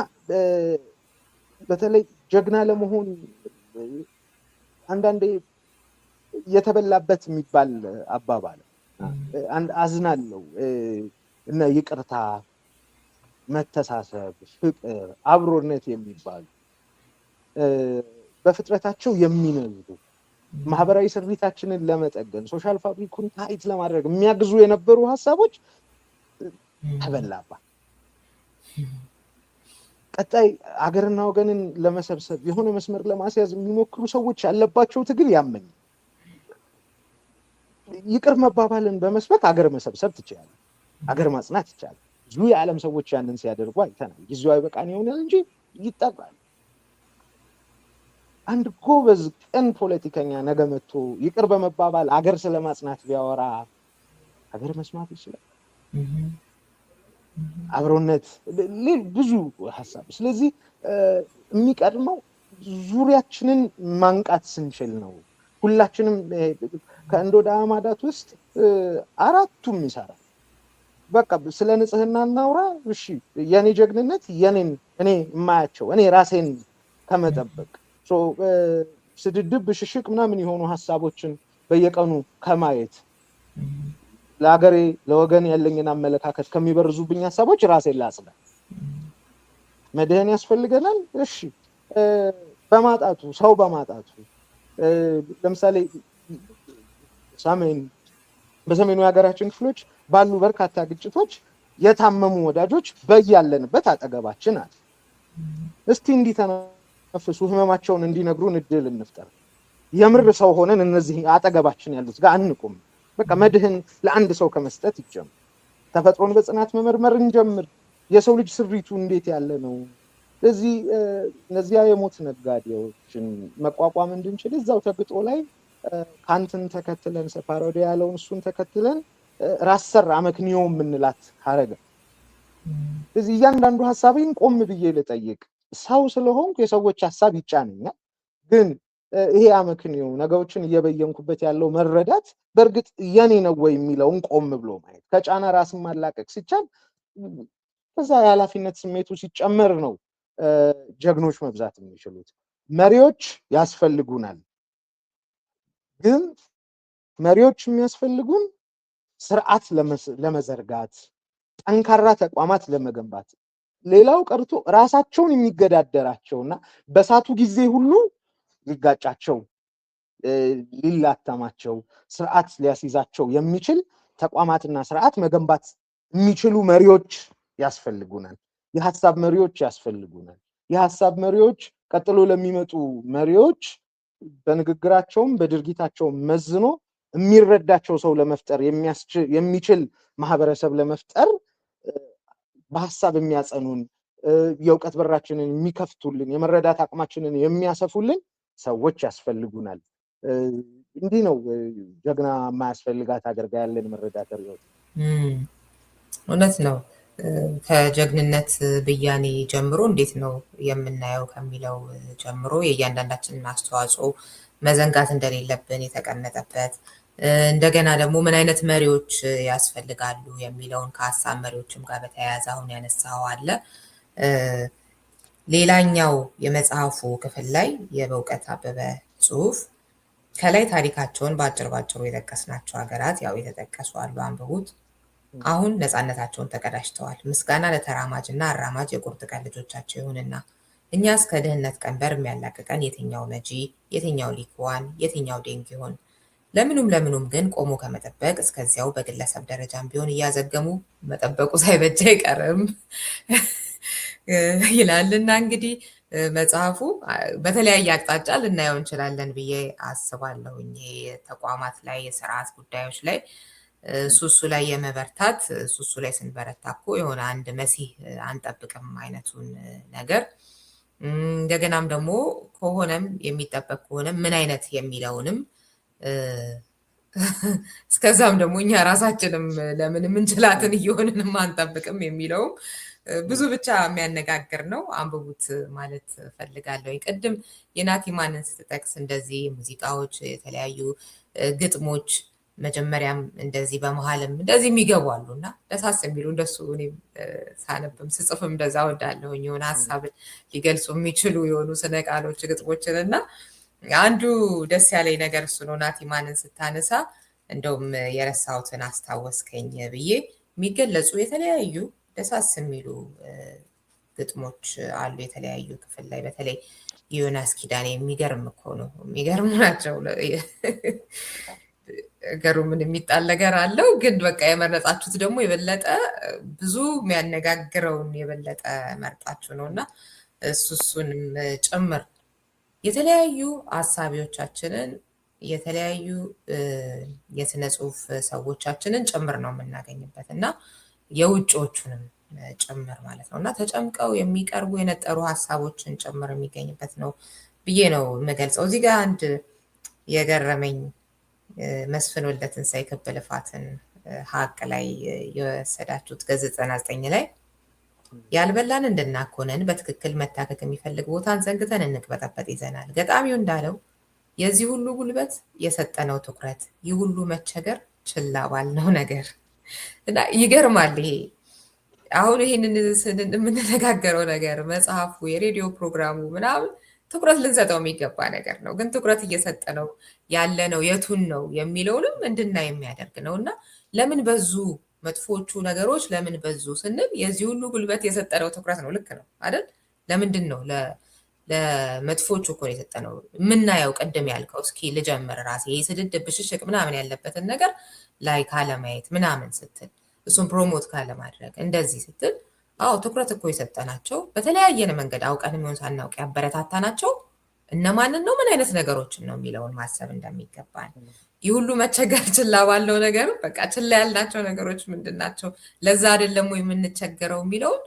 Speaker 4: በተለይ ጀግና ለመሆን አንዳንዴ የተበላበት የሚባል አባባል አዝናለሁ እና ይቅርታ፣ መተሳሰብ፣ ፍቅር፣ አብሮነት የሚባሉ በፍጥረታቸው የሚነዙ ማህበራዊ ስሪታችንን ለመጠገን ሶሻል ፋብሪኩን ታይት ለማድረግ የሚያግዙ የነበሩ ሀሳቦች ተበላባ። ቀጣይ አገርና ወገንን ለመሰብሰብ የሆነ መስመር ለማስያዝ የሚሞክሩ ሰዎች ያለባቸው ትግል ያመኝ። ይቅር መባባልን በመስበክ አገር መሰብሰብ ትችላለህ፣ አገር ማጽናት ይቻላል። ብዙ የዓለም ሰዎች ያንን ሲያደርጉ አይተናል። ጊዜው አይበቃን ይሆናል እንጂ ይጠራል። አንድ ጎበዝ ቅን ፖለቲከኛ ነገ መጥቶ ይቅር በመባባል አገር ስለማጽናት ቢያወራ አገር መስማት ይችላል። አብሮነት ብዙ ሀሳብ። ስለዚህ የሚቀድመው ዙሪያችንን ማንቃት ስንችል ነው። ሁላችንም ከእንዶዳ አማዳት ውስጥ አራቱም ይሰራል። በቃ ስለ ንጽህና እናውራ። እሺ የኔ ጀግንነት እኔ የማያቸው እኔ ራሴን ከመጠበቅ ስድድብ ብሽሽቅ ምናምን የሆኑ ሀሳቦችን በየቀኑ ከማየት ለሀገሬ ለወገን ያለኝን አመለካከት ከሚበርዙብኝ ሀሳቦች ራሴን ላጽዳ። መድህን ያስፈልገናል። እሺ በማጣቱ ሰው በማጣቱ ለምሳሌ በሰሜኑ የሀገራችን ክፍሎች ባሉ በርካታ ግጭቶች የታመሙ ወዳጆች በያለንበት አጠገባችን አለ። እስቲ እንዲተነፍሱ ህመማቸውን እንዲነግሩን እድል እንፍጠር። የምር ሰው ሆነን እነዚህ አጠገባችን ያሉት ጋር አንቁም። በቃ መድህን ለአንድ ሰው ከመስጠት ይጀምር። ተፈጥሮን በጽናት መመርመር እንጀምር። የሰው ልጅ ስሪቱ እንዴት ያለ ነው? እነዚያ የሞት ነጋዴዎችን መቋቋም እንድንችል እዛው ተግጦ ላይ ካንትን ተከትለን ሰፓሮዲ ያለውን እሱን ተከትለን ራስ ሰር አመክንዮ የምንላት ካረገ እዚህ እያንዳንዱ ሀሳቤን ቆም ብዬ ልጠይቅ። ሰው ስለሆንኩ የሰዎች ሀሳብ ይጫነኛል፣ ግን ይሄ አመክንዮ ነገሮችን እየበየንኩበት ያለው መረዳት በእርግጥ የኔ ነው ወይ የሚለውን ቆም ብሎ ማየት፣ ከጫና ራስን ማላቀቅ ሲቻል ከዛ የኃላፊነት ስሜቱ ሲጨመር ነው ጀግኖች መብዛት የሚችሉት። መሪዎች ያስፈልጉናል፣ ግን መሪዎች የሚያስፈልጉን ስርዓት ለመዘርጋት፣ ጠንካራ ተቋማት ለመገንባት፣ ሌላው ቀርቶ ራሳቸውን የሚገዳደራቸውና በሳቱ ጊዜ ሁሉ ሊጋጫቸው ሊላተማቸው ስርዓት ሊያስይዛቸው የሚችል ተቋማትና ስርዓት መገንባት የሚችሉ መሪዎች ያስፈልጉናል። የሀሳብ መሪዎች ያስፈልጉናል። የሀሳብ መሪዎች ቀጥሎ ለሚመጡ መሪዎች በንግግራቸውም በድርጊታቸውም መዝኖ የሚረዳቸው ሰው ለመፍጠር የሚችል ማህበረሰብ ለመፍጠር በሀሳብ የሚያጸኑን፣ የእውቀት በራችንን የሚከፍቱልን፣ የመረዳት አቅማችንን የሚያሰፉልን ሰዎች ያስፈልጉናል። እንዲህ ነው ጀግና የማያስፈልጋት ሀገር ጋር ያለን መረዳት ነው።
Speaker 3: እውነት ነው። ከጀግንነት ብያኔ ጀምሮ እንዴት ነው የምናየው ከሚለው ጀምሮ የእያንዳንዳችንን አስተዋጽኦ መዘንጋት እንደሌለብን የተቀመጠበት፣ እንደገና ደግሞ ምን አይነት መሪዎች ያስፈልጋሉ የሚለውን ከሀሳብ መሪዎችም ጋር በተያያዘ አሁን ያነሳው አለ። ሌላኛው የመጽሐፉ ክፍል ላይ የበእውቀት አበበ ጽሁፍ ከላይ ታሪካቸውን በአጭር የጠቀስናቸው ሀገራት ያው የተጠቀሱ አሉ፣ አንብቡት። አሁን ነፃነታቸውን ተቀዳጅተዋል። ምስጋና ለተራማጅ እና አራማጅ የቁርጥ ቀን ልጆቻቸው ይሁንና እኛስ ከድህነት ቀንበር የሚያላቅቀን የትኛው ነጂ፣ የትኛው ሊክዋን፣ የትኛው ዴንግ ይሆን? ለምኑም ግን ቆሞ ከመጠበቅ እስከዚያው በግለሰብ ደረጃም ቢሆን እያዘገሙ መጠበቁ ሳይበጃ አይቀርም ይላልና እንግዲህ መጽሐፉ በተለያየ አቅጣጫ ልናየው እንችላለን ብዬ አስባለሁኝ። ተቋማት ላይ የስርዓት ጉዳዮች ላይ ሱሱ ላይ የመበርታት ሱሱ ላይ ስንበረታ እኮ የሆነ አንድ መሲህ አንጠብቅም አይነቱን ነገር፣ እንደገናም ደግሞ ከሆነም የሚጠበቅ ከሆነ ምን አይነት የሚለውንም እስከዛም ደግሞ እኛ ራሳችንም ለምን ምንችላትን እየሆንንም አንጠብቅም የሚለውም ብዙ ብቻ የሚያነጋግር ነው። አንብቡት ማለት ፈልጋለሁ። ቅድም የናቲማንን ስትጠቅስ እንደዚህ ሙዚቃዎች፣ የተለያዩ ግጥሞች መጀመሪያም እንደዚህ በመሀልም እንደዚህ የሚገቡ አሉ እና ደሳስ የሚሉ እንደሱ እኔም ሳነብም ስጽፍም እንደዛ ወዳለሁኝ የሆነ ሀሳብን ሊገልጹ የሚችሉ የሆኑ ስነ ቃሎች ግጥሞችን እና አንዱ ደስ ያለኝ ነገር እሱ ነው። ናቲማንን ስታነሳ እንደውም የረሳሁትን አስታወስከኝ ብዬ የሚገለጹ የተለያዩ ደሳስ የሚሉ ግጥሞች አሉ የተለያዩ ክፍል ላይ። በተለይ ዮናስ ኪዳኔ የሚገርም እኮ ነው፣ የሚገርሙ ናቸው። ነገሩ ምን የሚጣል ነገር አለው፣ ግን በቃ የመረጣችሁት ደግሞ የበለጠ ብዙ የሚያነጋግረውን የበለጠ መርጣችሁ ነው እና እሱንም ጭምር የተለያዩ አሳቢዎቻችንን የተለያዩ የስነ ጽሁፍ ሰዎቻችንን ጭምር ነው የምናገኝበት እና የውጭዎቹንም ጭምር ማለት ነው እና ተጨምቀው የሚቀርቡ የነጠሩ ሀሳቦችን ጭምር የሚገኝበት ነው ብዬ ነው የምገልጸው። እዚህ ጋር አንድ የገረመኝ መስፍን ወልደትንሳኤ ክብ ልፋትን ሀቅ ላይ የወሰዳችሁት ገጽ 99 ላይ ያልበላን እንድናኮነን በትክክል መታከክ የሚፈልግ ቦታን ዘንግተን እንቅበጠበጥ ይዘናል። ገጣሚው እንዳለው የዚህ ሁሉ ጉልበት የሰጠነው ትኩረት፣ ይህ ሁሉ መቸገር ችላ ባልነው ነገር እና ይገርማል። ይሄ አሁን ይህንን የምንነጋገረው ነገር መጽሐፉ፣ የሬዲዮ ፕሮግራሙ ምናምን ትኩረት ልንሰጠው የሚገባ ነገር ነው። ግን ትኩረት እየሰጠነው ያለ ነው የቱን ነው የሚለውንም እንድናይ የሚያደርግ ነው እና ለምን በዙ መጥፎቹ ነገሮች ለምን በዙ ስንል የዚህ ሁሉ ጉልበት የሰጠነው ትኩረት ነው። ልክ ነው አይደል? ለምንድን ነው ለመጥፎቹ እኮ ነው የሰጠነው የምናየው። ቅድም ያልከው እስኪ ልጀምር ራሴ ይህ ስድድብ ብሽሽቅ ምናምን ያለበትን ነገር ላይ ካለማየት ምናምን ስትል እሱን ፕሮሞት ካለማድረግ እንደዚህ ስትል አዎ ትኩረት እኮ የሰጠናቸው በተለያየን መንገድ አውቀን የሚሆን ሳናውቅ ያበረታታናቸው እነማንን ነው ምን አይነት ነገሮችን ነው የሚለውን ማሰብ እንደሚገባል። ይህ ሁሉ መቸገር ችላ ባለው ነገር በቃ ችላ ያልናቸው ነገሮች ምንድን ናቸው? ለዛ አይደለም ወይ የምንቸገረው የሚለውን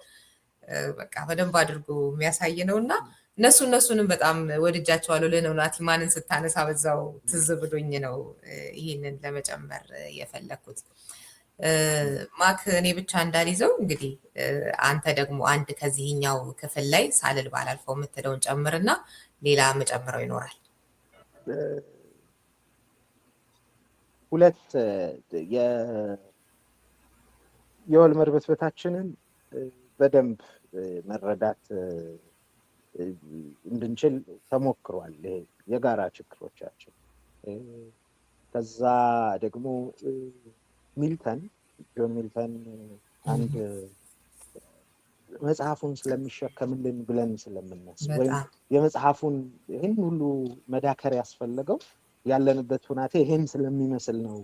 Speaker 3: በቃ በደንብ አድርጎ የሚያሳይ ነው እና እነሱንም በጣም ወድጃቸዋለሁ። ለነው ናቲማንን ስታነሳ በዛው ትዝ ብሎኝ ነው ይህንን ለመጨመር የፈለኩት። ማክ እኔ ብቻ እንዳልይዘው እንግዲህ አንተ ደግሞ አንድ ከዚህኛው ክፍል ላይ ሳልል ባላልፈው የምትለውን ጨምርና ሌላ መጨምረው ይኖራል።
Speaker 4: ሁለት የወል መርበትበታችንን በደንብ መረዳት እንድንችል ተሞክሯል። ይሄ የጋራ ችግሮቻችን። ከዛ ደግሞ ጆን ሚልተን አንድ መጽሐፉን ስለሚሸከምልን ብለን ስለምናስብ ወይም የመጽሐፉን ይህን ሁሉ መዳከር ያስፈለገው ያለንበት ሁናቴ ይሄን ስለሚመስል ነው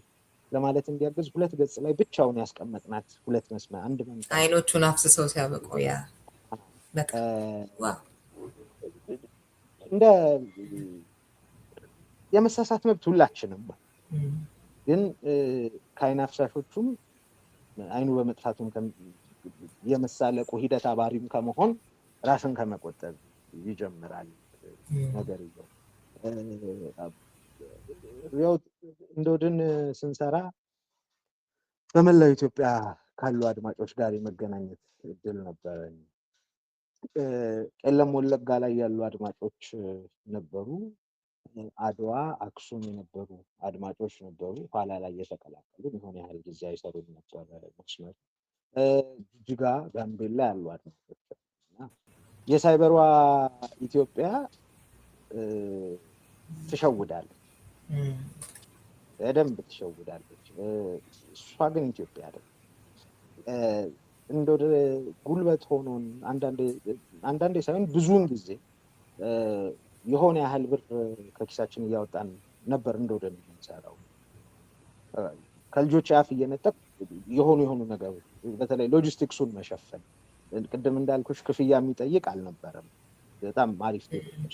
Speaker 4: ለማለት እንዲያገዝ ሁለት ገጽ ላይ ብቻውን ያስቀመጥናት ሁለት መስመር አንድ መንፈስ
Speaker 3: አይኖቹን አፍስሰው ሲያበቁ ያ
Speaker 4: እንደ የመሳሳት መብት ሁላችንም ግን ከአይን አፍሳሾቹም አይኑ በመጥፋቱም የመሳለቁ ሂደት አባሪም ከመሆን ራስን ከመቆጠብ ይጀምራል ነገር ይዘው እንደወድን ስንሰራ በመላው ኢትዮጵያ ካሉ አድማጮች ጋር የመገናኘት እድል ነበረኝ። ቄለም ወለጋ ላይ ያሉ አድማጮች ነበሩ። አድዋ፣ አክሱም የነበሩ አድማጮች ነበሩ። ኋላ ላይ የተቀላቀሉ የሆነ ያህል ጊዜ አይሰሩም ነበር መስመር። ጅጅጋ፣ ጋምቤላ ያሉ አድማጮች የሳይበሯ ኢትዮጵያ ትሸውዳለች፣ በደንብ ትሸውዳለች። እሷ ግን ኢትዮጵያ አይደለም። እንደው ጉልበት ሆኖን አንዳንዴ ሳይሆን ብዙውን ጊዜ የሆነ ያህል ብር ከኪሳችን እያወጣን ነበር እንደወደ የምንሰራው። ከልጆች አፍ እየነጠቅ የሆኑ ነገሮች በተለይ ሎጂስቲክሱን መሸፈን ቅድም እንዳልኩሽ ክፍያ የሚጠይቅ አልነበረም። በጣም አሪፍ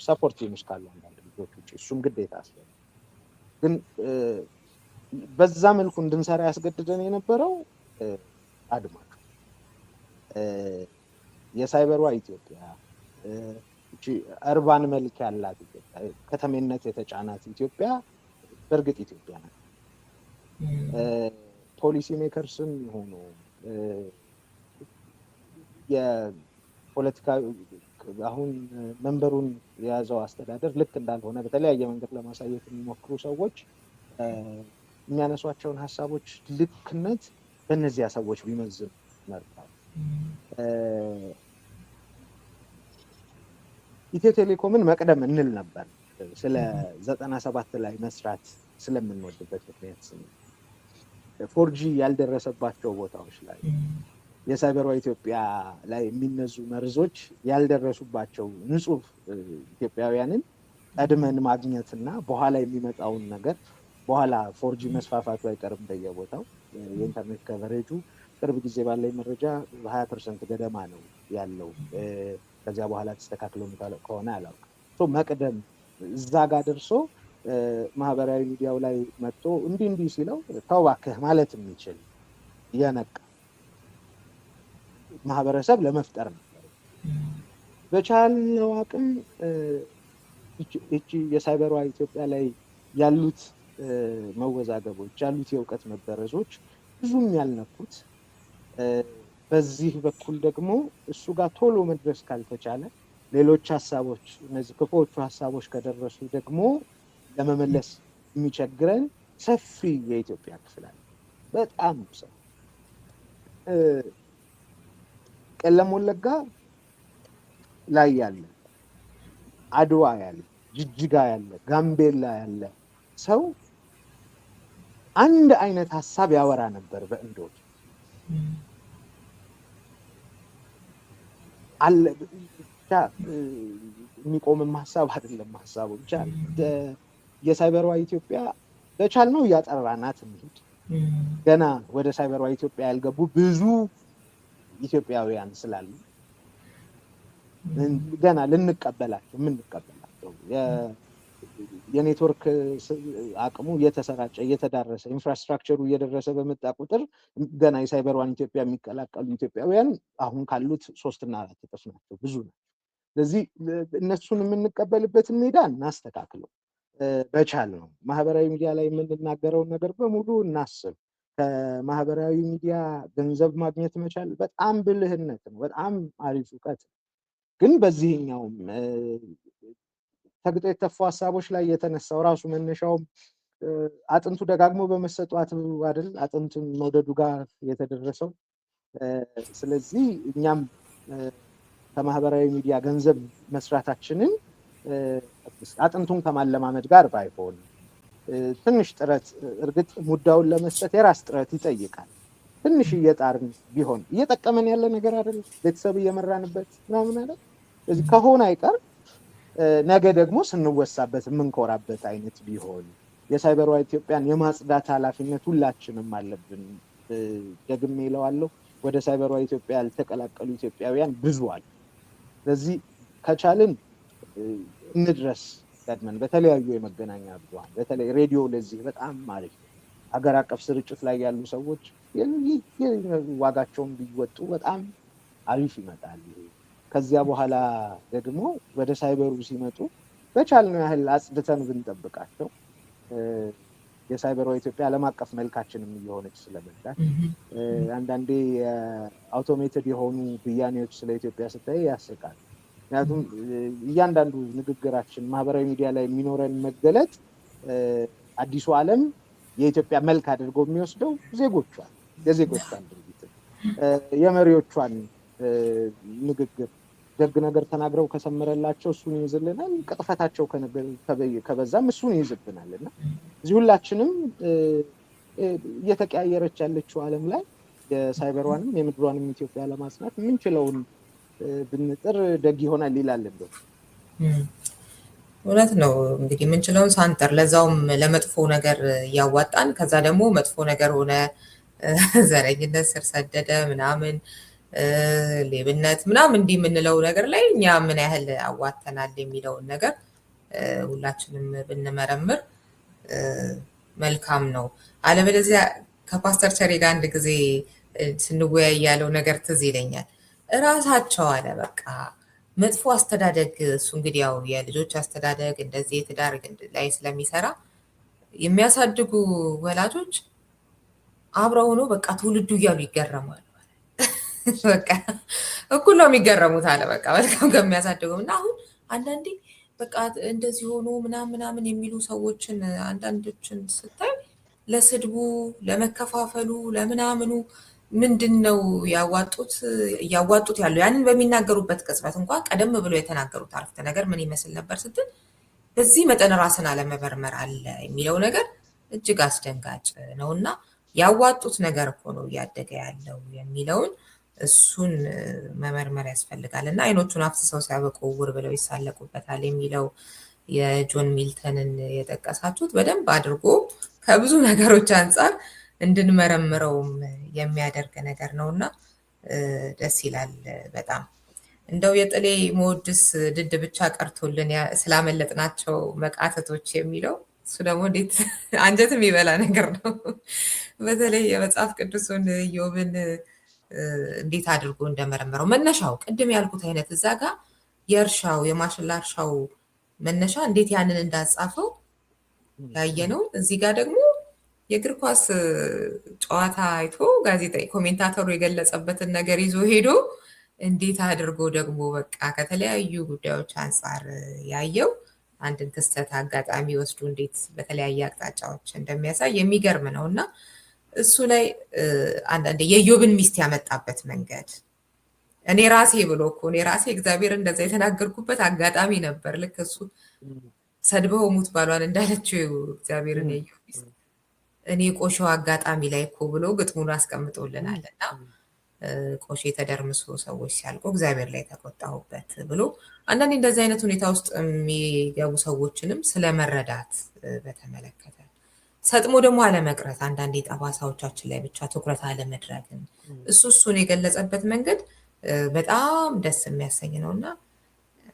Speaker 4: ሰፖርት ዩኒስ ካሉ አንዳንድ ልጆች ውጭ እሱም ግዴታ አስበ ግን በዛ መልኩ እንድንሰራ ያስገድደን የነበረው አድማጩ የሳይበሯ ኢትዮጵያ አርባን መልክ ያላት ኢትዮጵያ፣ ከተሜነት የተጫናት ኢትዮጵያ በእርግጥ ኢትዮጵያ ናት። ፖሊሲ ሜከርስም ሆኖ የፖለቲካ አሁን መንበሩን የያዘው አስተዳደር ልክ እንዳልሆነ በተለያየ መንገድ ለማሳየት የሚሞክሩ ሰዎች የሚያነሷቸውን ሀሳቦች ልክነት በእነዚያ ሰዎች ቢመዝኑ መርጣል። ኢትዮ ቴሌኮምን መቅደም እንል ነበር ስለ 97 ላይ መስራት ስለምንወድበት ምክንያት ፎርጂ ያልደረሰባቸው ቦታዎች ላይ የሳይበሯ ኢትዮጵያ ላይ የሚነዙ መርዞች ያልደረሱባቸው ንጹህ ኢትዮጵያውያንን ቀድመን ማግኘትና በኋላ የሚመጣውን ነገር በኋላ ፎርጂ መስፋፋቱ አይቀርም በየቦታው የኢንተርኔት ከቨሬጁ ቅርብ ጊዜ ባለኝ መረጃ 20% ገደማ ነው ያለው። ከዚያ በኋላ ተስተካክሎ ከሆነ አላውቅም። መቅደም እዛ ጋር ደርሶ ማህበራዊ ሚዲያው ላይ መጥቶ እንዲህ ሲለው ተው እባክህ ማለት የሚችል የነቃ ማህበረሰብ ለመፍጠር ነበር። በቻልነው አቅም እቺ የሳይበሯ ኢትዮጵያ ላይ ያሉት መወዛገቦች ያሉት የእውቀት መበረዞች ብዙም ያልነኩት በዚህ በኩል ደግሞ እሱ ጋር ቶሎ መድረስ ካልተቻለ ሌሎች ሀሳቦች እነዚህ ክፉዎቹ ሀሳቦች ከደረሱ ደግሞ ለመመለስ የሚቸግረን ሰፊ የኢትዮጵያ ክፍል አለ። በጣም ሰፊ ቀለም ወለጋ ላይ ያለ፣ አድዋ ያለ፣ ጅጅጋ ያለ፣ ጋምቤላ ያለ ሰው አንድ አይነት ሀሳብ ያወራ ነበር በእንዶድ አለ። ብቻ የሚቆምም ሀሳብ አይደለም ሀሳቡ ብቻ የሳይበሯ ኢትዮጵያ በቻልነው እያጠራናት እንሂድ። ገና ወደ ሳይበሯ ኢትዮጵያ ያልገቡ ብዙ ኢትዮጵያውያን ስላሉ ገና ልንቀበላቸው የምንቀበላቸው የኔትወርክ አቅሙ እየተሰራጨ እየተዳረሰ ኢንፍራስትራክቸሩ እየደረሰ በመጣ ቁጥር ገና የሳይበሯን ኢትዮጵያ የሚቀላቀሉ ኢትዮጵያውያን አሁን ካሉት 3 እና 4 እጥፍ ናቸው፣ ብዙ ነው። ስለዚህ እነሱን የምንቀበልበትን ሜዳ እናስተካክለው። በቻል ነው ማህበራዊ ሚዲያ ላይ የምንናገረውን ነገር በሙሉ እናስብ። ከማህበራዊ ሚዲያ ገንዘብ ማግኘት መቻል በጣም ብልህነት ነው፣ በጣም አሪፍ እውቀት። ግን በዚህኛውም ተግጦ የተፉ ሀሳቦች ላይ የተነሳው ራሱ መነሻውም አጥንቱ ደጋግሞ በመሰጧት አይደል አጥንቱን መውደዱ ጋር የተደረሰው። ስለዚህ እኛም ከማህበራዊ ሚዲያ ገንዘብ መስራታችንን አጥንቱን ከማለማመድ ጋር ባይሆን ትንሽ ጥረት፣ እርግጥ ሙዳውን ለመስጠት የራስ ጥረት ይጠይቃል። ትንሽ እየጣርን ቢሆን እየጠቀመን ያለ ነገር አይደል፣ ቤተሰብ እየመራንበት ምናምን አይደል። ስለዚህ ከሆነ አይቀር ነገ ደግሞ ስንወሳበት የምንኮራበት አይነት ቢሆን የሳይበሯ ኢትዮጵያን የማጽዳት ኃላፊነት ሁላችንም አለብን። ደግሜ እለዋለሁ፣ ወደ ሳይበሯ ኢትዮጵያ ያልተቀላቀሉ ኢትዮጵያውያን ብዙ አሉ። ስለዚህ ከቻልን እንድረስ ቀድመን በተለያዩ የመገናኛ ብዙሃን በተለይ ሬዲዮ ለዚህ በጣም አሪፍ ሀገር አቀፍ ስርጭት ላይ ያሉ ሰዎች ዋጋቸውን ቢወጡ በጣም አሪፍ ይመጣል። ከዚያ በኋላ ደግሞ ወደ ሳይበሩ ሲመጡ በቻልነው ያህል አጽድተን ብንጠብቃቸው የሳይበሯ ኢትዮጵያ ዓለም አቀፍ መልካችንም እየሆነች ስለመጣች አንዳንዴ አውቶሜትድ የሆኑ ብያኔዎች ስለ ኢትዮጵያ ስታይ ያስቃል። ምክንያቱም እያንዳንዱ ንግግራችን ማህበራዊ ሚዲያ ላይ የሚኖረን መገለጥ አዲሱ ዓለም የኢትዮጵያ መልክ አድርጎ የሚወስደው የዜጎቿን ድርጊት፣ የመሪዎቿን ንግግር ደግ ነገር ተናግረው ከሰመረላቸው እሱን ይይዝልናል፣ ቅጥፈታቸው ከበዛም እሱን ይይዝብናል። እና እዚህ ሁላችንም እየተቀያየረች ያለችው ዓለም ላይ የሳይበሯንም የምድሯንም ኢትዮጵያ ለማጽናት የምንችለውን ብንጥር ደግ ይሆናል ይላል። እንደው
Speaker 3: እውነት ነው። እንግዲህ የምንችለውን ሳንጠር ለዛውም ለመጥፎ ነገር እያዋጣን ከዛ ደግሞ መጥፎ ነገር ሆነ፣ ዘረኝነት ስር ሰደደ ምናምን ሌብነት ምናምን እንዲህ የምንለው ነገር ላይ እኛ ምን ያህል አዋተናል የሚለውን ነገር ሁላችንም ብንመረምር መልካም ነው። አለበለዚያ ከፓስተር ቸሬ ጋር አንድ ጊዜ ስንወያይ ያለው ነገር ትዝ ይለኛል። እራሳቸው አለ በቃ መጥፎ አስተዳደግ፣ እሱ እንግዲህ ያው የልጆች አስተዳደግ እንደዚህ የትዳር ላይ ስለሚሰራ የሚያሳድጉ ወላጆች አብረው ሆኖ በቃ ትውልዱ እያሉ ይገረማሉ። በቃ እኩል ነው የሚገረሙት አለ በቃ መልካም ከሚያሳድገው። እና አሁን አንዳንዴ በቃ እንደዚህ ሆኖ ምናምን የሚሉ ሰዎችን አንዳንዶችን ስታይ ለስድቡ፣ ለመከፋፈሉ፣ ለምናምኑ ምንድን ነው እያዋጡት ያለው? ያንን በሚናገሩበት ቅጽበት እንኳን ቀደም ብሎ የተናገሩት አረፍተ ነገር ምን ይመስል ነበር ስትል በዚህ መጠን ራስን አለመመርመር አለ የሚለው ነገር እጅግ አስደንጋጭ ነው። እና ያዋጡት ነገር እኮ ነው እያደገ ያለው የሚለውን እሱን መመርመር ያስፈልጋል። እና አይኖቹን አፍስሰው ሲያበቁ ውር ብለው ይሳለቁበታል የሚለው የጆን ሚልተንን የጠቀሳችሁት በደንብ አድርጎ ከብዙ ነገሮች አንጻር እንድንመረምረውም የሚያደርግ ነገር ነው እና ደስ ይላል በጣም። እንደው የጥሌ መወድስ ድድ ብቻ ቀርቶልን ስላመለጥናቸው መቃተቶች የሚለው እሱ ደግሞ እንዴት አንጀት የሚበላ ነገር ነው። በተለይ የመጽሐፍ ቅዱሱን ኢዮብን እንዴት አድርጎ እንደመረመረው መነሻው ቅድም ያልኩት አይነት እዛ ጋር የእርሻው የማሽላ እርሻው መነሻ እንዴት ያንን እንዳጻፈው ያየነው እዚህ ጋር ደግሞ የእግር ኳስ ጨዋታ አይቶ ጋዜጣዊ ኮሜንታተሩ የገለጸበትን ነገር ይዞ ሄዶ እንዴት አድርጎ ደግሞ በቃ ከተለያዩ ጉዳዮች አንጻር ያየው አንድን ክስተት አጋጣሚ ወስዶ እንዴት በተለያየ አቅጣጫዎች እንደሚያሳይ የሚገርም ነው እና እሱ ላይ አንዳንዴ የኢዮብን ሚስት ያመጣበት መንገድ እኔ ራሴ ብሎ እኮ እኔ ራሴ እግዚአብሔር እንደዛ የተናገርኩበት አጋጣሚ ነበር። ልክ እሱ ሰድበው ሙት ባሏን እንዳለችው እግዚአብሔርን የኢዮብ ሚስት እኔ ቆሾ አጋጣሚ ላይ እኮ ብሎ ግጥሙን አስቀምጦልናል እና ቆሼ ተደርምሶ ሰዎች ሲያልቁ እግዚአብሔር ላይ ተቆጣሁበት ብሎ አንዳንዴ እንደዚህ አይነት ሁኔታ ውስጥ የሚገቡ ሰዎችንም ስለመረዳት በተመለከተ ሰጥሞ ደግሞ አለመቅረት አንዳንዴ ጠባሳዎቻችን ላይ ብቻ ትኩረት አለመድረግን እሱን የገለጸበት መንገድ በጣም ደስ የሚያሰኝ ነው እና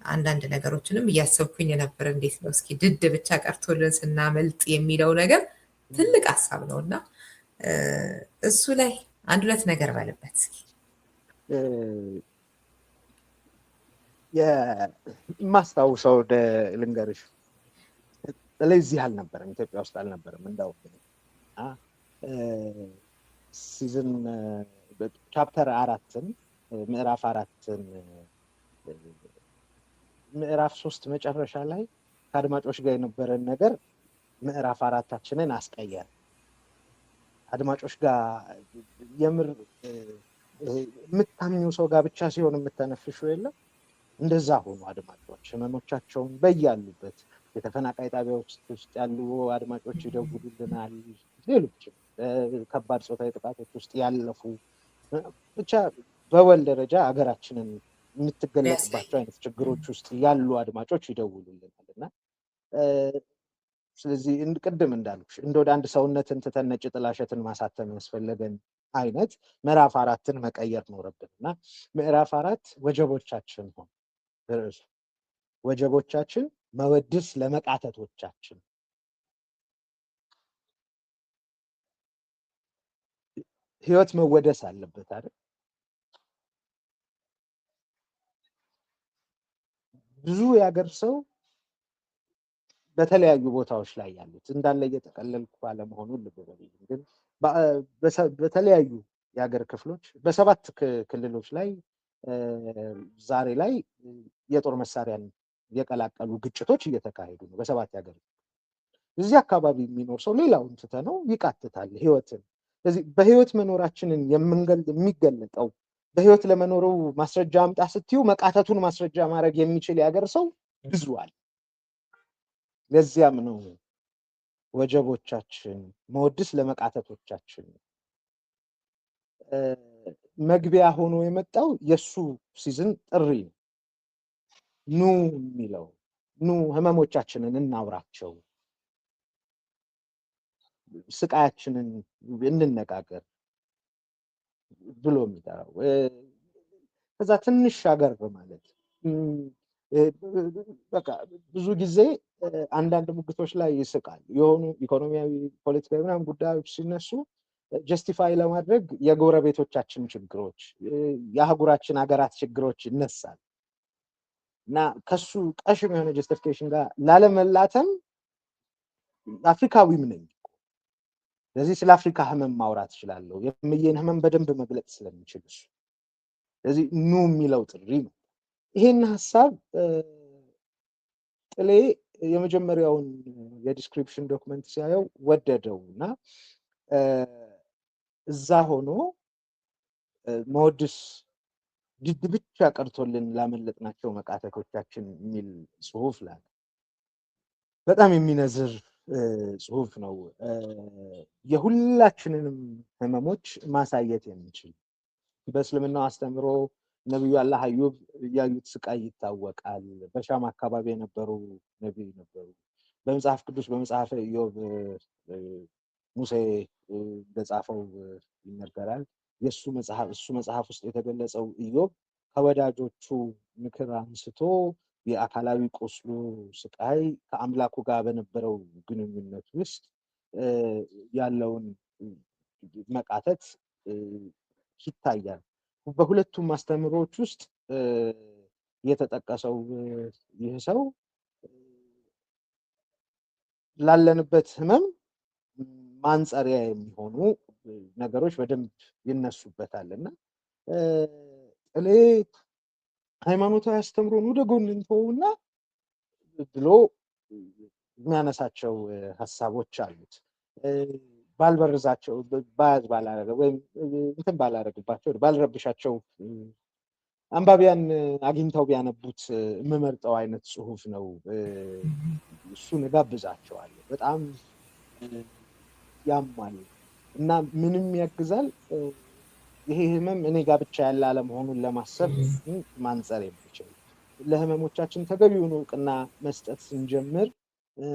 Speaker 3: አንዳንድ ነገሮችንም እያሰብኩኝ ነበር። እንዴት ነው እስኪ ድድ ብቻ ቀርቶልን ስናመልጥ የሚለው ነገር ትልቅ ሀሳብ ነው እና እሱ ላይ አንድ ሁለት ነገር ባለበት እስኪ
Speaker 4: የማስታውሰው ልንገርሽ። ስለዚህ አልነበረም፣ ኢትዮጵያ ውስጥ አልነበረም። እንዳው ሲዝን ቻፕተር 4ን ምዕራፍ 4ን ምዕራፍ 3 መጨረሻ ላይ ከአድማጮች ጋር የነበረን ነገር ምዕራፍ 4ታችንን አስቀየረ። አድማጮች ጋር የምር የምታምኙ ሰው ጋር ብቻ ሲሆን የምተነፍሹ የለም። እንደዛ ሆኑ አድማጮች ህመሞቻቸውን በያሉበት የተፈናቃይ ጣቢያዎች ውስጥ ያሉ አድማጮች ይደውሉልናል። ሌሎች ከባድ ጾታዊ ጥቃቶች ውስጥ ያለፉ ብቻ በወል ደረጃ ሀገራችንን የምትገለጽባቸው አይነት ችግሮች ውስጥ ያሉ አድማጮች ይደውሉልናል እና ስለዚህ ቅድም እንዳልኩሽ እንደ ወደ አንድ ሰውነትን ትተን ነጭ ጥላሸትን ማሳተም ያስፈለገን አይነት ምዕራፍ 4ን መቀየር ኖረብን እና ምዕራፍ 4 ወጀቦቻችን ሆነ ርዕሱ። ወጀቦቻችን መወድስ ለመቃተቶቻችን። ህይወት መወደስ አለበት አይደል? ብዙ የሀገር ሰው በተለያዩ ቦታዎች ላይ ያሉት እንዳለ እየተቀለልኩ ባለመሆኑን ልብ በሉኝ፣ ግን በተለያዩ የሀገር ክፍሎች በ7 ክልሎች ላይ ዛሬ ላይ የጦር መሳሪያን የቀላቀሉ ግጭቶች እየተካሄዱ ነው። በ7 የሀገር እዚህ አካባቢ የሚኖር ሰው ሌላውን ትተነው ይቃትታል ህይወትን። ስለዚህ በህይወት መኖራችንን የሚገለጠው በህይወት ለመኖሩ ማስረጃ አምጣ ስትዩ መቃተቱን ማስረጃ ማድረግ የሚችል የሀገር ሰው ብዙ አለ። ለዚያም ነው ወጀቦቻችን መወድስ ለመቃተቶቻችን መግቢያ ሆኖ የመጣው የሱ ሲዝን ጥሪ ነው። ኑ የሚለው ኑ ህመሞቻችንን እናውራቸው፣ ስቃያችንን እንነጋገር ብሎ የሚጠራው ከዛ ትንሽ ሀገር ማለት በቃ ብዙ ጊዜ አንዳንድ ሙግቶች ላይ ይስቃል። የሆኑ ኢኮኖሚያዊ፣ ፖለቲካዊ ምናምን ጉዳዮች ሲነሱ ጀስቲፋይ ለማድረግ የጎረቤቶቻችን ችግሮች፣ የአህጉራችን ሀገራት ችግሮች ይነሳል እና ከሱ ቀሽም የሆነ ጀስቲፊኬሽን ጋር ላለመላተም አፍሪካዊም ነኝ፣ ስለዚህ ስለ አፍሪካ ህመም ማውራት እችላለሁ፣ የምዬን ህመም በደንብ መግለጽ ስለሚችል እሱ። ስለዚህ ኑ የሚለው ጥሪ ነው። ይሄን ሀሳብ ጥሌ የመጀመሪያውን የዲስክሪፕሽን ዶክመንት ሲያየው ወደደው እና እዛ ሆኖ መወድስ ድድ ብቻ ቀርቶልን ላመለጥናቸው መቃተቶቻችን የሚል ጽሁፍ ላይ በጣም የሚነዝር ጽሁፍ ነው። የሁላችንንም ህመሞች ማሳየት የሚችል በእስልምናው አስተምሮ ነቢዩ አላህ አዩብ ያዩት ስቃይ ይታወቃል። በሻም አካባቢ የነበሩ ነቢይ ነበሩ። በመጽሐፍ ቅዱስ በመጽሐፈ ኢዮብ ሙሴ እንደጻፈው ይነገራል። እሱ መጽሐፍ ውስጥ የተገለጸው ኢዮብ ከወዳጆቹ ምክር አንስቶ የአካላዊ ቁስሉ ስቃይ ከአምላኩ ጋር በነበረው ግንኙነት ውስጥ ያለውን መቃተት ይታያል። በሁለቱም ማስተምሮች ውስጥ የተጠቀሰው ይህ ሰው ላለንበት ህመም ማንጸሪያ የሚሆኑ ነገሮች በደንብ ይነሱበታል እና ጥሌ ሃይማኖታዊ አስተምሮን ወደ ጎን እንተውና ብሎ የሚያነሳቸው ሀሳቦች አሉት። ባልበርዛቸው ባያዝ ባላረገ ወይም እንትን ባላረግባቸው ባልረብሻቸው አንባቢያን አግኝተው ቢያነቡት የምመርጠው አይነት ጽሁፍ ነው። እሱን እጋብዛቸዋለሁ። በጣም ያማል እና ምንም ያግዛል። ይሄ ህመም እኔ ጋር ብቻ ያለ አለመሆኑን ለማሰብ ማንጸር የሚችል ለህመሞቻችን ተገቢውን እውቅና መስጠት ስንጀምር፣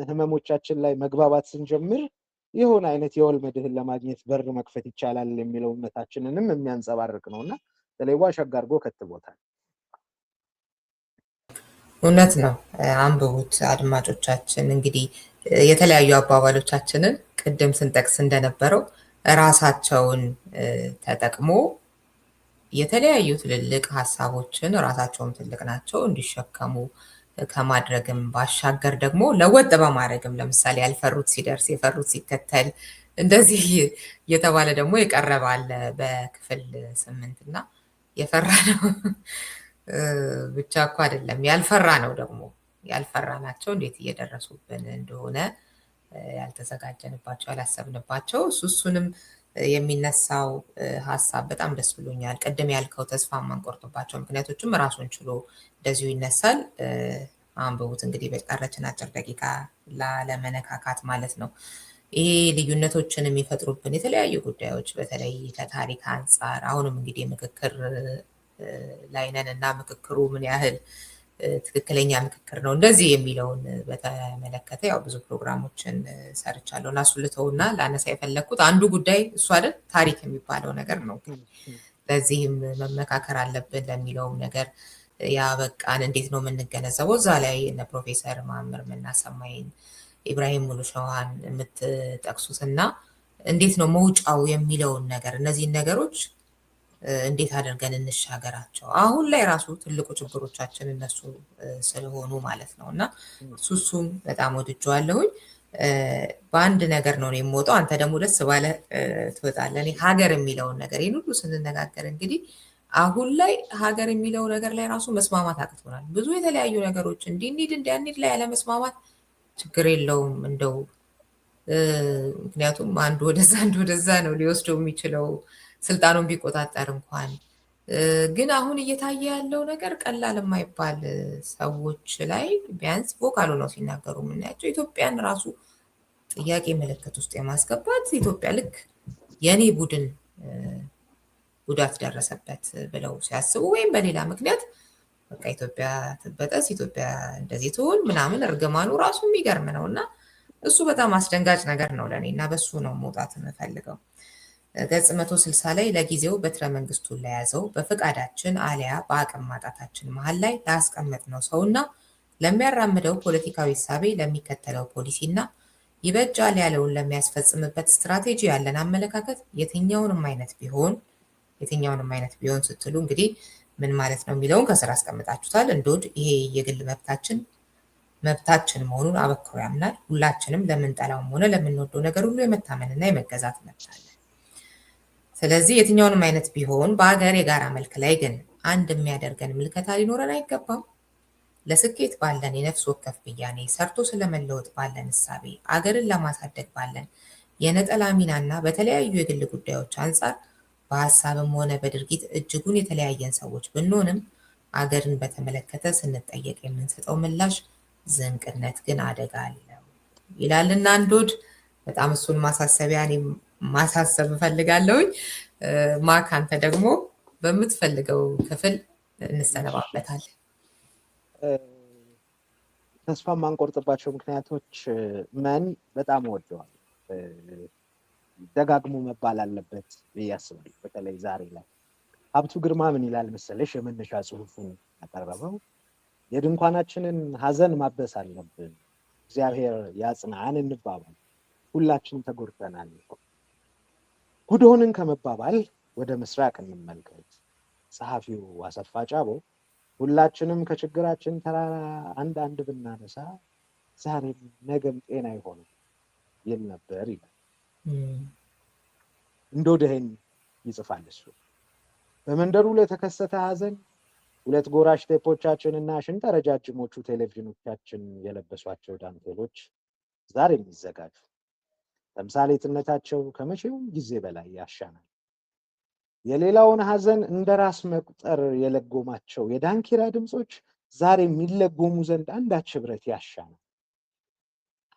Speaker 4: ህመሞቻችን ላይ መግባባት ስንጀምር የሆነ አይነት የወል መድህን ለማግኘት በር መክፈት ይቻላል የሚለው እምነታችንንም የሚያንጸባርቅ ነውና ተለይዋ ሸጋርጎ ከትቦታል።
Speaker 3: እውነት ነው። አንብቡት አድማጮቻችን። እንግዲህ የተለያዩ አባባሎቻችንን ቅድም ስንጠቅስ እንደነበረው ራሳቸውን ተጠቅሞ የተለያዩ ትልልቅ ሀሳቦችን ራሳቸውም ትልቅ ናቸው እንዲሸከሙ ከማድረግም ባሻገር ደግሞ ለወጥ በማድረግም ለምሳሌ ያልፈሩት ሲደርስ የፈሩት ሲከተል እንደዚህ እየተባለ ደግሞ የቀረበ አለ በክፍል 8 እና የፈራ ነው ብቻ እኮ አይደለም ያልፈራ ነው ደግሞ ያልፈራ ናቸው እንዴት እየደረሱብን እንደሆነ ያልተዘጋጀንባቸው ያላሰብንባቸው እሱንም የሚነሳው ሀሳብ በጣም ደስ ብሎኛል። ቅድም ያልከው ተስፋ የማንቆርጥባቸው ምክንያቶችም ራሱን ችሎ እንደዚሁ ይነሳል። አንብቡት እንግዲህ በቀረችን አጭር ደቂቃ ላለመነካካት ማለት ነው። ይሄ ልዩነቶችን የሚፈጥሩብን የተለያዩ ጉዳዮች በተለይ ከታሪክ አንጻር አሁንም እንግዲህ ምክክር ላይ ነን እና ምክክሩ ምን ያህል ትክክለኛ ምክክር ነው እንደዚህ የሚለውን በተመለከተ ያው ብዙ ፕሮግራሞችን ሰርቻለሁ እና እሱ ልተውና ላነሳ የፈለግኩት አንዱ ጉዳይ እሱ አይደል ታሪክ የሚባለው ነገር ነው። ለዚህም መመካከር አለብን ለሚለውም ነገር ያበቃን እንዴት ነው የምንገነዘበው? እዛ ላይ እነ ፕሮፌሰር ማምር ምናሰማይን ኢብራሂም ሙሉሸዋን የምትጠቅሱት እና እንዴት ነው መውጫው የሚለውን ነገር እነዚህን ነገሮች እንዴት አድርገን እንሻገራቸው? አሁን ላይ ራሱ ትልቁ ችግሮቻችን እነሱ ስለሆኑ ማለት ነው እና እሱም በጣም ወድጀዋለሁኝ። በአንድ ነገር ነው የምወጣው፣ አንተ ደግሞ ደስ ባለ ትወጣለህ። ሀገር የሚለውን ነገር ይህን ሁሉ ስንነጋገር እንግዲህ አሁን ላይ ሀገር የሚለው ነገር ላይ ራሱ መስማማት አቅቶናል። ብዙ የተለያዩ ነገሮች እንዲንሂድ እንዲያንሂድ ላይ ያለመስማማት ችግር የለውም እንደው ምክንያቱም አንዱ ወደዛ ነው ሊወስደው የሚችለው ስልጣኑን ቢቆጣጠር እንኳን። ግን አሁን እየታየ ያለው ነገር ቀላል የማይባል ሰዎች ላይ ቢያንስ ቮካል ነው ሲናገሩ የምናያቸው ኢትዮጵያን ራሱ ጥያቄ ምልክት ውስጥ የማስገባት ኢትዮጵያ ልክ የኔ ቡድን ጉዳት ደረሰበት ብለው ሲያስቡ ወይም በሌላ ምክንያት በቃ ኢትዮጵያ ትበጠስ ኢትዮጵያ እንደዚህ ትሆን ምናምን እርግማኑ ራሱ የሚገርም ነው እና እሱ በጣም አስደንጋጭ ነገር ነው ለእኔ እና በሱ ነው መውጣት የምፈልገው። ገጽ 160 ላይ ለጊዜው በትረ መንግስቱን ለያዘው በፈቃዳችን አሊያ በአቅም ማጣታችን መሀል ላይ ላስቀመጥነው ሰውና ለሚያራምደው ፖለቲካዊ እሳቤ ለሚከተለው ፖሊሲና ይበጃል ያለውን ለሚያስፈጽምበት ስትራቴጂ ያለን አመለካከት የትኛውንም አይነት ቢሆን ስትሉ እንግዲህ ምን ማለት ነው የሚለውን ከስር አስቀምጣችሁታል። እንዶድ ይሄ የግል መብታችን መሆኑን አበክሮ ያምናል። ሁላችንም ለምንጠላውም ሆነ ለምንወደው ነገር ሁሉ የመታመንና የመገዛት መብት አለ። ስለዚህ የትኛውንም አይነት ቢሆን በሀገር የጋራ መልክ ላይ ግን አንድ የሚያደርገን ምልከታ ሊኖረን አይገባም። ለስኬት ባለን የነፍስ ወከፍ ብያኔ፣ ሰርቶ ስለመለወጥ ባለን እሳቤ፣ አገርን ለማሳደግ ባለን የነጠላ ሚናና በተለያዩ የግል ጉዳዮች አንጻር በሀሳብም ሆነ በድርጊት እጅጉን የተለያየን ሰዎች ብንሆንም አገርን በተመለከተ ስንጠየቅ የምንሰጠው ምላሽ ዝንቅነት ግን አደጋ አለው ይላልና አንዶድ በጣም እሱን ማሳሰቢያ ማሳሰብ እፈልጋለሁኝ። ማክ አንተ ደግሞ በምትፈልገው ክፍል እንሰነባበታለን።
Speaker 4: ተስፋ የማንቆርጥባቸው ምክንያቶች በጣም ወደዋል። ደጋግሞ መባል አለበት ብዬ አስባለሁ። በተለይ ዛሬ ላይ ሀብቱ ግርማ ምን ይላል መሰለሽ የመነሻ ጽሁፉን ያቀረበው የድንኳናችንን ሀዘን ማበስ አለብን፣ እግዚአብሔር ያጽናን እንባባል፣ ሁላችን ተጎድተናል። ጉድሆንን ከመባባል ወደ ምስራቅ እንመልከት። ጸሐፊው አሰፋ ጫቦ ሁላችንም ከችግራችን ተራራ አንድ ብናነሳ ዛሬም ነገም ጤና ይሆን ይል ነበር ይላል። እንደወደህን ይጽፋል እሱ። በመንደሩ ለተከሰተ ሐዘን ሁለት ጎራሽ ቴፖቻችንና ሽንጠ ረጃጅሞቹ ቴሌቪዥኖቻችን የለበሷቸው ዳንቴሎች ዛሬ የሚዘጋጁ ተምሳሌትነታቸው ከመቼውም ጊዜ በላይ ያሻናል። የሌላውን ሐዘን እንደ ራስ መቁጠር የለጎማቸው የዳንኪራ ድምፆች ዛሬ የሚለጎሙ ዘንድ አንዳች ህብረት ያሻናል።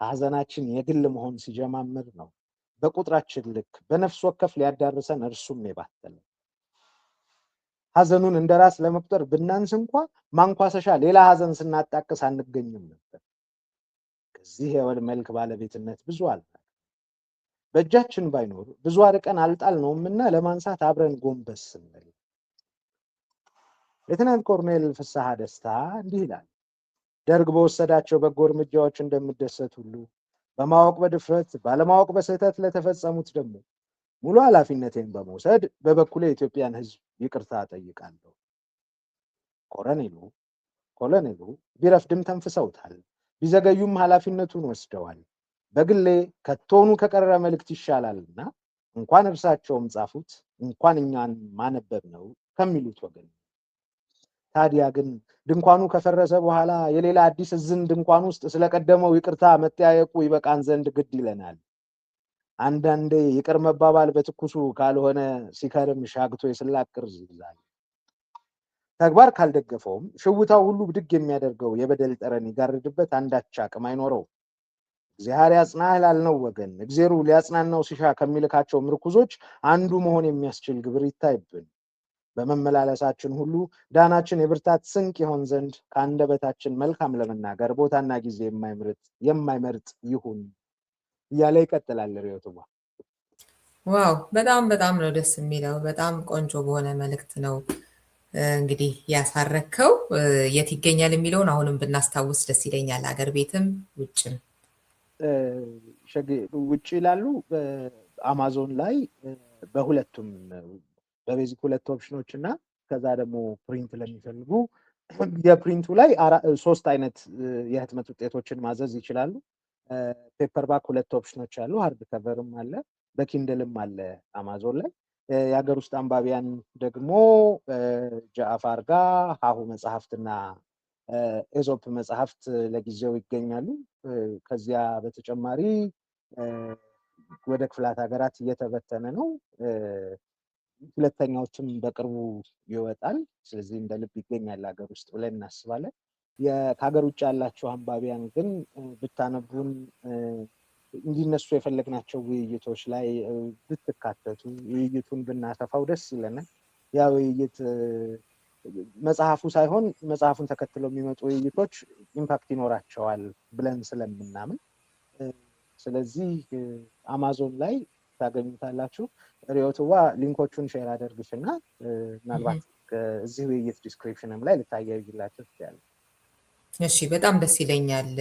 Speaker 4: ሐዘናችን የግል መሆን ሲጀማምር ነው በቁጥራችን ልክ በነፍስ ወከፍ ሊያዳርሰን እርሱም የባተለ። ሐዘኑን እንደ ራስ ለመቁጠር ብናንስ እንኳ ማንኳሰሻ ሌላ ሐዘን ስናጣቅስ አንገኝም ነበር። ከዚህ የወል መልክ ባለቤትነት ብዙ አልናል። በእጃችን ባይኖር ብዙ አርቀን አልጣልነውምና ለማንሳት አብረን ጎንበስ ስንል ሌተናንት ኮሎኔል ፍስሐ ደስታ እንዲህ ይላል። ደርግ በወሰዳቸው በጎ እርምጃዎች እንደምደሰት ሁሉ በማወቅ በድፍረት ባለማወቅ በስህተት ለተፈጸሙት ደግሞ ሙሉ ኃላፊነቴን በመውሰድ በበኩሌ የኢትዮጵያን ሕዝብ ይቅርታ ጠይቃለሁ። ኮሎኔሉ ቢረፍድም ተንፍሰውታል፣ ቢዘገዩም ኃላፊነቱን ወስደዋል። በግሌ ከቶኑ ከቀረ መልእክት ይሻላልና እንኳን እርሳቸውም ጻፉት እንኳን እኛን ማነበብ ነው ከሚሉት ወገን። ታዲያ ግን ድንኳኑ ከፈረሰ በኋላ የሌላ አዲስ እዝን ድንኳን ውስጥ ስለቀደመው ይቅርታ መጠያየቁ ይበቃን ዘንድ ግድ ይለናል። አንዳንዴ ይቅር መባባል በትኩሱ ካልሆነ ሲከርም ሻግቶ የስላቅ ቅርዝ ይዛል። ተግባር ካልደገፈውም ሽውታው ሁሉ ብድግ የሚያደርገው የበደል ጠረን ይጋርድበት አንዳች አቅም አይኖረው። እግዚአብሔር ያጽናህ ላልነው ወገን እግዚአብሔሩ ሊያጽናናው ሲሻ ከሚልካቸው ምርኩዞች አንዱ መሆን የሚያስችል ግብር ይታይብን። በመመላለሳችን ሁሉ ዳናችን የብርታት ስንቅ ይሆን ዘንድ ከአንደበታችን መልካም ለመናገር ቦታና ጊዜ የማይመርጥ ይሁን እያለ ይቀጥላል ርዕዮትዋ።
Speaker 3: ዋው በጣም በጣም ነው ደስ የሚለው። በጣም ቆንጆ በሆነ መልእክት ነው እንግዲህ ያሳረከው። የት ይገኛል የሚለውን አሁንም ብናስታውስ ደስ ይለኛል። አገር ቤትም ውጭም
Speaker 4: ውጭ ይላሉ። በአማዞን ላይ በሁለቱም በቤዚክ ሁለት ኦፕሽኖች እና ከዛ ደግሞ ፕሪንት ለሚፈልጉ የፕሪንቱ ላይ 3 አይነት የህትመት ውጤቶችን ማዘዝ ይችላሉ። ፔፐርባክ 2 ኦፕሽኖች አሉ። ሃርድ ከቨርም አለ፣ በኪንድልም አለ አማዞን ላይ። የሀገር ውስጥ አንባቢያን ደግሞ ጃአፋር ጋር ሀሁ መጽሐፍትና ኤዞፕ መጽሐፍት ለጊዜው ይገኛሉ። ከዚያ በተጨማሪ ወደ ክፍላት ሀገራት እየተበተነ ነው። ሁለተኛዎችም በቅርቡ ይወጣል። ስለዚህ እንደ ልብ ይገኛል ሀገር ውስጥ ብለን እናስባለን። ከሀገር ውጭ ያላችሁ አንባቢያን ግን ብታነቡን እንዲነሱ የፈለግናቸው ውይይቶች ላይ ብትካተቱ ውይይቱን ብናሰፋው ደስ ይለናል። ያ ውይይት መጽሐፉ ሳይሆን መጽሐፉን ተከትለው የሚመጡ ውይይቶች ኢምፓክት ይኖራቸዋል ብለን ስለምናምን ስለዚህ አማዞን ላይ ታገኙታላችሁ። ርዕዮትዋ ሊንኮቹን ሼር አደርግሽና ምናልባት እዚህ ውይይት ዲስክሪፕሽንም ላይ ልታያይላችሁ ትችላለች።
Speaker 3: እሺ በጣም ደስ ይለኛል።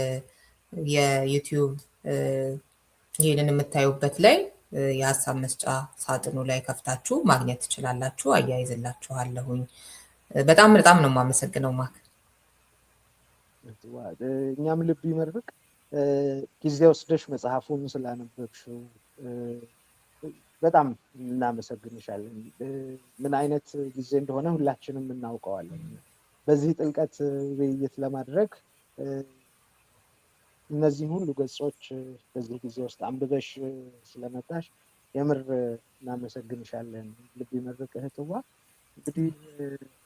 Speaker 3: የዩቲዩብ ይህንን የምታዩበት ላይ የሀሳብ መስጫ ሳጥኑ ላይ ከፍታችሁ ማግኘት ትችላላችሁ። አያይዝላችኋለሁኝ። በጣም በጣም ነው የማመሰግነው ማክ።
Speaker 4: እኛም ልብ ይመርቅ ጊዜ ወስደሽ መጽሐፉን ስላነበብሽው በጣም እናመሰግንሻለን። ምን አይነት ጊዜ እንደሆነ ሁላችንም እናውቀዋለን። በዚህ ጥልቀት ውይይት ለማድረግ እነዚህን ሁሉ ገጾች በዚህ ጊዜ ውስጥ አንብበሽ ስለመጣሽ የምር እናመሰግንሻለን። ልብ ይመርቅ እህትዋ። እንግዲህ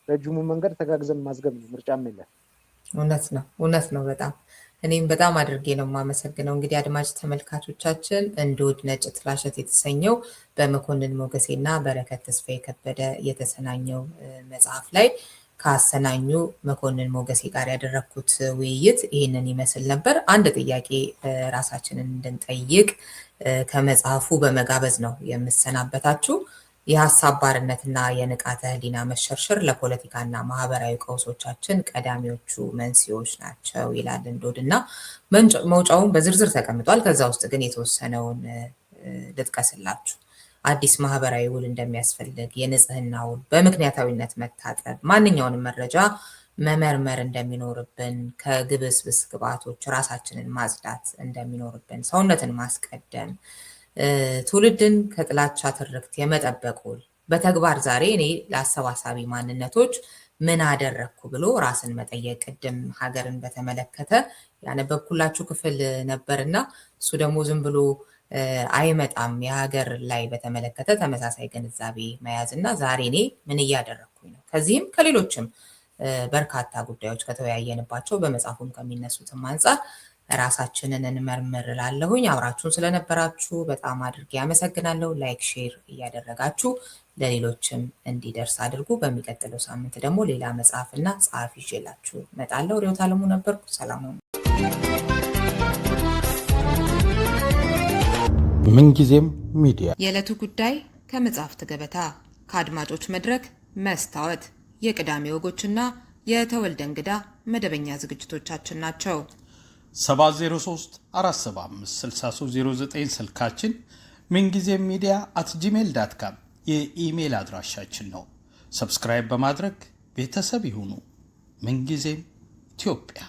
Speaker 4: ረጅሙ መንገድ ተጋግዘን ማዝገብ ነው፣ ምርጫም የለም።
Speaker 3: እውነት ነው። በጣም እኔም በጣም አድርጌ ነው የማመሰግነው። እንግዲህ አድማጭ ተመልካቾቻችን እንዶድ ነጭ ጥላሸት የተሰኘው በመኮንን ሞገሴና በረከት ተስፋዬ ከበደ የተሰናኘው መጽሐፍ ላይ ከአሰናኙ መኮንን ሞገሴ ጋር ያደረግኩት ውይይት ይህንን ይመስል ነበር። አንድ ጥያቄ ራሳችንን እንድንጠይቅ ከመጽሐፉ በመጋበዝ ነው የምሰናበታችሁ። የሀሳብ ባርነትና የንቃተ ህሊና መሸርሸር ለፖለቲካና ማህበራዊ ቀውሶቻችን ቀዳሚዎቹ መንስኤዎች ናቸው ይላል እንዶድ እና መውጫውን በዝርዝር ተቀምጧል። ከዛ ውስጥ ግን የተወሰነውን ልጥቀስላችሁ። አዲስ ማህበራዊ ውል እንደሚያስፈልግ፣ የንጽህና ውል፣ በምክንያታዊነት መታጠብ፣ ማንኛውንም መረጃ መመርመር እንደሚኖርብን፣ ከግብስብስ ግብዓቶች ራሳችንን ማጽዳት እንደሚኖርብን፣ ሰውነትን ማስቀደም፣ ትውልድን ከጥላቻ ትርክት የመጠበቅ ውል በተግባር ዛሬ እኔ ለአሰባሳቢ ማንነቶች ምን አደረግኩ ብሎ ራስን መጠየቅ። ቅድም ሀገርን በተመለከተ ያነበብኩላችሁ ክፍል ነበርና እሱ ደግሞ ዝም ብሎ አይመጣም። የሀገር ላይ በተመለከተ ተመሳሳይ ግንዛቤ መያዝ እና ዛሬ እኔ ምን እያደረግኩኝ ነው፣ ከዚህም ከሌሎችም በርካታ ጉዳዮች ከተወያየንባቸው በመጽሐፉም ከሚነሱትም አንጻር ራሳችንን እንመርምር እላለሁኝ። አብራችሁን ስለነበራችሁ በጣም አድርጌ አመሰግናለሁ። ላይክ፣ ሼር እያደረጋችሁ ለሌሎችም እንዲደርስ አድርጉ። በሚቀጥለው ሳምንት ደግሞ ሌላ መጽሐፍና ጸሐፊ ይዤላችሁ እመጣለሁ። ሪዮት አለሙ ነበርኩ። ሰላም ሁኑ።
Speaker 1: ምንጊዜም ሚዲያ
Speaker 2: የዕለቱ ጉዳይ ከመጽሐፍት ገበታ ከአድማጮች መድረክ መስታወት የቅዳሜ ወጎችና የተወልደ እንግዳ መደበኛ ዝግጅቶቻችን ናቸው።
Speaker 1: 703 475 6309 ስልካችን፣ ምንጊዜም ሚዲያ @gmail.com የኢሜል አድራሻችን ነው። ሰብስክራይብ በማድረግ ቤተሰብ ይሁኑ። ምንጊዜም ኢትዮጵያ